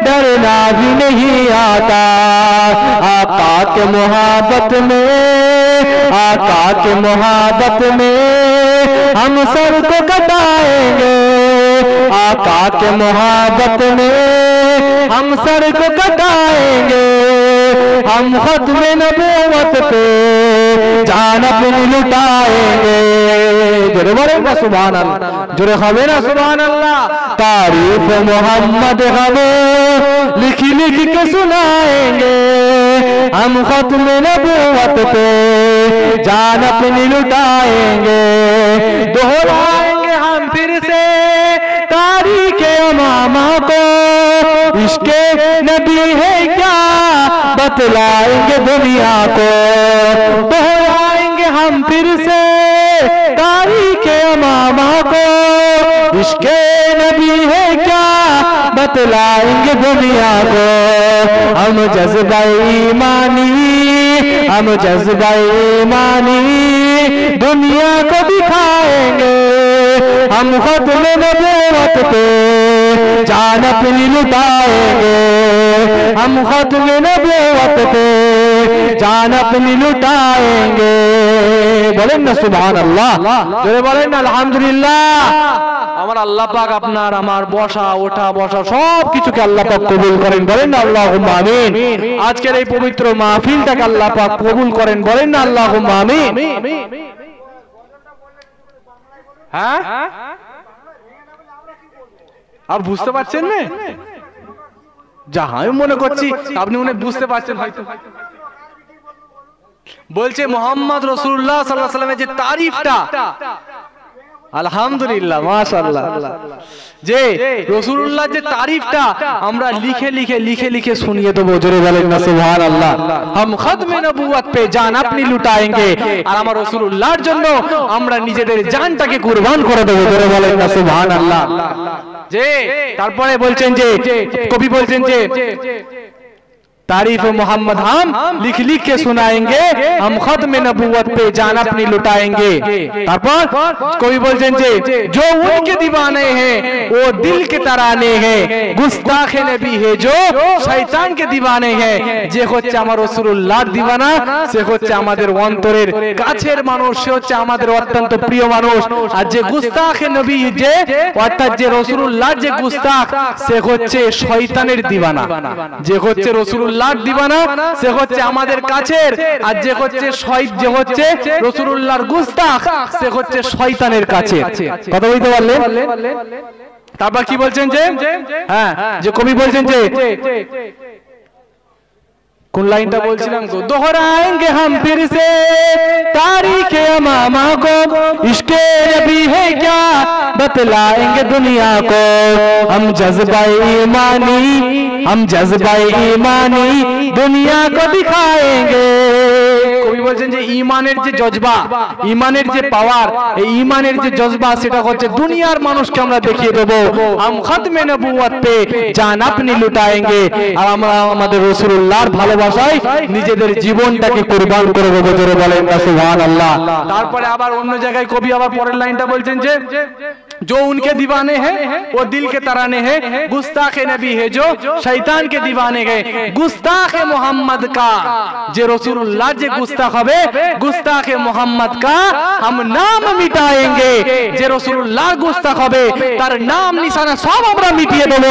डरना भी नहीं आता। आका के मोहब्बत में, आका के मोहब्बत में हम सर को कटाएंगे। आका के मोहब्बत में हम सर को कटाएंगे। हम खत्म नबूवत पे जान अपनी लुटाएंगे। जोरे बोले ना सुभान अल्लाह। जोरे खावे ना सुभान अल्लाह। तारीफ मोहम्मद हम लिख लिख के सुनाएंगे। हम खत्म नबूवत पे जान अपनी लुटाएंगे। दोहराएंगे हम फिर से तारीखे इमामा को, इश्के नबी है क्या बतलाएंगे दुनिया को। दोहराएंगे हम फिर से तारीखे इमामा को, इश्के नबी है क्या बतलाएंगे दुनिया को। हम जज्बा ईमानी, हम जज्बा ईमानी दुनिया को दिखाएंगे। हम खत्म नबूवत पे जान अपनी लुटाएंगे। हम खत्म नबूवत पे जान अपनी लुटाएंगे। बोलें ना सुभान अल्लाह। जोरे बोलें ना अल्हम्दुलिल्लाह। আমার আল্লাহ পাক আপনার আমার বসা ওঠা বসা সব কিছুকে আল্লাহ পাক কবুল করেন। বলেন না আল্লাহুম্মা আমিন। আজকের এই পবিত্র মাহফিলটাকে আল্লাহ পাক কবুল করেন। বলেন না আল্লাহুম্মা আমিন। হ্যাঁ আর বুঝতে পারছেন না? যা আমি মনে করছি আপনি উনি বুঝতে পারছেন হয়তো। বলছে মুহাম্মদ রাসূলুল্লাহ সাল্লাল্লাহু আলাইহি ওয়াসাল্লামের যে তারিফটা, আলহামদুলিল্লাহ মাশাআল্লাহ, যে রাসূলুল্লাহর যে তারিফটা আমরা লিখে লিখে লিখে লিখে শুনিয়ে দেবো। জোরে বলেন না সুবহানাল্লাহ। हम खत्म नबूवत पे जान अपनी लुटाएंगे, আর আমার রাসূলুল্লাহর জন্য আমরা নিজেদের জানটাকে কুরবান করে দেবো। জোরে বলেন না সুবহানাল্লাহ। যে তারপরে বলছেন যে কবি বলছেন যে तारीफ मोहम्मद हम लिख लिख के सुनाएंगे, हम खत्म नबूवत पे जान अपनी लुटाएंगे। तारपर कोई बोलছেন যে जो उनके दीवाने हैं वो दिल के तराने हैं, गुस्ताख नबी है जो शैतान के दीवाने हैं। যে হচ্ছে আমার রাসূলুল্লাহর দিওয়ানা, সে হচ্ছে আমাদের অন্তরের কাছের মানুষ, সে হচ্ছে আমাদের অত্যন্ত প্রিয় মানুষ। আর যে গুস্তাখ নবী, যে অর্থাৎ যে রাসূলুল্লাহর যে গুস্তাখ, সে হচ্ছে শয়তানের দিওয়ানা। যে হচ্ছে রাসূলুল্লাহর দিওয়ানা, সে হচ্ছে আমাদের কাছের, আর যে হচ্ছে রাসূলুল্লাহর গুস্তাখ, সে হচ্ছে শয়তানের কাছে। কথা বলতে পারলেন? তারপর কি বলছেন যে হ্যাঁ, যে কবি বলছেন যে কোন লাইনটা বলছিলাম গো, दोहराएंगे हम फिर से तारीख अमामा को, इश्क़े नबी है क्या बतलाएंगे दुनिया को, हम जज्बा ईमानी दुनिया को दिखाएंगे। কবি বলছেন যে ঈমানের যে জজবা, ঈমানের যে পাওয়ার, এই ঈমানের যে জজবা, সেটা হচ্ছে দুনিয়ার মানুষকে আমরা দেখিয়ে দেব। हम खत्म नबूवत पे जान अपनी लुटाएंगे, আর আমরা আমাদের রাসূলুল্লাহর ভালোবাসায় নিজেদের জীবনটাকে কুরবান করে দেব। জোরে বলেন না সুবহানাল্লাহ। তারপরে আবার অন্য জায়গায় কবি আবার পরের লাইনটা বলছেন যে जो उनके दीवाने हैं वो दिल के तराने हैं, गुस्ताख नबी है जो शैतान के दीवाने हैं। गुस्ताख मोहम्मद का, जे रसूलुल्लाह जे गुस्ताख হবে, गुस्ताख मोहम्मद का हम नाम मिटाएंगे। जे रसूलुल्लाह गुस्ताख হবে, তার নাম নিশানা সব আমরা মিটিয়ে দেব।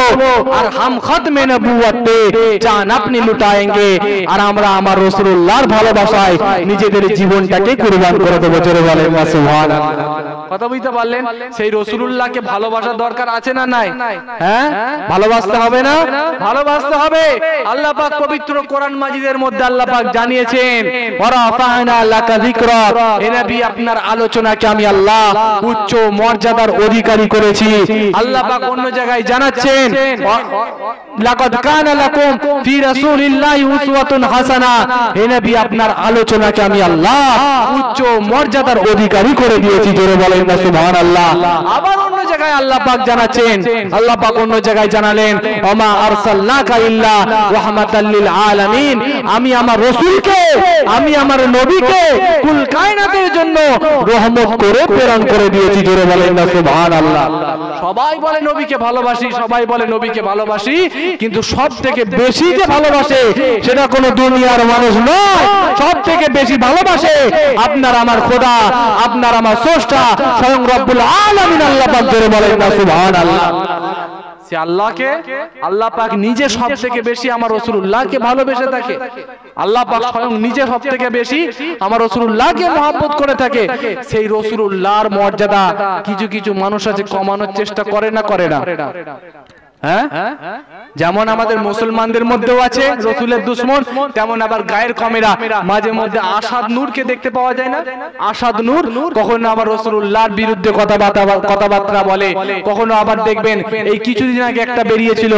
আর हम खत्म नबूवत पे जान अपनी लुटाएंगे, আর আমরা আমার রাসূলুল্লাহর ভালোবাসায় নিজেদের জীবনটাকে কুরবান করে দেব। জোরে বলেন না সুবহানাল্লাহ। কথা বুঝতে পারলেন? সেই রাসূলুল্লাহকে ভালোবাসার দরকার আছে না নাই? হ্যাঁ, ভালোবাসতে হবে না? ভালোবাসতে হবে। আল্লাহ পাক পবিত্র কোরআন মাজিদের মধ্যে আল্লাহ পাক জানিয়েছেন, ওয়ারাফা'না লাকা যিকরাক, হে নবী আপনার আলোচনাকে আমি আল্লাহ উচ্চ মর্যাদার অধিকারী করেছি। আল্লাহ পাক অন্য জায়গায় জানাচ্ছেন, লাকাদ কানা লাকুম ফি রাসূলিল্লাহি উসওয়াতুন হাসানা, হে নবী আপনার আলোচনাকে আমি আল্লাহ উচ্চ মর্যাদার অধিকারী করে দিয়েছি। জোরে বলেন না সুবহানাল্লাহ। আবার অন্য জায়গায় আল্লাহ পাক জানাচ্ছেন, আল্লাহ পাক অন্য জায়গায় জানালেন, ওমা আরসালনাকা ইল্লা রাহমাতাল লিল আলামিন, আমি আমার রাসূলকে, আমি আমার নবীকে কুল কায়নাতের জন্য রহমত করে প্রেরণ করে দিয়েছি। জোরে বলেন না সুবহানাল্লাহ। সবাই বলে নবীকে ভালোবাসি, সবাই বলে নবীকে ভালোবাসি, কিন্তু সব থেকে বেশি যে ভালোবাসে সেটা কোনো দুনিয়ার মানুষ নয়। সব থেকে বেশি ভালোবাসে আপনার আমার খোদা, আপনার আমার স্রষ্টা স্বয়ং রব্বুল আলামিন আল্লাহ পাক। জোরে বলেন না সুবহানাল্লাহ। সে আল্লাহকে, আল্লাহ পাক নিজে সব থেকে বেশি আমার রাসূলুল্লাহকে ভালোবেসে থাকে। আল্লাহ পাক স্বয়ং নিজে সব থেকে বেশি আমার রাসূলুল্লাহকে মহব্বত করে থাকে। সেই রাসূলুল্লাহর মর্যাদা কিছু কিছু মানুষ আছে কমানোর চেষ্টা করে না, করে না? হ্যাঁ, যেমন আমাদের মুসলমানদের মধ্যেও আছে রাসূলের দুশমন, তেমন আবার গায়ের কমেরা মাঝে মধ্যে আসাদ নূরকে দেখতে পাওয়া যায় না? আসাদ নূর কখনো আবার রাসূলুল্লাহর বিরুদ্ধে কথাবার্তা বলে, কখনো আবার দেখবেন এই কিছুদিন আগে একটা বেরিয়েছিল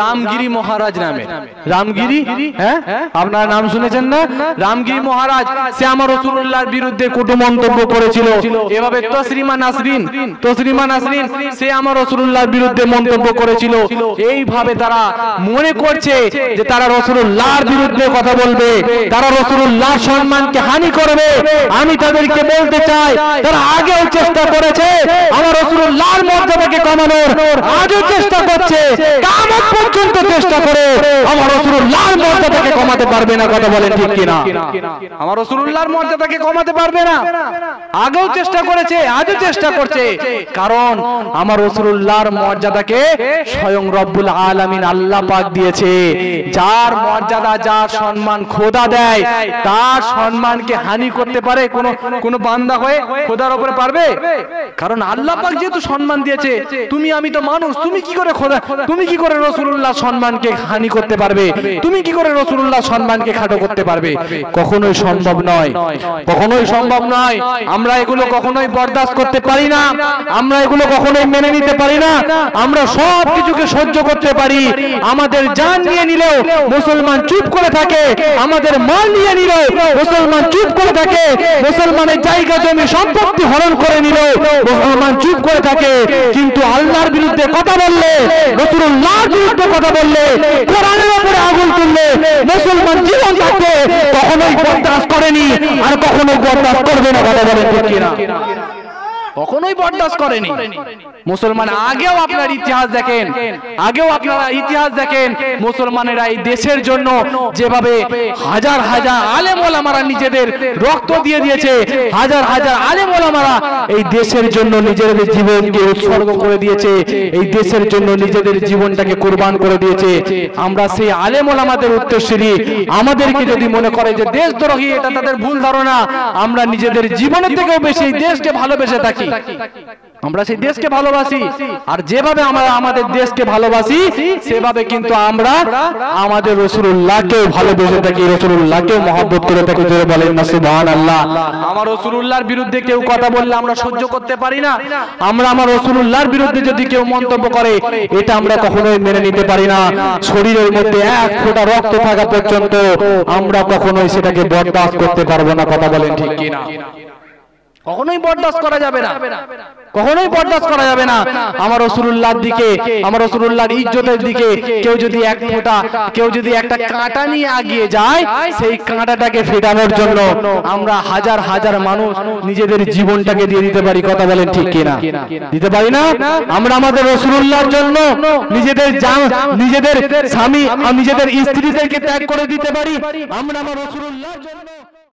রামগিরি মহারাজ নামে। রামগিরি, হ্যাঁ আপনারা নাম শুনেছেন না? রামগিরি মহারাজ, সে আমার রাসূলুল্লাহর বিরুদ্ধে কটু মন্তব্য করেছিল। এভাবে তসরিমা নাসরিন, সে আমার রাসূলুল্লাহর বিরুদ্ধে মন্তব্য করেছিল। এইভাবে তারা মনে করছে যে তারা রাসূলুল্লাহর বিরুদ্ধে কথা বলবে, তারা রাসূলুল্লাহর সম্মানকে হানি করবে। আমি তাদেরকে বলতে চাই, তারা আগেও চেষ্টা করেছে আমার রাসূলুল্লাহর মর্যাদাকে কমানোর, আজও চেষ্টা করছে, কিয়ামত পর্যন্ত চেষ্টা করে আমার রাসূলুল্লাহর মর্যাদাকে কমাতে পারবে না। কথা বলেন ঠিক কিনা? আমার রাসূলুল্লাহর মর্যাদাকে কমাতে পারবে না। আগেও চেষ্টা করেছে, আজও চেষ্টা করছে, কারণ আমার রাসূলুল্লাহর মর্যাদাকে স্বয়ং রব্বুল আলামিন আল্লাহ পাক দিয়েছে। যার মর্যাদা যার সম্মান খোদা দেয়, তার সম্মানকে হানি করতে পারে কোন বান্দা হয়ে খোদার উপরে পারবে? কারণ আল্লাহ পাক যেহেতু সম্মান দিয়েছে, তুমি আমি তো মানুষ, তুমি কি করে খোদা, তুমি কি করে রাসূলুল্লাহ সম্মানকে হানি করতে পারবে? তুমি কি করে রাসূলুল্লাহ সম্মানকে খাটো করতে পারবে? কখনোই সম্ভব নয়, কখনোই সম্ভব নয়। আমরা এগুলো কখনোই বরদাস্ত করতে পারি না, আমরা এগুলো কখনোই মেনে নিতে পারি না। আমরা সব কিছুকে সহ্য করতে পারি, আমাদের জান নিয়ে নিলেও মুসলমান চুপ করে থাকে, আমাদের মাল নিয়ে নিলেও মুসলমান চুপ করে থাকে, মুসলমানের জায়গা জমি সম্পত্তি হরণ করে নিলেও মুসলমান চুপ করে থাকে। কিন্তু আল্লাহর বিরুদ্ধে কথা বললে, রাসূলুল্লাহর বিরুদ্ধে কথা বললে, কোরআনের উপরে আগুন তুললে মুসলমান জীবন থাকতে কখনোই বরদাস্ত করেনি আর কখনোই বরদাস্ত করবে না। কথা বলেন ঠিক কিনা? কখনোই বরদাস্ত করেনি মুসলমান। আগেও আপনার ইতিহাস দেখেন, আগেও আপনারা ইতিহাস দেখেন, মুসলমানেরা এই দেশের জন্য যেভাবে হাজার হাজার আলেম ওলামারা নিজেদের রক্ত দিয়ে দিয়েছে, হাজার হাজার আলেম ওলামারা এই দেশের জন্য নিজেদের জীবনকে উৎসর্গ করে দিয়েছে, এই দেশের জন্য নিজেদের জীবনটাকে কুরবান করে দিয়েছে। আমরা সেই আলেম ওলামাদের উত্তরসূরি। আমাদেরকে যদি মনে করে যে দেশদ্রোহী, এটা তাদের ভুল ধারণা। আমরা নিজেদের জীবনের থেকেও বেশি এই দেশকে ভালোবেসে থাকি, আমরা সেই দেশকে ভালোবাসি। আর যেভাবে আমরা আমাদের দেশকে ভালোবাসি, সেভাবে কিন্তু আমরা আমাদের রাসূলুল্লাহকেও ভালোবেসে থাকি, রাসূলুল্লাহকেও মহব্বত করে থাকি। জোরে বলেন না সুবহানাল্লাহ। আমার রাসূলুল্লাহর বিরুদ্ধে কেউ কথা বললে আমরা সহ্য করতে পারি না। আমরা আমার রাসূলুল্লাহর বিরুদ্ধে যদি কেউ মন্তব্য করে, এটা আমরা কখনোই মেনে নিতে পারি না। শরীরের মধ্যে এক ফোঁটা রক্ত থাকা পর্যন্ত আমরা কখনোই সেটাকে বরদাস্ত করতে পারবো না। কথা বলেন ঠিক কিনা? কখনোই বরদাস্ত করা যাবে না, কখনোই বরদাস্ত করা যাবে না। আমার রাসূলুল্লাহর দিকে, আমার রাসূলুল্লাহর ইজ্জতের দিকে কেউ যদি এক ফোঁটা, কেউ যদি একটা কাঁটা নিয়ে এগিয়ে যায়, সেই কাঁটাটাকে ফেটানোর জন্য আমরা হাজার হাজার মানুষ নিজেদের জীবনটাকে দিয়ে দিতে পারি। কথা বলেন ঠিক কিনা? দিতে পারি না? আমরা আমাদের রাসূলুল্লাহর জন্য নিজেদের জান, নিজেদের স্বামী, নিজেদের স্ত্রীদেরকে ত্যাগ করে দিতে পারি। আমরা আমার রাসূলুল্লাহর জন্য